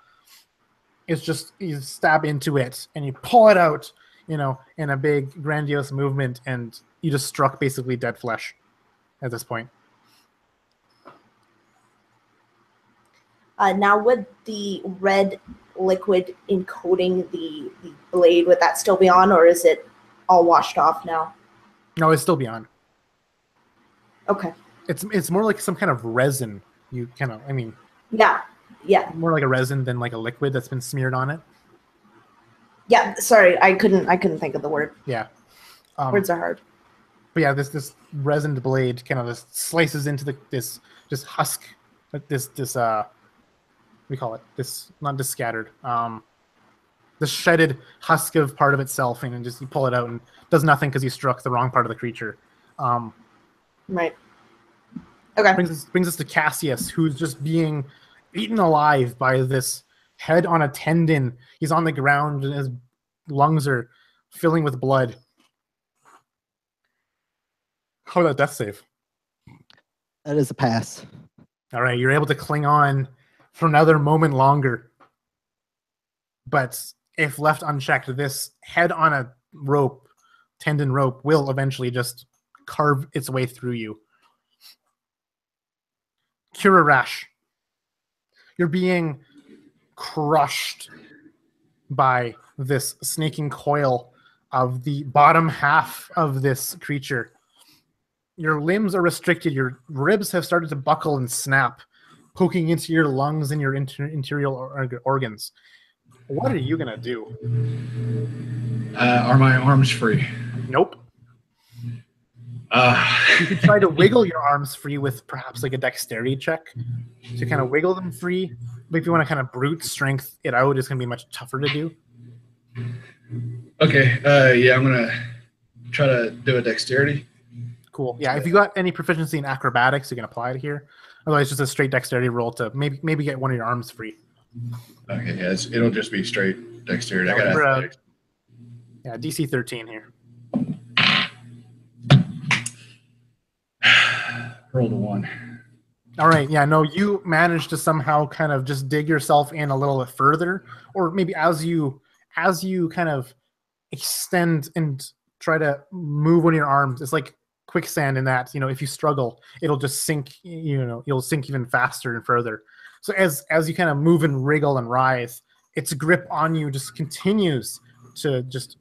it's just you stab into it and you pull it out, in a big grandiose movement, and you just struck basically dead flesh at this point. Now, would the red liquid encoding the blade, would that still be on, or is it all washed off now? No, it's still beyond. Okay. It's more like some kind of resin. Yeah. More like a resin than like a liquid that's been smeared on it. Yeah. Sorry, I couldn't think of the word. Yeah. Words are hard. But yeah, this resined blade kind of just slices into this husk, this we call it this, not just scattered, the shredded husk of part of itself, and just you pull it out and it does nothing because you struck the wrong part of the creature. Right. Okay. Brings us to Cassius, who's just being eaten alive by this head on a tendon. He's on the ground and his lungs are filling with blood. How about that death save? That is a pass. All right, you're able to cling on for another moment longer. But if left unchecked, this head on a rope, tendon rope, will eventually just carve its way through you. Kirarash, you're being crushed by this snaking coil of the bottom half of this creature. Your limbs are restricted. Your ribs have started to buckle and snap, poking into your lungs and your interior organs. What are you going to do? Are my arms free? Nope. You could try to wiggle your arms free with perhaps like a dexterity check to kind of wiggle them free. But if you want to kind of brute strength it out, it's going to be much tougher to do. Okay. Yeah, I'm going to try to do a dexterity. Cool. Yeah, if you got any proficiency in acrobatics, you can apply it here. Otherwise, just a straight dexterity roll to maybe get one of your arms free. Okay, yeah, it'll just be straight dexterity. I got athletics. Yeah, DC 13 here. Rolled a 1. All right, yeah, no, you managed to somehow kind of just dig yourself in a little bit further, or maybe as you kind of extend and try to move one of your arms, it's like quicksand in that, if you struggle, it'll just sink, you'll sink even faster and further. So as you kind of move and wriggle and writhe, its grip on you just continues to just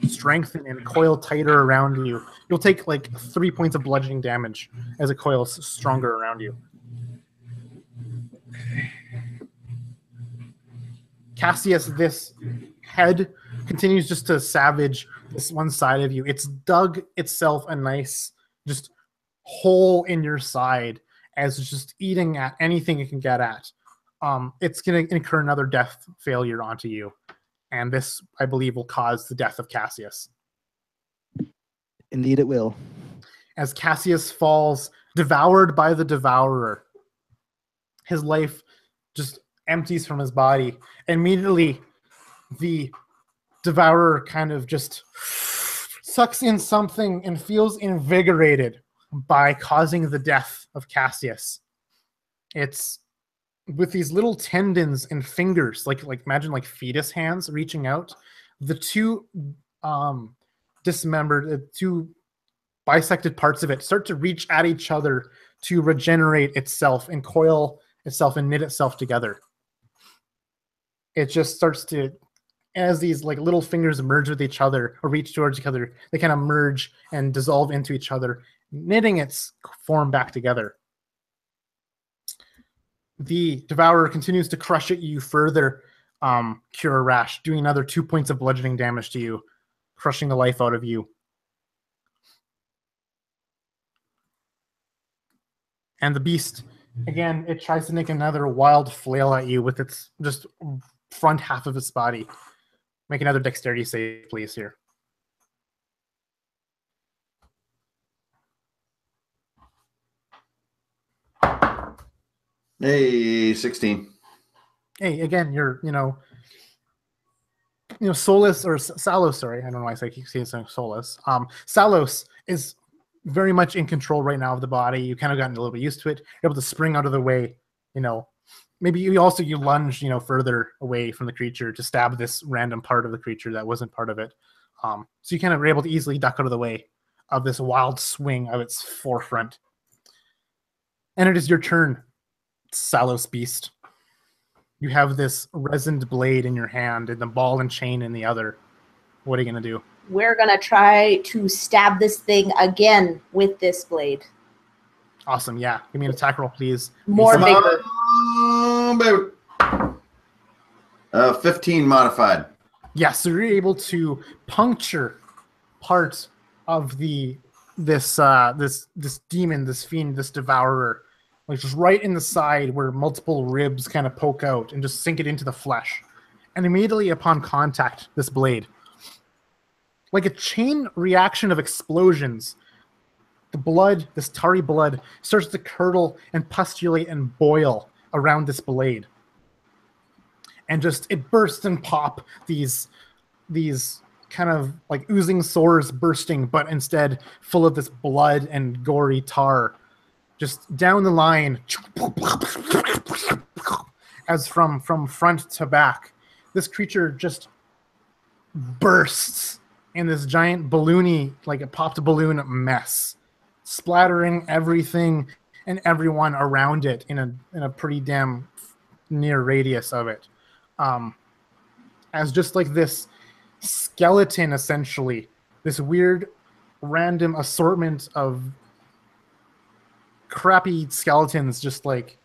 strengthen and coil tighter around you. You'll take like 3 points of bludgeoning damage as it coils stronger around you. Cassius, this head continues just to savage this one side of you. It's dug itself a nice just hole in your side as it's just eating at anything it can get at. It's going to incur another death failure onto you. And this, I believe, will cause the death of Cassius. Indeed it will. As Cassius falls, devoured by the devourer, his life just empties from his body. Immediately, the devourer kind of just sucks in something and feels invigorated by causing the death of Cassius. It's with these little tendons and fingers, like imagine like fetus hands reaching out. The two dismembered, two bisected parts of it start to reach at each other to regenerate itself and coil itself and knit itself together. It just starts to, as these like little fingers merge with each other or reach towards each other, they kind of merge and dissolve into each other, knitting its form back together. The devourer continues to crush at you further, Kirarash, doing another 2 points of bludgeoning damage to you, crushing the life out of you. And the beast, again, it tries to make another wild flail at you with its just front half of its body. Make another dexterity save, please, here. Hey, 16. Hey, again, you're, Solus or Salos, sorry, I don't know why I keep saying Solus. Salos is very much in control right now of the body. You kind of gotten a little bit used to it. You're able to spring out of the way, maybe you lunge, further away from the creature to stab this random part of the creature that wasn't part of it. So you kind of were able to easily duck out of the way of this wild swing of its forefront. And it is your turn, Salos Beast. You have this resined blade in your hand and the ball and chain in the other. What are you going to do? We're going to try to stab this thing again with this blade. Awesome, yeah. Give me an attack roll, please. More vigor. Baby. 15 modified. Yeah, so you're able to puncture part of this demon, this fiend, this devourer, like just right in the side where multiple ribs kind of poke out and just sink it into the flesh. And immediately upon contact, this blade, like a chain reaction of explosions, the blood, this tarry blood, starts to curdle and pustulate and boil around this blade. And just it bursts and pop, these kind of like oozing sores bursting, but instead full of this blood and gory tar. Just down the line, as from front to back, this creature just bursts in this giant balloony, like a popped balloon mess, splattering everything and everyone around it in a pretty damn near radius of it. As just like this skeleton, essentially, this weird random assortment of crappy skeletons just like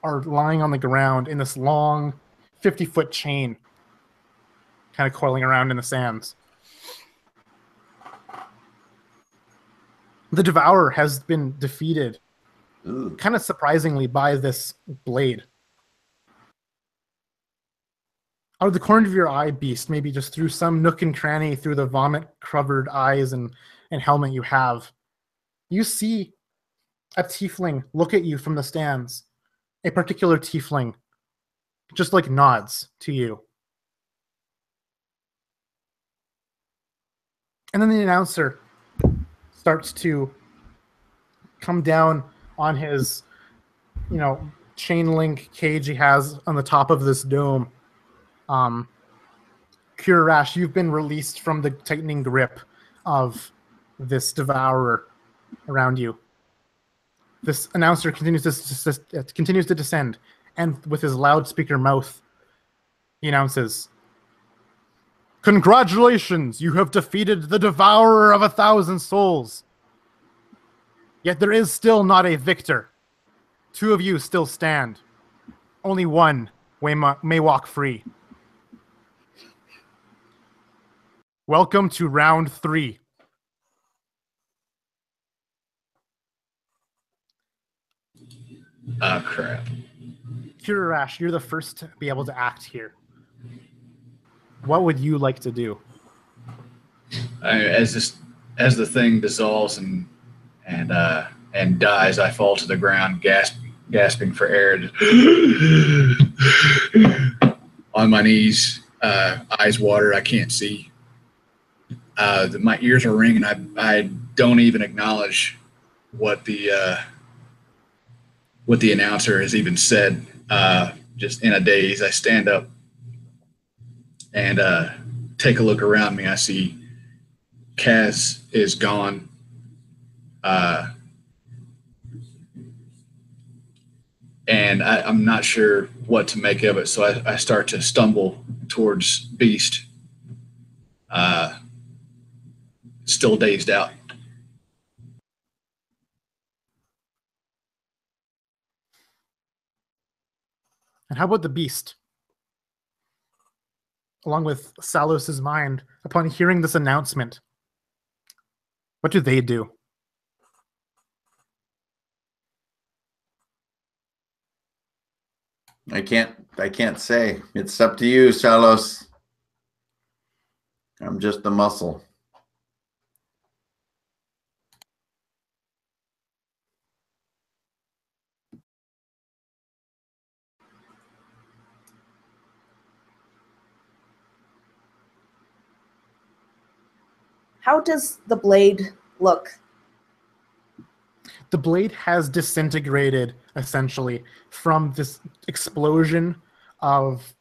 are lying on the ground in this long 50-foot chain kind of coiling around in the sands. The Devourer has been defeated, kind of surprisingly, by this blade. Out of the corner of your eye, Beast, maybe just through some nook and cranny, through the vomit-covered eyes and helmet you have, you see a tiefling look at you from the stands. A particular tiefling just like nods to you. And then the announcer starts to come down on his, chain link cage he has on the top of this dome. Kurarash, you've been released from the tightening grip of this devourer around you. This announcer continues to descend, and with his loudspeaker mouth, he announces, "Congratulations, you have defeated the Devourer of 1,000 souls. Yet there is still not a victor. 2 of you still stand. Only one may walk free. Welcome to round 3. Oh, crap. Kurarash, you're the first to be able to act here. What would you like to do? As the thing dissolves and dies, I fall to the ground, gasping for air, on my knees, eyes water. I can't see. My ears are ringing. I don't even acknowledge what the announcer has even said. Just in a daze, I stand up and take a look around me. I see Kaz is gone. And I'm not sure what to make of it, so I start to stumble towards Beast, still dazed out. And how about the Beast? Along with Salos's mind, upon hearing this announcement, what do they do? I can't say. It's up to you, Salos. I'm just the muscle. How does the blade look? the blade has disintegrated essentially from this explosion of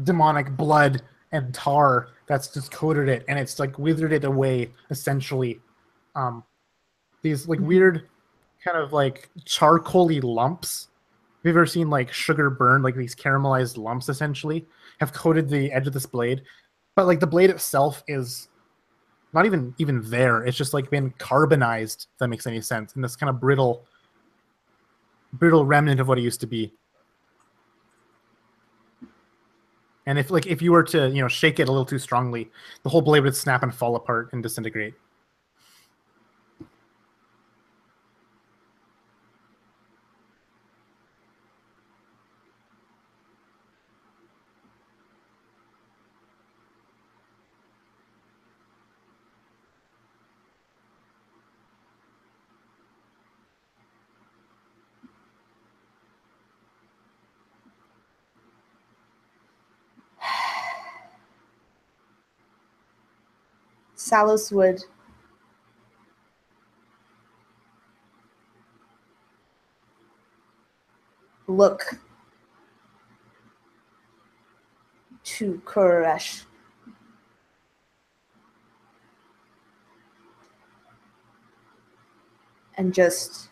demonic blood and tar that's just coated it, and it's like withered it away essentially. These like weird kind of like charcoaly lumps. Have you ever seen like sugar burn, like these caramelized lumps essentially have coated the edge of this blade? But like the blade itself is not even there. It's just like been carbonized, if that makes any sense, in this kind of brittle remnant of what it used to be. And if you were to shake it a little too strongly, the whole blade would snap and fall apart and disintegrate. Salos would look to Kuresh and just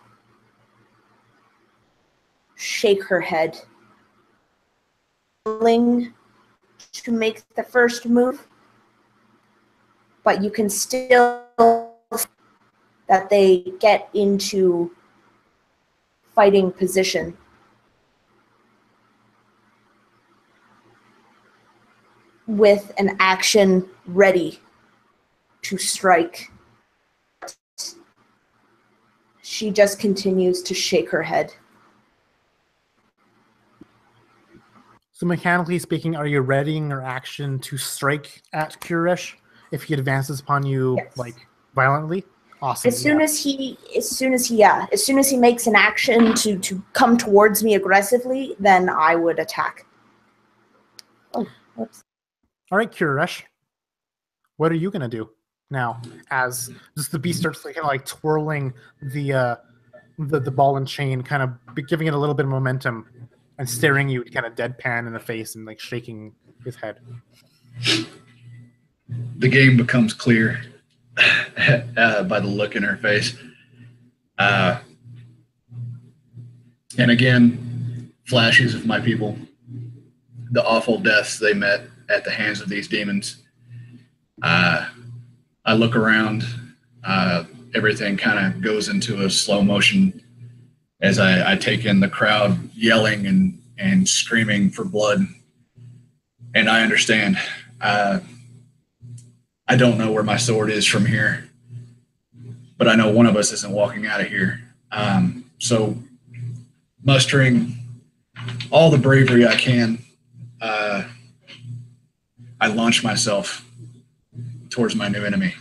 shake her head, willing to make the first move, but you can still that they get into fighting position. With an action ready to strike. She just continues to shake her head. So mechanically speaking, are you readying your action to strike at Kuresh if he advances upon you, yes, like violently? Awesome. As soon as he makes an action to come towards me aggressively, then I would attack. Oh, whoops. All right, Kuresh. What are you gonna do now? As just the beast starts kind of like twirling the ball and chain, kind of giving it a little bit of momentum, and staring you kind of deadpan in the face and like shaking his head. The game becomes clear by the look in her face. And again, flashes of my people, the awful deaths they met at the hands of these demons. I look around, everything kind of goes into a slow motion as I take in the crowd yelling and screaming for blood. And I understand. I don't know where my sword is from here, but I know one of us isn't walking out of here. So mustering all the bravery I can, I launch myself towards my new enemy.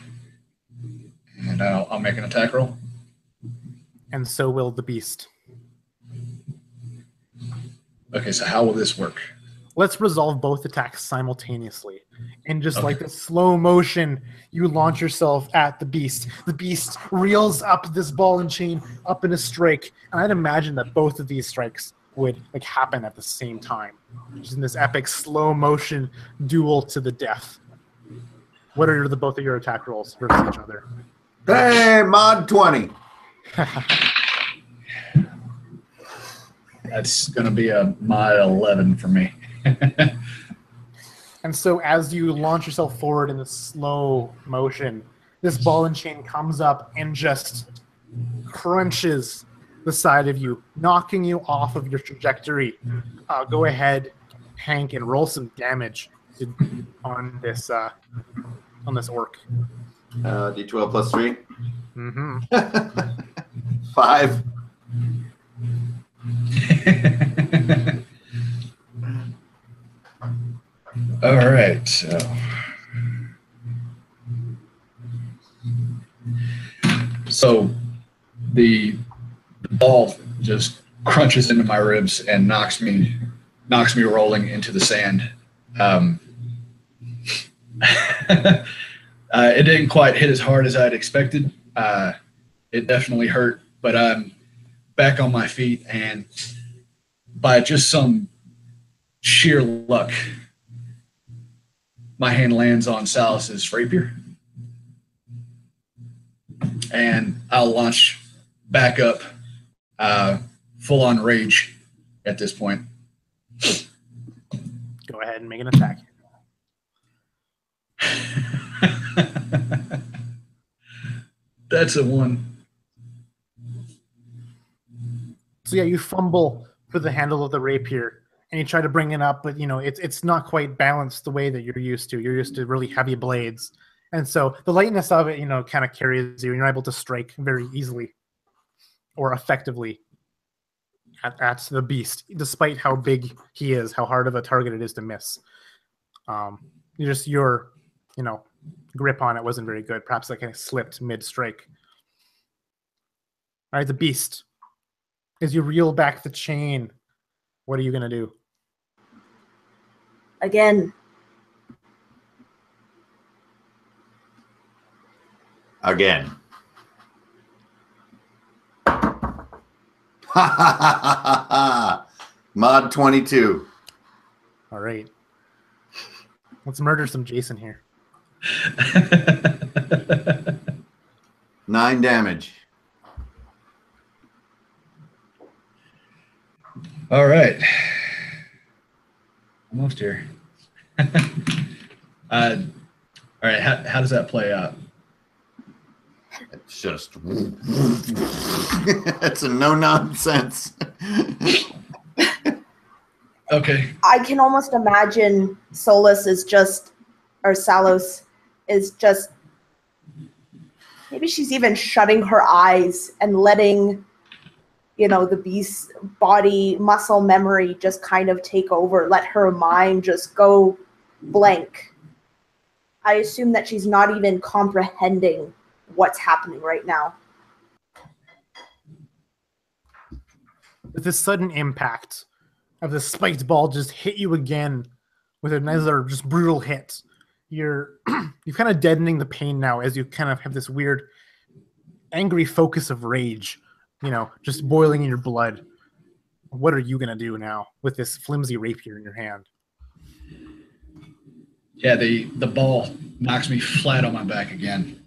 And I'll make an attack roll. And so will the beast. Okay, so how will this work? Let's resolve both attacks simultaneously. In just like the slow motion, you launch yourself at the beast. The beast reels up this ball and chain up in a strike. And I'd imagine that both of these strikes would like happen at the same time. Just in this epic slow motion duel to the death. What are both of your attack rolls versus each other? Hey, mod 20. That's going to be a mod 11 for me. And so as you launch yourself forward in this slow motion, this ball and chain comes up and just crunches the side of you, knocking you off of your trajectory. Go ahead, Hank, and roll some damage on this orc. D12 plus 3. Mm-hmm. 5. All right. So the ball just crunches into my ribs and knocks me rolling into the sand. It didn't quite hit as hard as I'd expected. It definitely hurt but I'm back on my feet, and by just some sheer luck, my hand lands on Salus's rapier, and I'll launch back up, full on rage at this point. Go ahead and make an attack. That's a 1. So yeah, you fumble for the handle of the rapier, and you try to bring it up, but it's not quite balanced the way that you're used to. You're used to really heavy blades, and so the lightness of it, kind of carries you, and you're able to strike very easily or effectively at the beast, despite how big he is, how hard of a target it is to miss. Your grip on it wasn't very good. Perhaps that kind of slipped mid-strike. All right, the beast. As you reel back the chain, what are you going to do? Again. Again. Ha ha ha ha ha. Mod 22. All right. Let's murder some Jason here. 9 damage. All right. Almost here. All right. How does that play out? It's just it's a no nonsense. Okay. I can almost imagine Salos is just maybe she's even shutting her eyes and letting the beast's body muscle memory just kind of take over, let her mind just go blank. I assume that she's not even comprehending what's happening right now. With this sudden impact of the spiked ball just hit you again with another just brutal hit, you're kind of deadening the pain now as you kind of have this weird angry focus of rage, just boiling in your blood. What are you going to do now with this flimsy rapier in your hand? Yeah, the ball knocks me flat on my back again,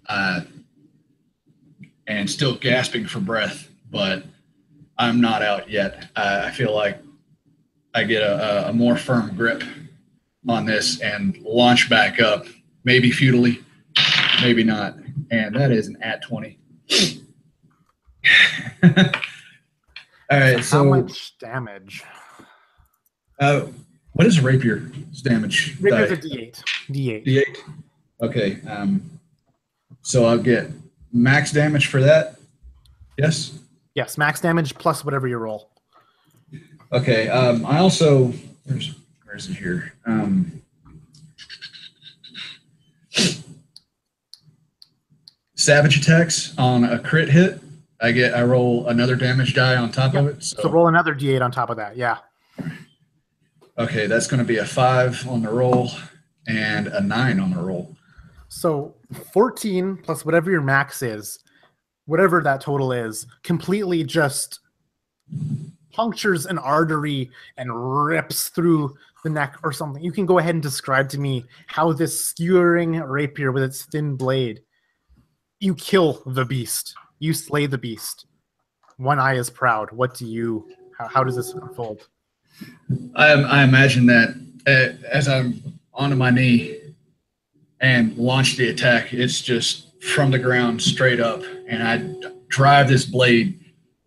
and still gasping for breath, but I'm not out yet. I feel like I get a more firm grip on this and launch back up, maybe futilely, maybe not. And that is an @20. All right, so how much damage? What is rapier's damage? Rapier's a D8. D8. Okay. So I'll get max damage for that. Yes. Yes, max damage plus whatever you roll. Okay. I also where's it here? Savage attacks on a crit hit. I roll another damage die on top of it. So roll another D8 on top of that. Yeah. Okay, that's going to be a 5 on the roll and a 9 on the roll. So 14 plus whatever your max is, whatever that total is, completely just punctures an artery and rips through the neck or something. You can go ahead and describe to me how this skewering rapier with its thin blade, you kill the beast. You slay the beast. One eye is proud. What do you, how does this unfold? I imagine that as I'm onto my knee and launch the attack, it's just from the ground straight up, and I drive this blade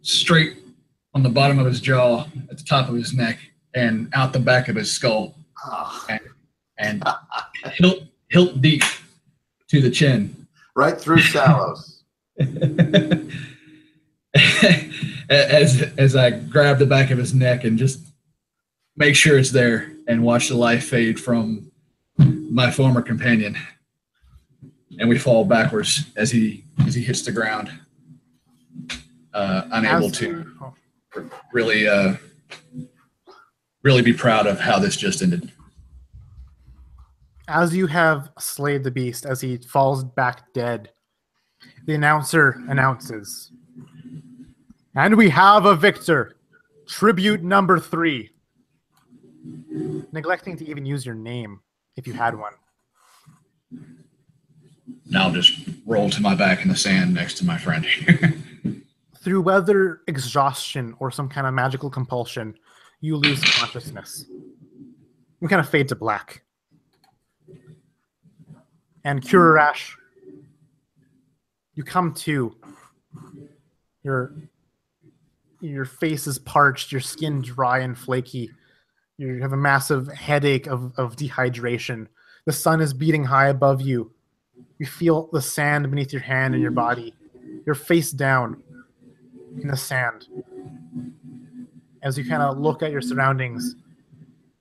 straight on the bottom of his jaw, at the top of his neck, and out the back of his skull, and hilt deep to the chin. Right through Salos. as I grab the back of his neck and just make sure it's there and watch the life fade from my former companion. And we fall backwards as he hits the ground, unable to really be proud of how this just ended. As you have slayed the beast, as he falls back dead, the announcer announces, And we have a victor. Tribute number 3. Neglecting to even use your name if you had one. Now I'll just roll to my back in the sand next to my friend here. Through whether exhaustion or some kind of magical compulsion, you lose consciousness. You kind of fade to black. And Kurarash, you come to. Your face is parched, your skin dry and flaky. You have a massive headache of dehydration. The sun is beating high above you. You feel the sand beneath your hand and your body. You're face down in the sand. As you kind of look at your surroundings,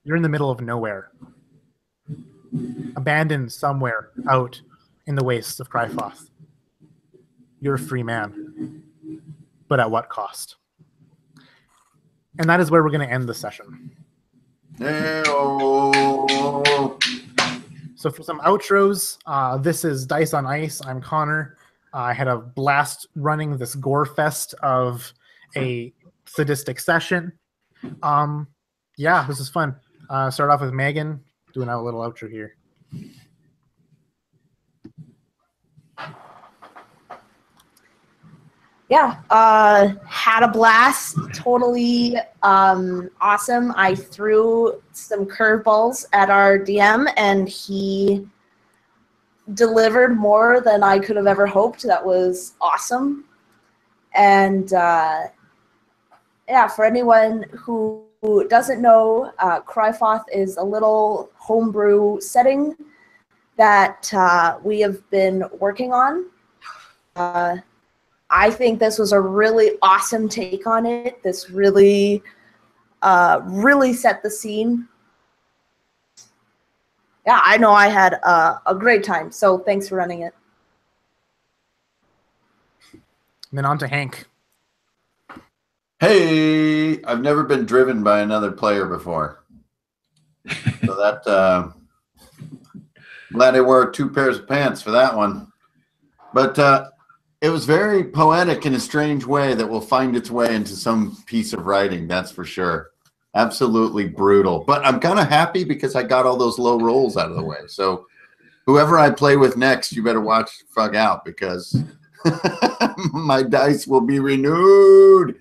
you're in the middle of nowhere. Abandoned somewhere out in the wastes of Crifoth. You're a free man. But at what cost? And that is where we're going to end the session. Hey-oh. So for some outros, this is Dice on Ice. I'm Connor. I had a blast running this gore fest of a sadistic session. Yeah, this is fun. Start off with Megan, doing a little outro here. Yeah, had a blast. Totally awesome. I threw some curveballs at our DM, and he delivered more than I could have ever hoped. That was awesome. And yeah, for anyone who doesn't know, Crifoth is a little homebrew setting that we have been working on. I think this was a really awesome take on it. This really, really set the scene. Yeah, I know I had a great time, so thanks for running it. And then on to Hank. Hey, I've never been driven by another player before. So that, glad I wore 2 pairs of pants for that one. But it was very poetic in a strange way that will find its way into some piece of writing, that's for sure. Absolutely brutal. But I'm kind of happy because I got all those low rolls out of the way. So whoever I play with next, you better watch the fuck out because my dice will be renewed.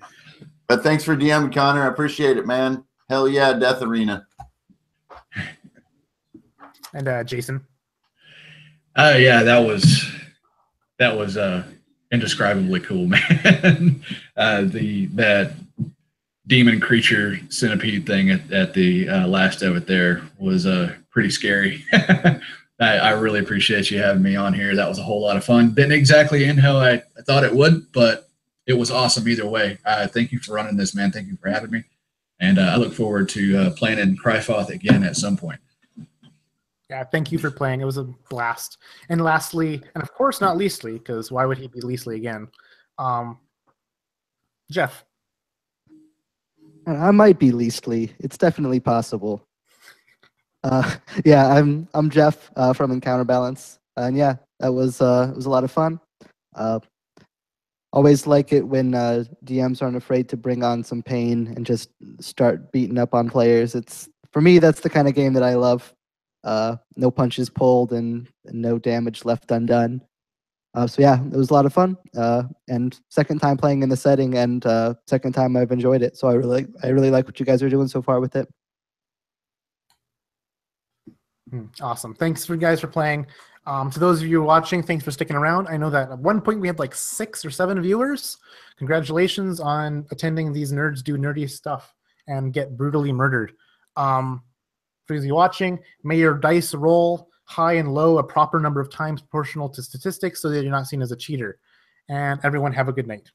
But thanks for DM, Connor. I appreciate it, man. Hell yeah, Death Arena. And Jason. Yeah, that was indescribably cool, man. That demon creature centipede thing at the last of it there was pretty scary. I really appreciate you having me on here. That was a whole lot of fun. Didn't exactly end how I thought it would, but it was awesome either way. Thank you for running this, man. Thank you for having me. And I look forward to playing in Crifoth again at some point. Yeah, thank you for playing. It was a blast. And lastly, and of course not leastly, because why would he be leastly again? Jeff. I might be leastly. It's definitely possible. Yeah, I'm Jeff from Encounter Balance, and yeah, it was a lot of fun. Always like it when DMs aren't afraid to bring on some pain and just start beating up on players. It's for me, that's the kind of game that I love. No punches pulled and no damage left undone. So yeah, it was a lot of fun. And second time playing in the setting, and second time I've enjoyed it. So I really like what you guys are doing so far with it. Awesome. Thanks for guys for playing. To those of you watching, thanks for sticking around. I know that at one point we had like 6 or 7 viewers. Congratulations on attending these Nerds Do Nerdy Stuff and get brutally murdered. For those of you watching, may your dice roll high and low a proper number of times proportional to statistics so that you're not seen as a cheater. And everyone have a good night.